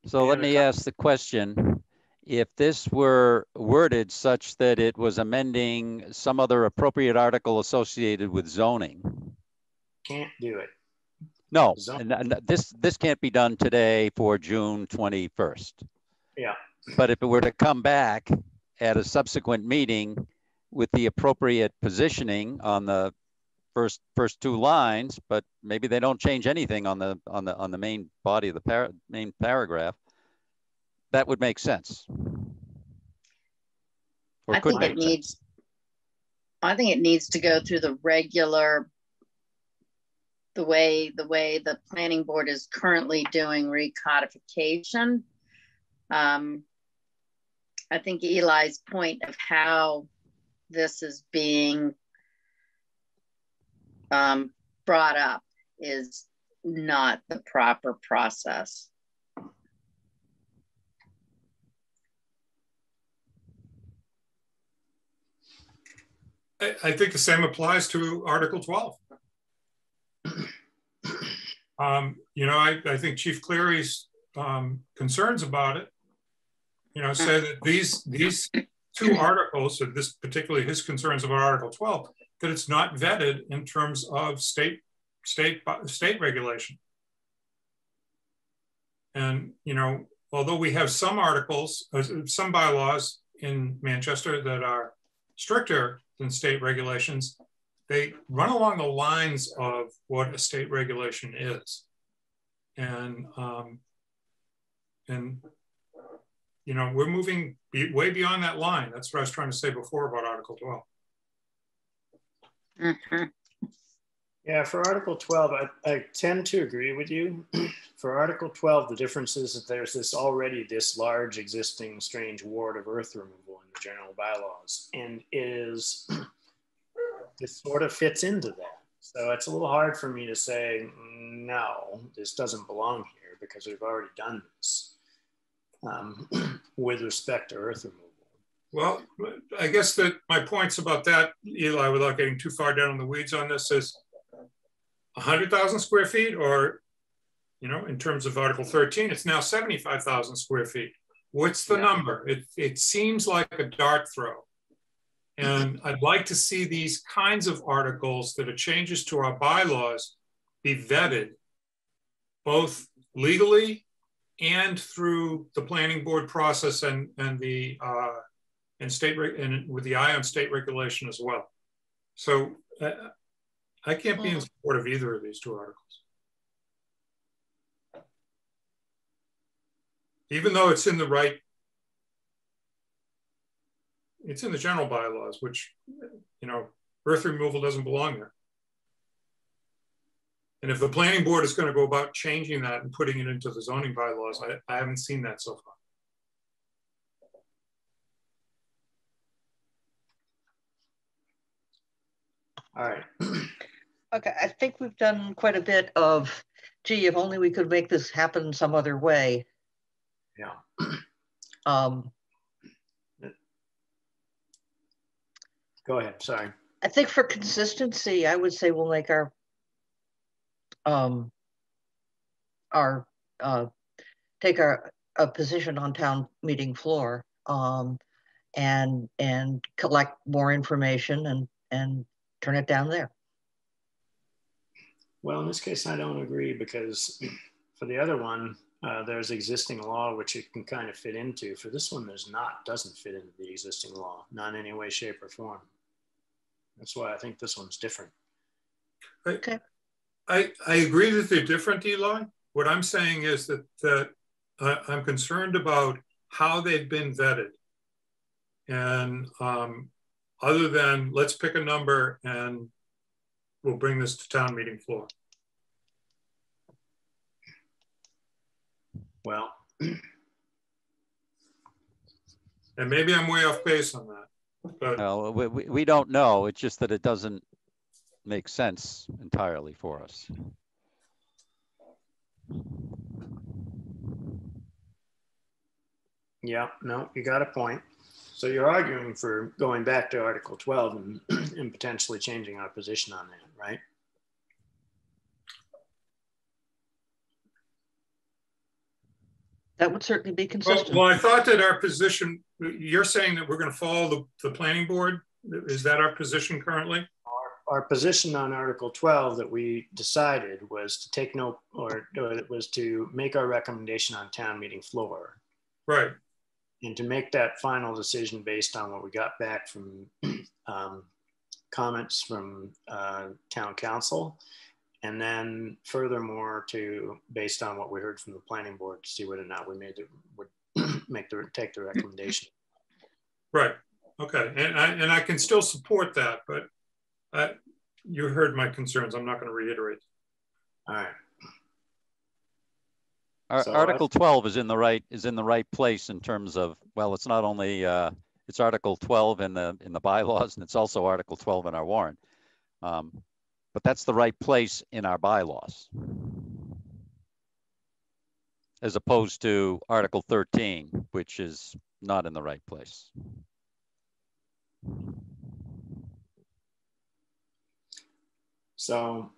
So let me ask the question. If this were worded such that it was amending some other appropriate article associated with zoning. Can't do it. No, and this can't be done today for June 21st. Yeah. But if it were to come back at a subsequent meeting with the appropriate positioning on the first two lines, but maybe they don't change anything on the main body of the main paragraph, that would make sense. Or I think it needs. I think it needs to go through the regular. The way the planning board is currently doing recodification. I think Eli's point of how this is being brought up is not the proper process. I think the same applies to Article 12. You know, I think Chief Cleary's concerns about it, you know, say that these two articles, or this particularly his concerns about Article 12, that it's not vetted in terms of state regulation. And, you know, although we have some articles, some bylaws in Manchester that are stricter than state regulations, they run along the lines of what a state regulation is. And you know, we're moving way beyond that line. That's what I was trying to say before about Article 12. Yeah, for Article 12, I tend to agree with you. For Article 12, the difference is that there's this large existing strange ward of earth removal in the general bylaws, and it sort of fits into that. So it's a little hard for me to say, no, this doesn't belong here because we've already done this with respect to earth removal. Well, I guess that my points about that, Eli, without getting too far down in the weeds on this, is 100,000 square feet, or, you know, in terms of Article 13, it's now 75,000 square feet. What's the number? It seems like a dart throw. And I'd like to see these kinds of articles that are changes to our bylaws be vetted, both legally and through the planning board process and the and with the eye on state regulation as well. So I can't be in support of either of these two articles, even though it's in the right. It's in the general bylaws, which, you know, earth removal doesn't belong there. And if the planning board is going to go about changing that and putting it into the zoning bylaws, I haven't seen that so far. All right. Okay, I think we've done quite a bit of, gee, if only we could make this happen some other way. Yeah. Go ahead, sorry. I think for consistency, I would say we'll make our take a position on town meeting floor and collect more information and turn it down there. Well, in this case, I don't agree, because for the other one, there's existing law which it can kind of fit into. For this one, doesn't fit into the existing law, not in any way, shape, or form. That's why I think this one's different. Okay. I agree that they're different, Eli. What I'm saying is that I'm concerned about how they've been vetted. And other than let's pick a number and we'll bring this to town meeting floor. Well, and maybe I'm way off base on that. But no, we don't know. It's just that it doesn't make sense entirely for us. Yeah, no, you got a point. So you're arguing for going back to Article 12 and potentially changing our position on that, right? That would certainly be consistent. Well, I thought that our position, you're saying that we're going to follow the planning board. Is that our position currently? Our position on Article 12 that we decided was to take no, or it was to make our recommendation on town meeting floor. Right. And to make that final decision based on what we got back from comments from town council. And then furthermore, based on what we heard from the planning board, to see whether or not we would take the recommendation. Right. Okay. And I can still support that, but you heard my concerns. I'm not going to reiterate. All right. Article 12 is in the right place in terms of, well, it's not only it's Article 12 in the bylaws, and it's also Article 12 in our warrant. But that's the right place in our bylaws, as opposed to Article 13, which is not in the right place. So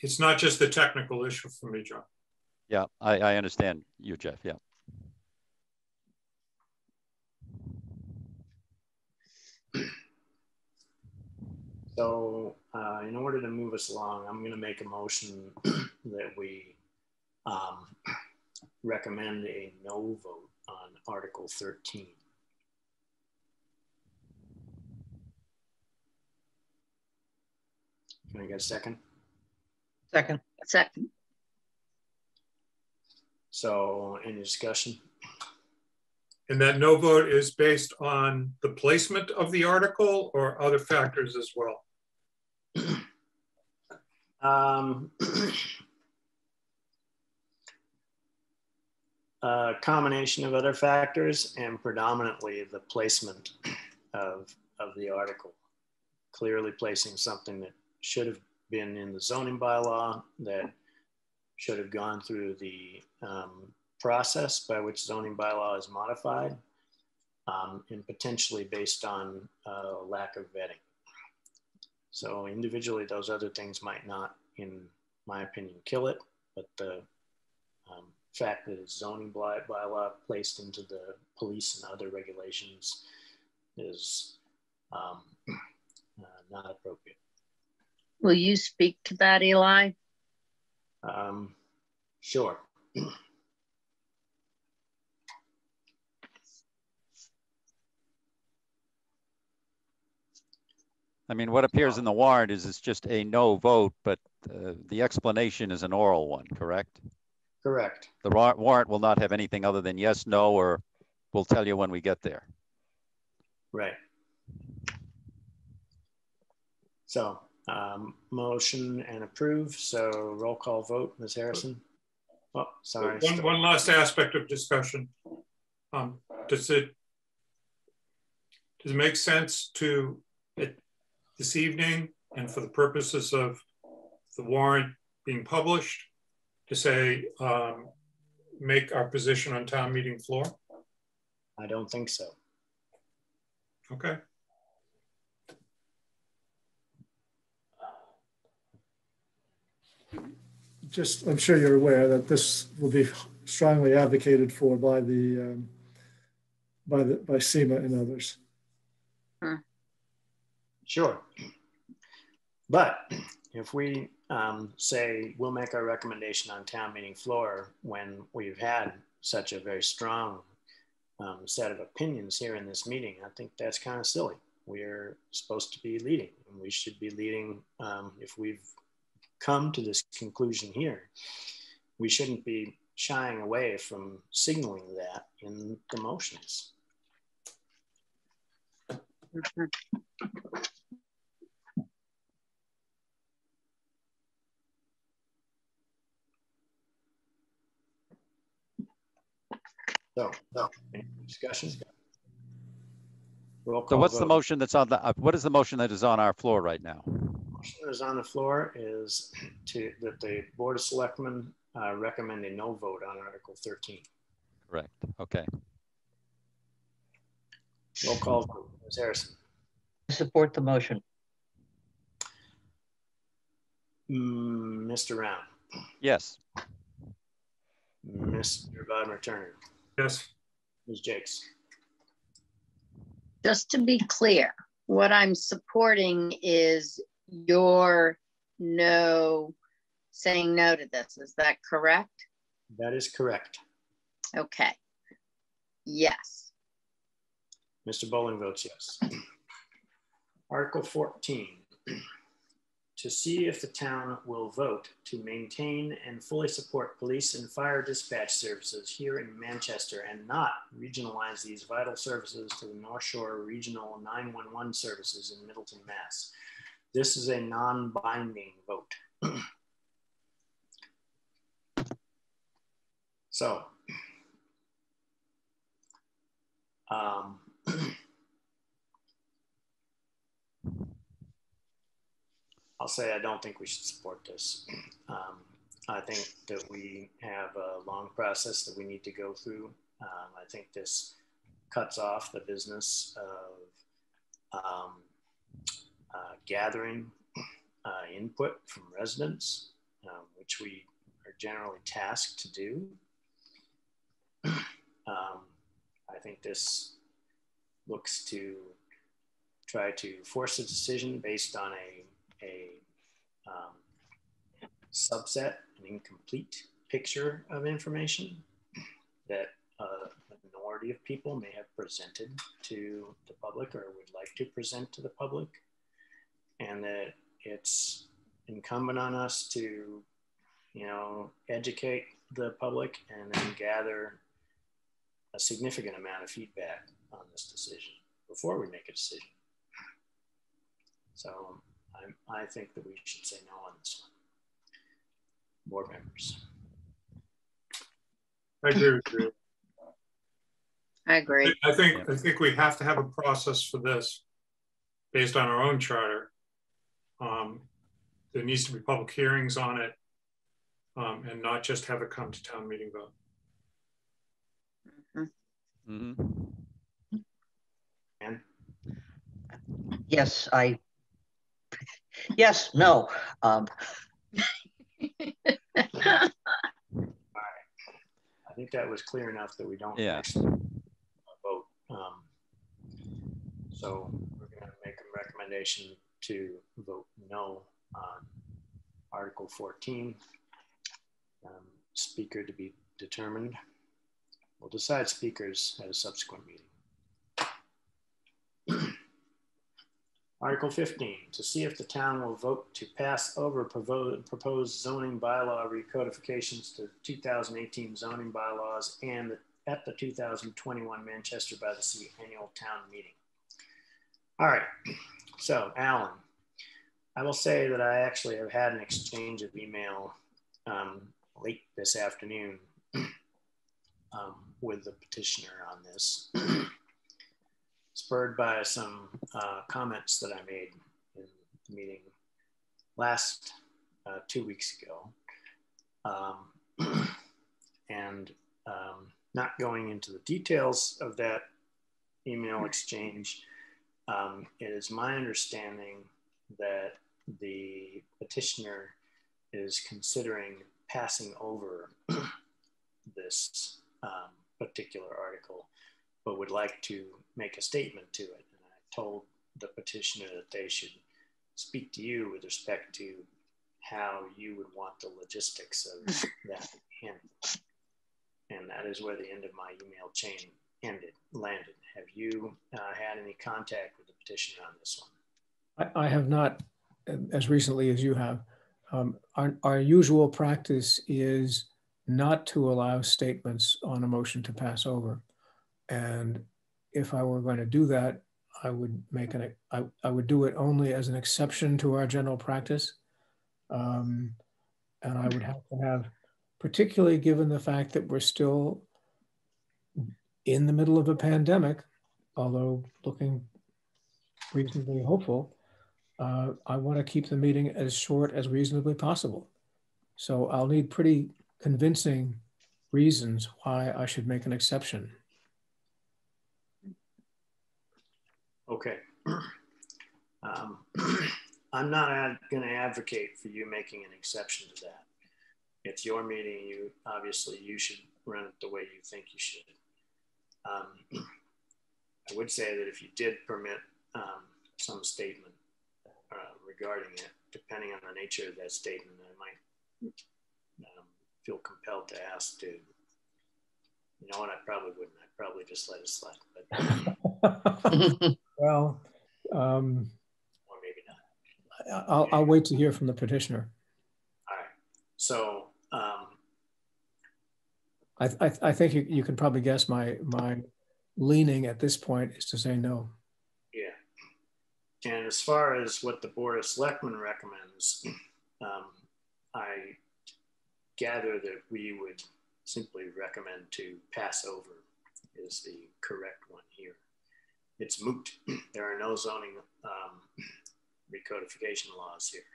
it's not just a technical issue for me, John. Yeah, I understand you, Jeff. Yeah. So in order to move us along, I'm going to make a motion that we recommend a no vote on Article 13. Can I get a second? Second. Second. So any discussion? And that no vote is based on the placement of the article or other factors as well? A combination of other factors and predominantly the placement of the article. clearly placing something that should have been in the zoning bylaw, that should have gone through the process by which zoning bylaw is modified, and potentially based on lack of vetting. So individually, those other things might not, in my opinion, kill it, but the fact that it's zoning bylaw placed into the police and other regulations is not appropriate. Will you speak to that, Eli? Sure. I mean, what appears in the warrant is it's just a no vote, but the explanation is an oral one, correct? Correct. The warrant will not have anything other than yes, no, or we'll tell you when we get there. Right. So motion and approve. So roll call vote, Ms. Harrison. Oh, sorry. One last aspect of discussion. Does it make sense to, this evening and for the purposes of the warrant being published, to say, make our position on town meeting floor? I don't think so. Okay. Just, I'm sure you're aware that this will be strongly advocated for by the by SEMA and others. Sure. But if we say we'll make our recommendation on town meeting floor when we've had such a very strong set of opinions here in this meeting, I think that's kind of silly. We're supposed to be leading, and we should be leading. If we've come to this conclusion here, we shouldn't be shying away from signaling that in the motions. So, any discussion? So what's the motion that's on the, what is the motion that is on our floor right now? The motion that is on the floor is that the Board of Selectmen recommend a no vote on Article 13. Correct, okay. Roll call vote, Ms. Harrison. Support the motion. Mr. Round. Yes. Mr. Bodmer-Turner. Yes. Ms. Jakes. Just to be clear, what I'm supporting is your no, saying no to this. Is that correct? That is correct. Okay. Yes. Mr. Bowling votes yes. Article 14. To see if the town will vote to maintain and fully support police and fire dispatch services here in Manchester and not regionalize these vital services to the North Shore Regional 911 services in Middleton, Mass. This is a non-binding vote. So, I'll say I don't think we should support this. I think that we have a long process that we need to go through. I think this cuts off the business of gathering input from residents, which we are generally tasked to do. I think this looks to try to force a decision based on a subset, an incomplete picture of information that a minority of people may have presented to the public or would like to present to the public, and that it's incumbent on us to, educate the public and then gather a significant amount of feedback on this decision before we make a decision. So I think that we should say no on this one. Board members. I agree with you. I agree. I think we have to have a process for this based on our own charter. There needs to be public hearings on it, and not just have it come to town meeting vote. And Yes, yes, no. I think that was clear enough that we don't actually vote. So we're going to make a recommendation to vote no on Article 14. Speaker to be determined. We'll decide speakers at a subsequent meeting. Article 15, to see if the town will vote to pass over proposed zoning bylaw recodifications to 2018 zoning bylaws and at the 2021 Manchester-by-the-Sea annual town meeting. All right, so Alan, I will say that I actually have had an exchange of email late this afternoon with the petitioner on this, spurred by some comments that I made in the meeting last 2 weeks ago. And not going into the details of that email exchange, it is my understanding that the petitioner is considering passing over this particular article, but would like to make a statement to it. And I told the petitioner that they should speak to you with respect to how you would want the logistics of that handled. And that is where the end of my email chain landed. Have you had any contact with the petitioner on this one? I have not, as recently as you have. Our usual practice is not to allow statements on a motion to pass over. And if I were going to do that, I would make I would do it only as an exception to our general practice. And I would have to have, particularly given the fact that we're still in the middle of a pandemic, although looking reasonably hopeful, I want to keep the meeting as short as reasonably possible. So I'll need pretty convincing reasons why I should make an exception. Okay. I'm not going to advocate for you making an exception to that. It's your meeting. You should run it the way you think you should. I would say that if you did permit some statement regarding it, depending on the nature of that statement, I might feel compelled to ask to, you know what, I probably wouldn't. I'd probably just let it slide. But well, or maybe not. I'll wait to hear from the petitioner. All right. So I think you can probably guess my leaning at this point is to say no. Yeah. And as far as what the Board of Selectmen recommends, I gather that we would simply recommend to pass over is the correct one here. It's moot. There are no zoning recodification laws here.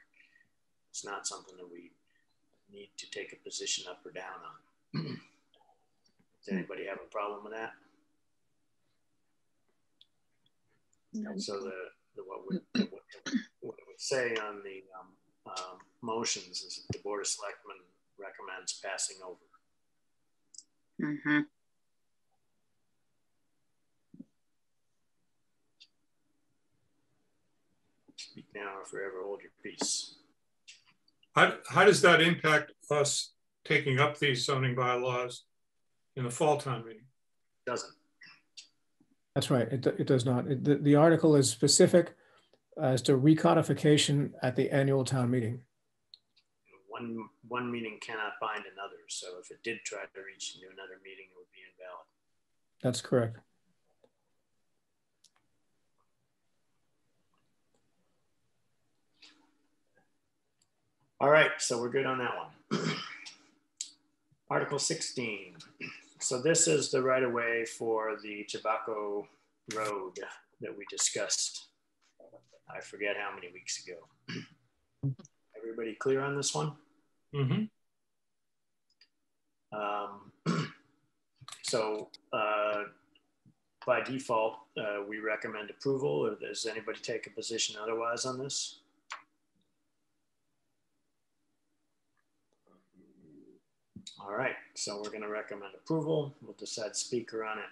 It's not something that we need to take a position up or down on. Does anybody have a problem with that? No. So what it would say on the motions is that the Board of Selectmen recommends passing over. Mm-hmm. Speak now or forever hold your peace. How does that impact us taking up these zoning bylaws in the fall town meeting? It doesn't. That's right. It does not. The article is specific as to recodification at the annual town meeting. One meeting cannot bind another. So if it did try to reach into another meeting, it would be invalid. That's correct. All right, so we're good on that one. Article 16. So this is the right of way for the Tobacco Road that we discussed I forget how many weeks ago. Everybody clear on this one? Mm-hmm. So by default, we recommend approval, or does anybody take a position otherwise on this? All right, so we're going to recommend approval. We'll decide speaker on it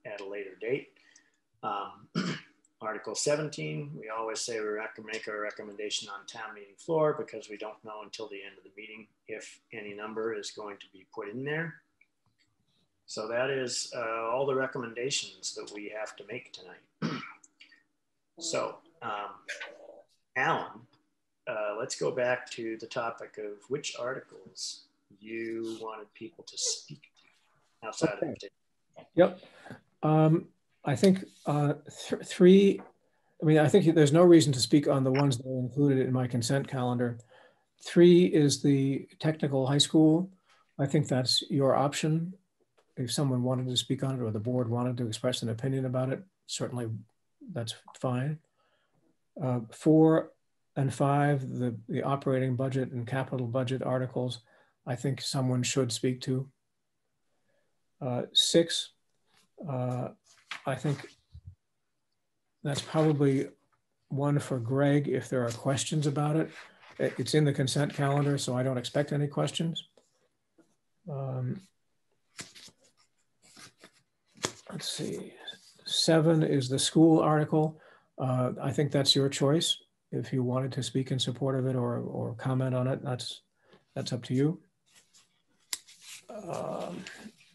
at a later date. Article 17, we always say we make our recommendation on town meeting floor because we don't know until the end of the meeting if any number is going to be put in there. So that is all the recommendations that we have to make tonight. So, Alan, let's go back to the topic of which articles you wanted people to speak to outside of it. Yep. I think three, I think there's no reason to speak on the ones that are included in my consent calendar. 3 is the technical high school. I think that's your option. If someone wanted to speak on it or the board wanted to express an opinion about it, certainly that's fine. 4 and 5, the operating budget and capital budget articles, I think someone should speak to. 6, I think that's probably one for Greg if there are questions about it. It's in the consent calendar, so I don't expect any questions. Let's see, 7 is the school article. I think that's your choice. If you wanted to speak in support of it or comment on it, that's up to you.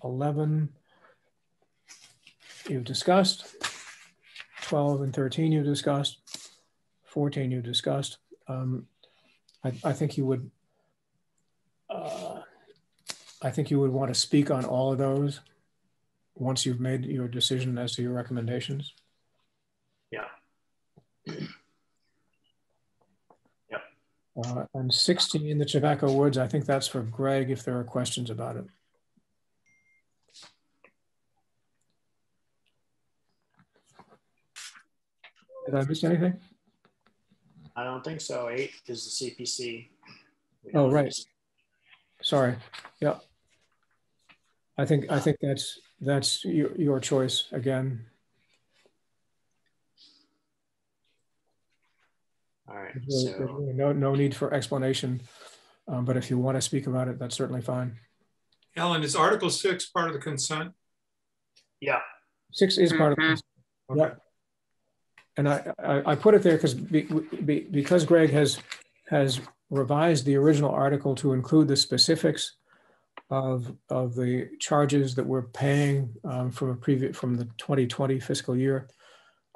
11, you've discussed. 12 and 13 you discussed. 14 you discussed. I think you would. I think you would want to speak on all of those once you've made your decision as to your recommendations. Yeah. Yep. And 16, the tobacco woods, I think that's for Greg if there are questions about it. Did I miss anything? I don't think so. 8 is the CPC. Oh, right. Sorry. Yeah. I think that's your choice again. All right. There's really no need for explanation, but if you want to speak about it, that's certainly fine. Ellen, is Article 6 part of the consent? Yeah. 6 is part of the consent. Okay. Yeah. And I put it there because Greg has revised the original article to include the specifics of the charges that we're paying from the 2020 fiscal year.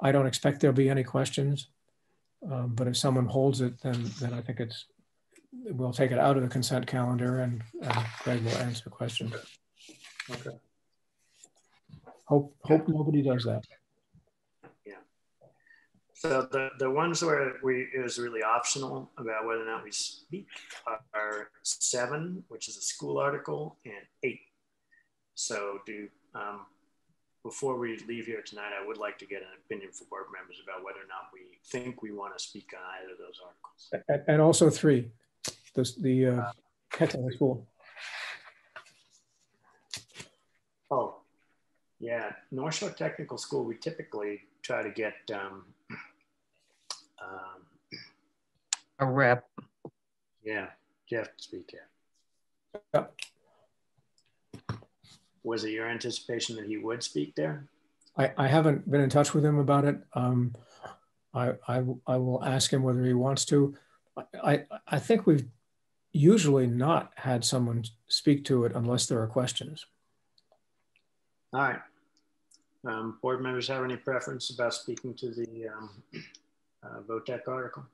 I don't expect there'll be any questions, but if someone holds it, then I think we'll take it out of the consent calendar and Greg will answer questions. Okay. Hope nobody does that. So the ones where it was really optional about whether or not we speak are 7, which is a school article, and 8. So before we leave here tonight, I would like to get an opinion from board members about whether or not we think we want to speak on either of those articles. And also 3, the technical school. Oh, yeah. North Shore Technical School, we typically try to get a rep. Yeah, Jeff to speak here. Yep. Was it your anticipation that he would speak there? I haven't been in touch with him about it. I will ask him whether he wants to. I think we've usually not had someone speak to it unless there are questions. All right. Board members have any preference about speaking to the VOTEC article?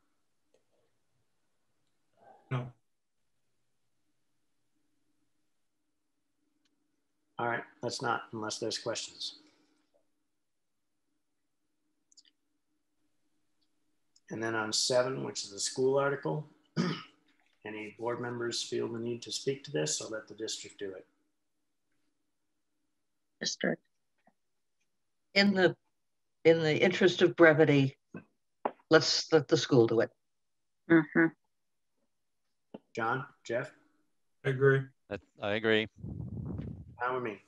No. All right, let's not, unless there's questions. And then on 7, which is the school article, any board members feel the need to speak to this, or let the district do it? District. In the interest of brevity, let's let the school do it. Mm-hmm. John, Jeff? I agree. I agree. How with me?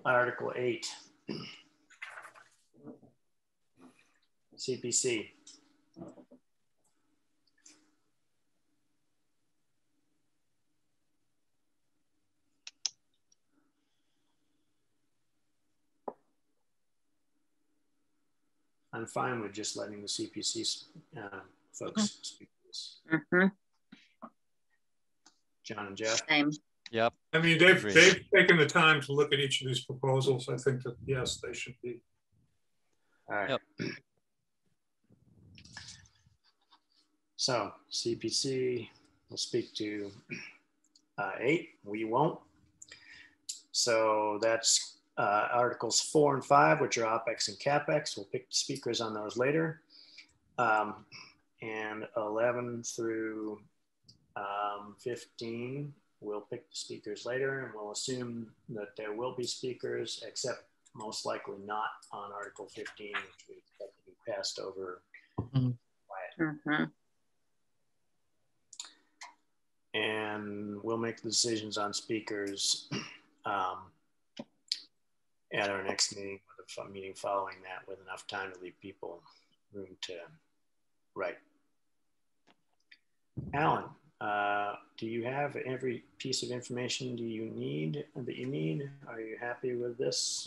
Article 8. CPC. I'm fine with just letting the CPC folks speak to this. Mm-hmm. John and Jeff? Same. Yep. I mean, they've taken the time to look at each of these proposals. I think that, yes, they should be. All right. Yep. So CPC will speak to 8. We won't. So that's Articles 4 and 5, which are OPEX and CAPEX. We'll pick speakers on those later. And 11 through 15, we'll pick the speakers later, and we'll assume that there will be speakers, except most likely not on Article 15, which we expect to be passed over. Mm-hmm. And we'll make the decisions on speakers at our next meeting, or the meeting following that, with enough time to leave people room to write. Alan, do you have every piece of information that you need? Are you happy with this?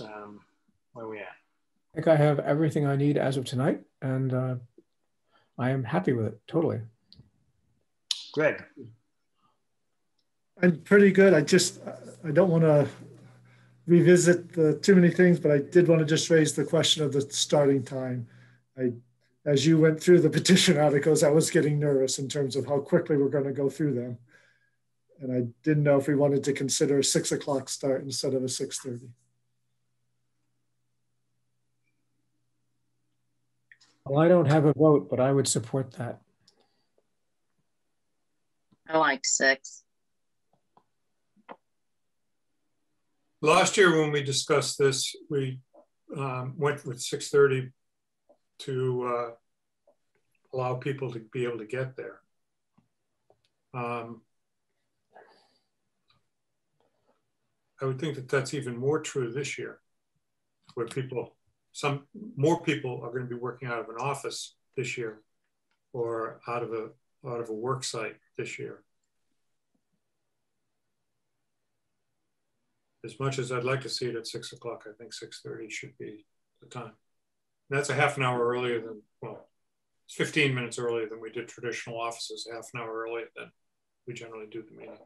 Where are we at? I think I have everything I need as of tonight, and I am happy with it, totally. Greg? I'm pretty good. I don't want to revisit too many things, but I did want to just raise the question of the starting time. As you went through the petition articles, I was getting nervous in terms of how quickly we're going to go through them. And I didn't know if we wanted to consider a 6 o'clock start instead of a 6:30. Well, I don't have a vote, but I would support that. I like 6. Last year when we discussed this, we went with 6:30 to allow people to be able to get there. I would think that that's even more true this year, where more people are going to be working out of an office this year, or out of a work site this year. As much as I'd like to see it at 6 o'clock, I think 6:30 should be the time. And that's a half an hour earlier than, well, it's 15 minutes earlier than we did traditional offices, half an hour earlier than we generally do the meeting.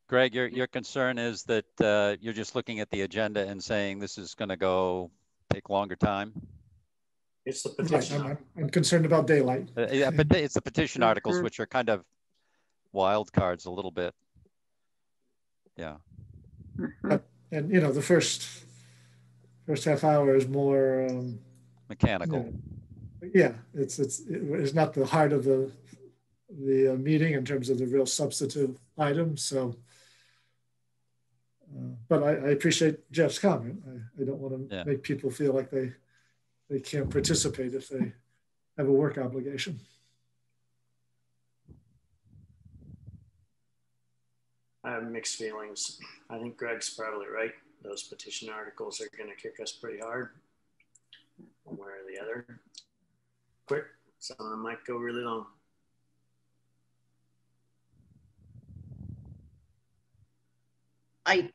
Greg, your concern is that you're just looking at the agenda and saying this is going to take longer time? It's the petition. Yeah, I'm concerned about daylight. Yeah, but it's the petition articles, which are kind of wild cards a little bit. Yeah. And the first half hour is more mechanical. Yeah, it's not the heart of the meeting in terms of the real substantive items. So, but I appreciate Jeff's comment. I don't want to make people feel like they can't participate if they have a work obligation. I have mixed feelings. I think Greg's probably right. Those petition articles are going to kick us pretty hard, one way or the other. Quick, some of them might go really long. I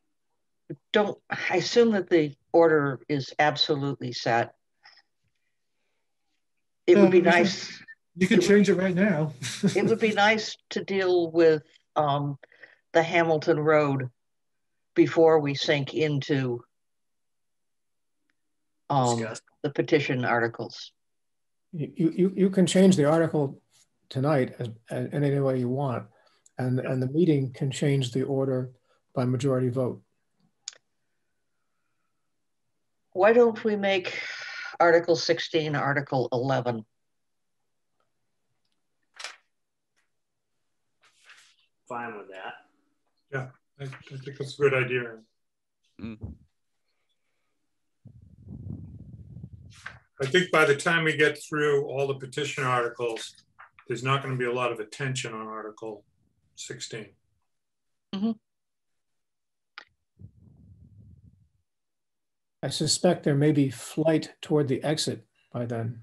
assume that the order is absolutely set. It would be nice. You can change it right now. It would be nice to deal with the Hamilton Road before we sink into the petition articles. You can change the article tonight as any way you want, and the meeting can change the order by majority vote. Why don't we make Article 16, Article 11. Fine with that. Yeah, I think it's a good idea. I think by the time we get through all the petition articles, there's not going to be a lot of attention on Article 16. I suspect there may be flight toward the exit by then.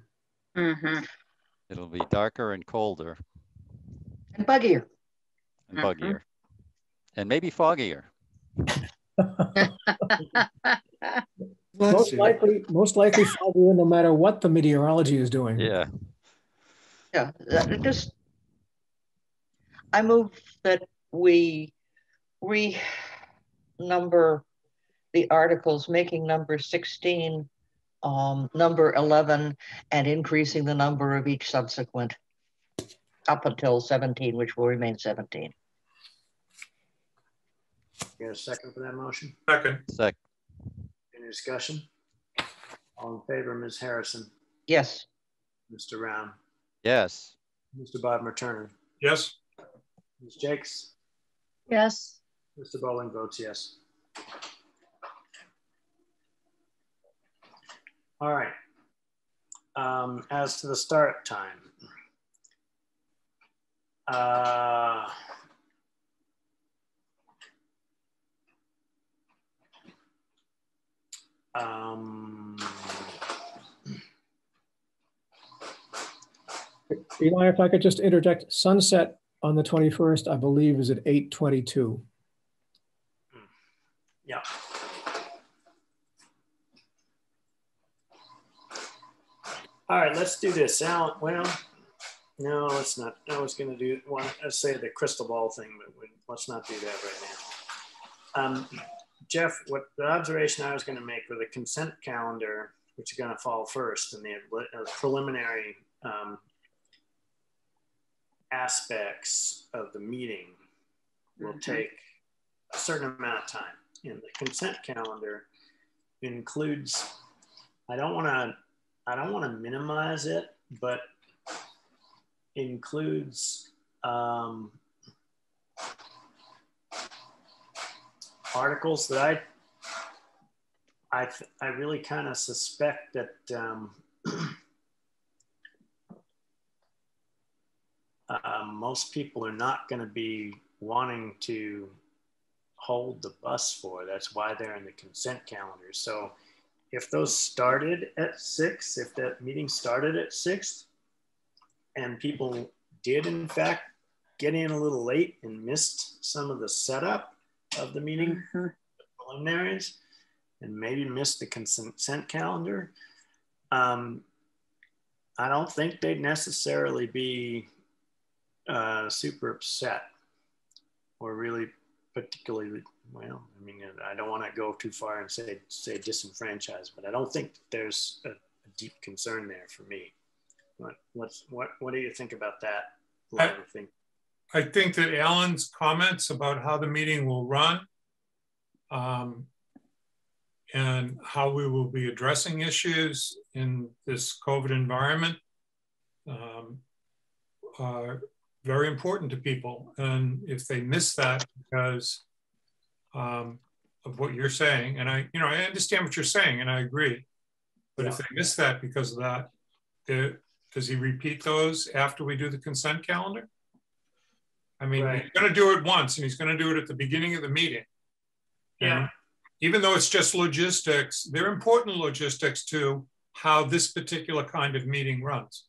It'll be darker and colder. And buggier. And buggier. And maybe foggier. most likely foggier no matter what the meteorology is doing. Yeah. Yeah, I move that we renumber the articles, making number 16 number 11 and increasing the number of each subsequent up until 17, which will remain 17. You got a second for that motion? Second. Second. Any discussion? All in favor, Ms. Harrison? Yes. Mr. Round? Yes. Mr. Bodmer Turner? Yes. Ms. Jakes? Yes. Mr. Bowling votes yes. All right. As to the start time, Eli, if I could just interject, sunset on the 21st, I believe, is at 8:22. Yeah. All right, let's do this. Alan, well, no, let's not. I was going to do one. Let's say the crystal ball thing, but let's not do that right now. Jeff, what the observation I was going to make for the consent calendar, which is going to fall first, and the preliminary aspects of the meeting will take a certain amount of time. And the consent calendar includes, I don't want to minimize it, but includes articles that I really kind of suspect that most people are not going to be wanting to hold the bus for. That's why they're in the consent calendar. So if those started at 6, if that meeting started at 6, and people did in fact get in a little late and missed some of the setup of the meeting, the preliminaries, and maybe missed the consent calendar, I don't think they'd necessarily be super upset or really particularly, well, I mean, I don't want to go too far and say disenfranchised, but I don't think there's a deep concern there for me. What do you think about that? I think that Alan's comments about how the meeting will run and how we will be addressing issues in this COVID environment are very important to people. And if they miss that because of what you're saying, and I understand what you're saying and I agree, but if they miss that because of that, does he repeat those after we do the consent calendar? I mean, he's going to do it once and he's going to do it at the beginning of the meeting. Yeah. And even though it's just logistics, they're important logistics to how this particular kind of meeting runs.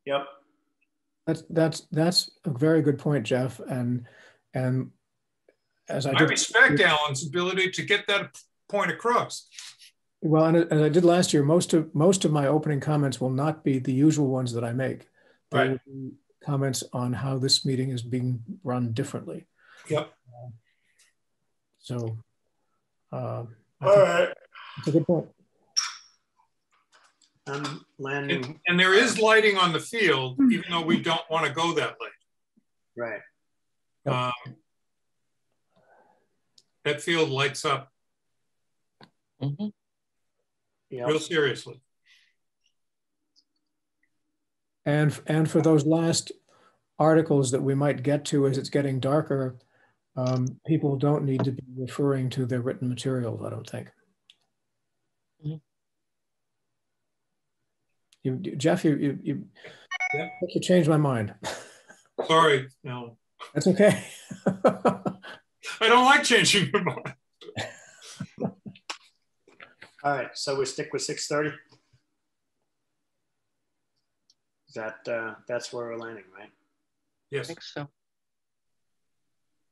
Yep. That's a very good point, Jeff. And as I respect Alan's ability to get that point across. Well, and as I did last year, most of my opening comments will not be the usual ones that I make. They will be comments on how this meeting is being run differently. Yep. So, all right. That's a good point. Landing. And there is lighting on the field, even though we don't want to go that late. Right. That field lights up. real seriously. And for those last articles that we might get to as it's getting darker, people don't need to be referring to their written materials, I don't think. Jeff, you changed my mind. Sorry, no. That's okay. I don't like changing your mind. All right, so we stick with 6:30. Is that that's where we're landing, right? Yes. I think so.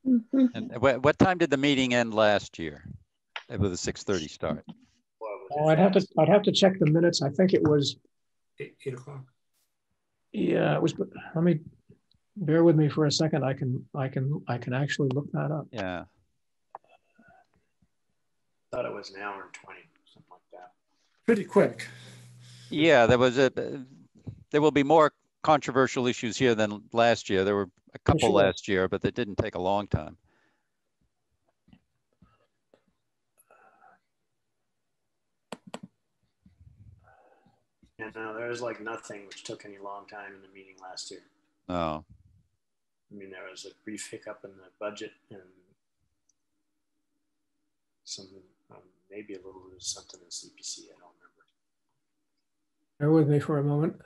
And what time did the meeting end last year with a 6:30 start? Oh, I'd have to check the minutes. I think it was 8 o'clock. Yeah, it was. Let me bear with me for a second. I can actually look that up. Yeah. I thought it was an hour and 20, something like that. Pretty quick. Yeah, there will be more controversial issues here than last year. There were a couple last year, but that didn't take a long time. And there was like nothing which took any long time in the meeting last year. Oh. I mean, there was a brief hiccup in the budget and some, maybe a little bit of something in CPC, I don't remember. Bear with me for a moment.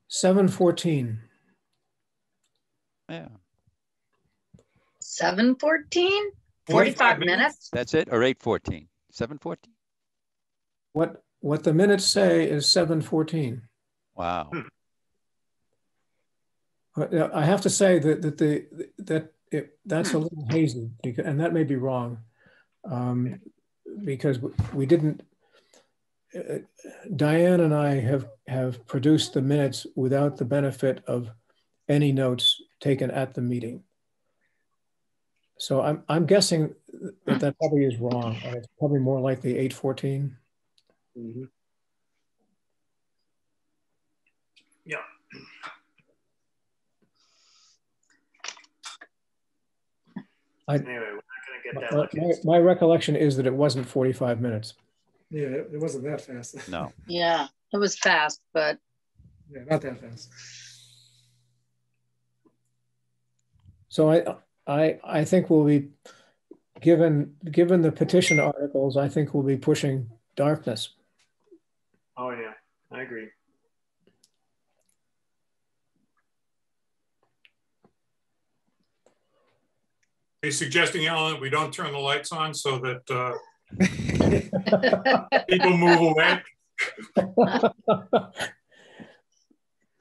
$7:14. Yeah. 7:14? 45 minutes? That's it, or 8:14? 7:14? What the minutes say is 7:14. Wow. I have to say that's a little hazy, and that may be wrong, because we didn't. Diane and I have produced the minutes without the benefit of any notes taken at the meeting. So I'm guessing that probably is wrong, and it's probably more likely 8:14. Mm-hmm. Yeah. Anyway, we're not going to get that lucky. My recollection is that it wasn't 45 minutes. Yeah, it wasn't that fast. No. Yeah, it was fast, but yeah, not that fast. So I think we'll be given the petition articles, I think we'll be pushing darkness. Oh yeah, I agree. Are you suggesting, Alan, that we don't turn the lights on so that people move away?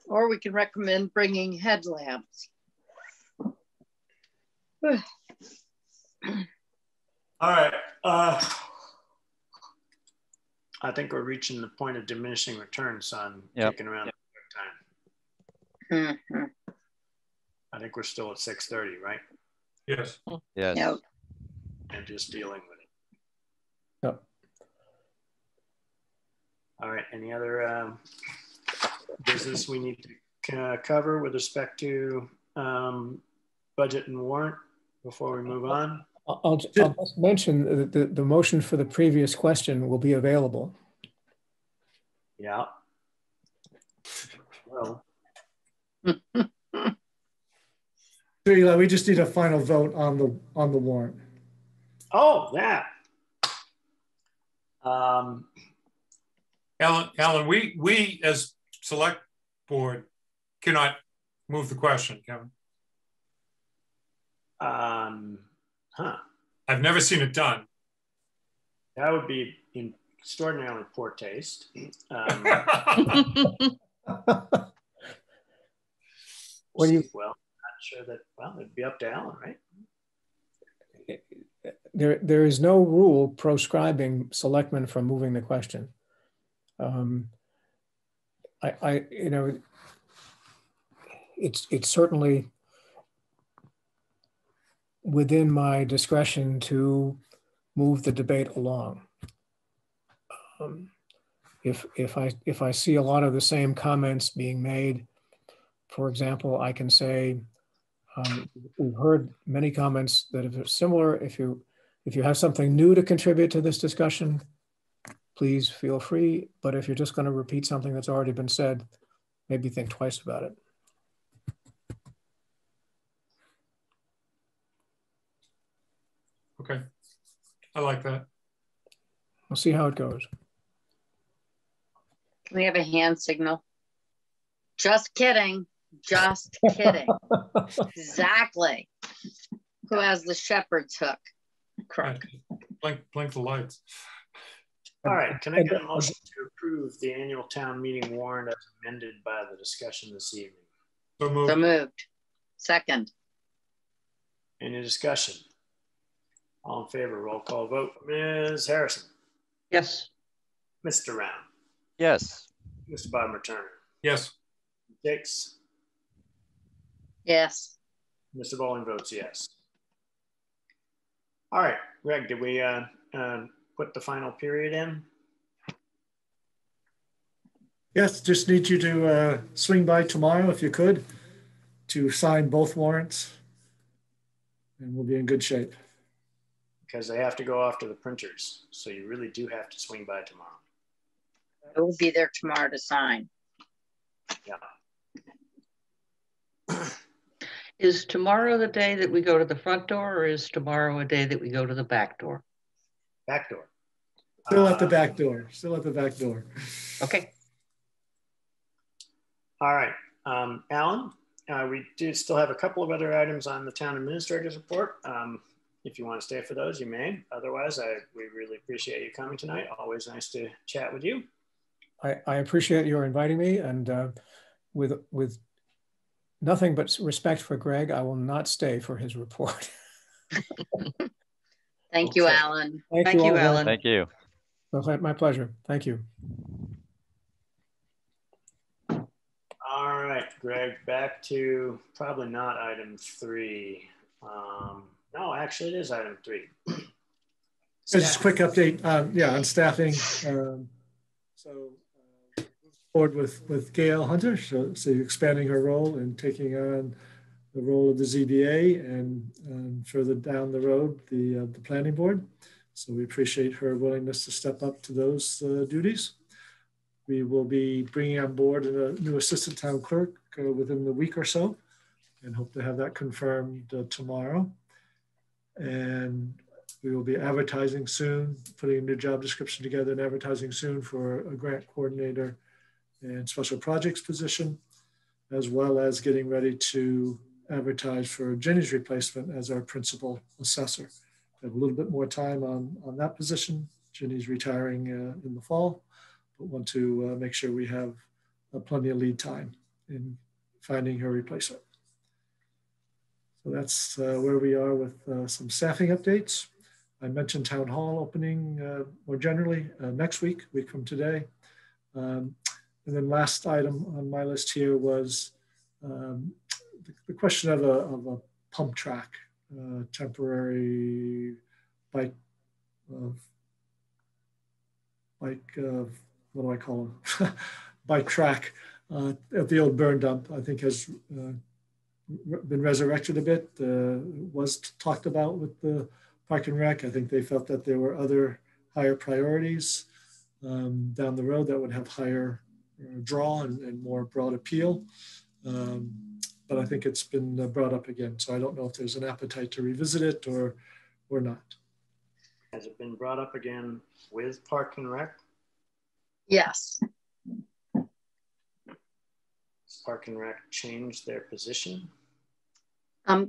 Or we can recommend bringing headlamps. All right. I think we're reaching the point of diminishing returns, so I'm kicking around the time. Mm-hmm. I think we're still at 6:30, right? Yes. Yes. Yep. And just dealing with it. Yep. All right. Any other business we need to cover with respect to budget and warrant before we move on? I'll just mention that the motion for the previous question will be available. Yeah. Well. So Eli, we just need a final vote on the warrant. Oh, that. Alan, we as select board cannot move the question, Kevin. I've never seen it done. That would be in extraordinarily poor taste. Well, not sure that. Well, it'd be up to Alan, right? There is no rule proscribing selectmen from moving the question. It's certainly within my discretion to move the debate along. If I see a lot of the same comments being made, For example, I can say, we've heard many comments that if it's similar, if you have something new to contribute to this discussion, please feel free. But if you're just going to repeat something that's already been said, maybe think twice about it. Okay, I like that. We'll see how it goes. Can we have a hand signal? Just kidding. Just kidding. Exactly. Who has the shepherd's hook? Crook. Blink the lights. All right, can I get a motion to approve the annual town meeting warrant as amended by the discussion this evening? So moved. So moved. Second. Any discussion? All in favor, roll call vote. Ms. Harrison. Yes. Mr. Round. Yes. Mr. Bodmer Turner. Yes. Dix. Yes. Mr. Bowling votes yes. All right, Greg, did we put the final period in? Yes, just need you to swing by tomorrow if you could to sign both warrants, and we'll be in good shape. Because they have to go off to the printers, so you really do have to swing by tomorrow. I will be there tomorrow to sign. Yeah. Is tomorrow the day that we go to the front door, or is tomorrow a day that we go to the back door? Back door. Still at the back door. Still at the back door. Okay. All right, Alan, we do still have a couple of other items on the town administrator's report. If you want to stay for those, you may. Otherwise, we really appreciate you coming tonight. Always nice to chat with you. I appreciate your inviting me, and with nothing but respect for Greg, I will not stay for his report. Thank you, Alan. Thank you, Alan. Thank you. My pleasure. Thank you. All right, Greg, back to probably not item 3. No, actually it is item 3. Just a quick update, on staffing. Forward with Gail Hunter, so you're expanding her role and taking on the role of the ZBA and further down the road, the planning board. So we appreciate her willingness to step up to those duties. We will be bringing on board a new assistant town clerk within the week or so, and hope to have that confirmed tomorrow. And we will be advertising soon, putting a new job description together and advertising soon for a grant coordinator and special projects position, as well as getting ready to advertise for Jenny's replacement as our principal assessor. We have a little bit more time on that position. Jenny's retiring in the fall, but want to make sure we have plenty of lead time in finding her replacement. So that's where we are with some staffing updates. I mentioned town hall opening more generally next week from today. And then last item on my list here was the question of a pump track, temporary bike, what do I call them? Bike track at the old burn dump, I think has been resurrected a bit, was talked about with the Park and Rec. I think they felt that there were other higher priorities down the road that would have higher draw and more broad appeal. But I think it's been brought up again. So I don't know if there's an appetite to revisit it or not. Has it been brought up again with Park and Rec? Yes. Has Park and Rec changed their position?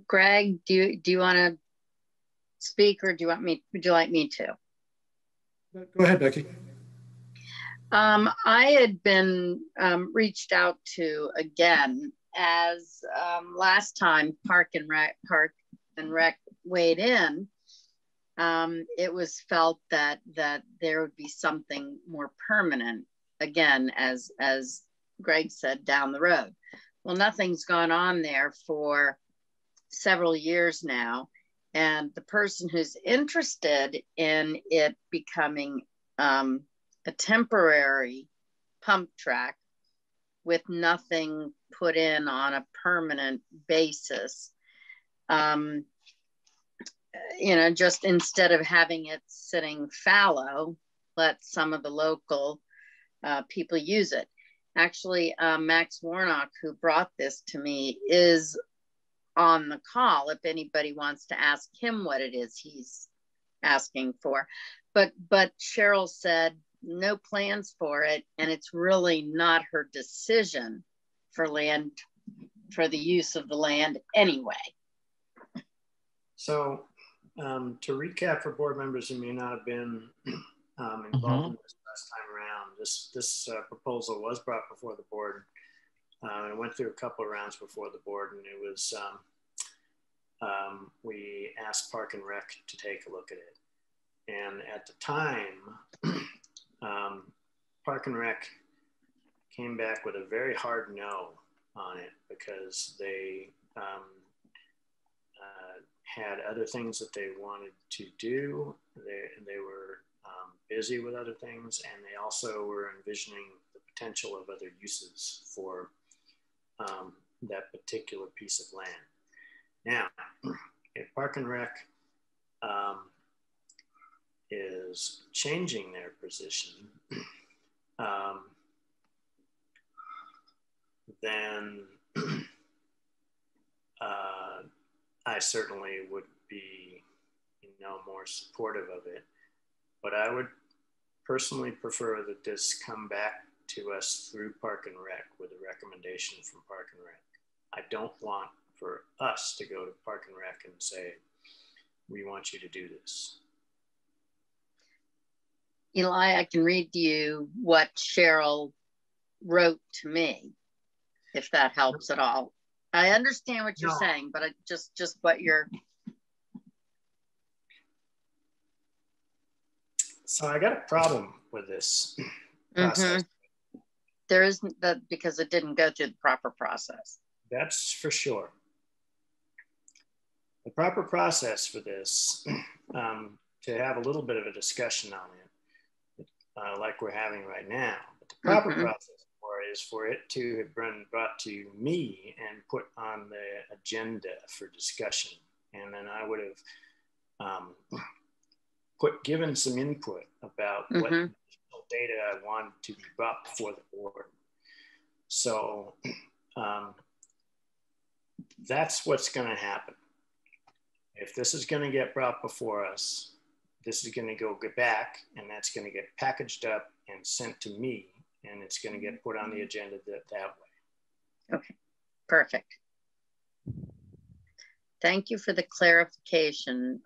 Greg, do you want to speak, or would you like me to? Go ahead, Becky. I had been reached out to again, as last time Park and Rec weighed in. It was felt that there would be something more permanent, again, as Greg said, down the road. Well, nothing's gone on there for several years now, and the person who's interested in it becoming a temporary pump track with nothing put in on a permanent basis. You know, just instead of having it sitting fallow, let some of the local people use it. Actually, Max Warnock, who brought this to me, is on the call if anybody wants to ask him what it is he's asking for. But Cheryl said no plans for it, and it's really not her decision for land, for the use of the land anyway. So to recap for board members who may not have been involved in this last time around, this proposal was brought before the board. It went through a couple of rounds before the board, and it was, we asked Park and Rec to take a look at it. And at the time, Park and Rec came back with a very hard no on it because they had other things that they wanted to do. They were busy with other things, and they also were envisioning the potential of other uses for that particular piece of land. Now, if Park and Rec is changing their position, then I certainly would be, more supportive of it. But I would personally prefer that this come back to us through Park and Rec with a recommendation from Park and Rec. I don't want for us to go to Park and Rec and say, we want you to do this. Eli, I can read to you what Cheryl wrote to me, if that helps at all. I understand what you're saying, but just what you're. So I got a problem with this process. There isn't that because it didn't go through the proper process. That's for sure. The proper process for this, to have a little bit of a discussion on it, like we're having right now. But the proper process for it is for it to have been brought to me and put on the agenda for discussion. And then I would have given some input about what data I wanted to be brought before the board. So that's what's going to happen. If this is going to get brought before us, this is going to get back, and that's going to get packaged up and sent to me, and it's going to get put on the agenda that way. Okay, perfect. Thank you for the clarification.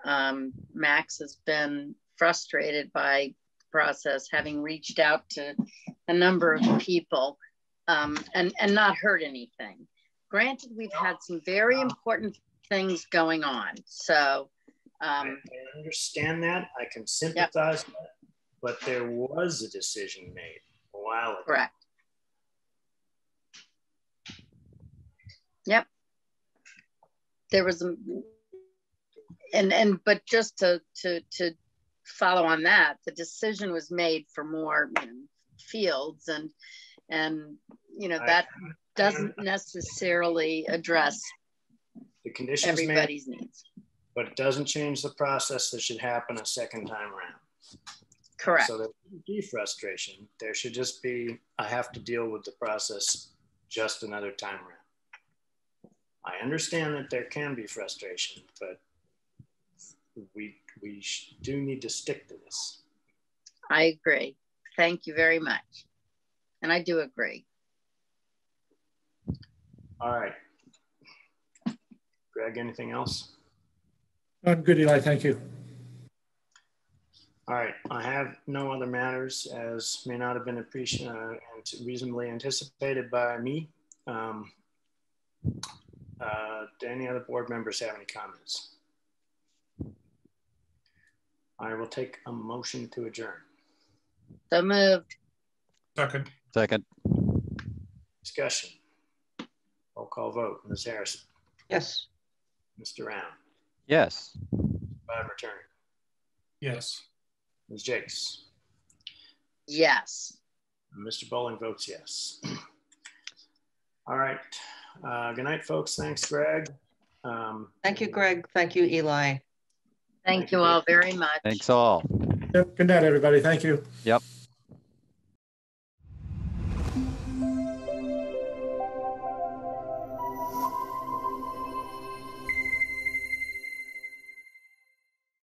Max has been frustrated by the process, having reached out to a number of people and not heard anything. Granted, we've had some very important things going on. So I understand that. I can sympathize with that, but there was a decision made a while ago. Correct. Yep. There was but just to follow on that, the decision was made for more fields and that doesn't necessarily address the conditions everybody's needs. But it doesn't change the process that should happen a second time around. Correct. So there shouldn't be frustration. There should just be, I have to deal with the process just another time around. I understand that there can be frustration, but we do need to stick to this. I agree. Thank you very much. And I do agree. All right. Greg, anything else? I'm good, Eli, thank you. All right, I have no other matters as may not have been reasonably anticipated by me. Do any other board members have any comments? I will take a motion to adjourn. So moved. Second. Second. Discussion. Roll call vote. Ms. Harrison. Yes. Mr. Round. Yes. Bob Return. Yes. Ms. Jakes. Yes. Mr. Bowling votes yes. All right. Good night, folks. Thanks, Greg. Thank you, Greg. Thank you, Eli. Thank you all very much. Thanks all. Yep. Good night, everybody. Thank you. Yep.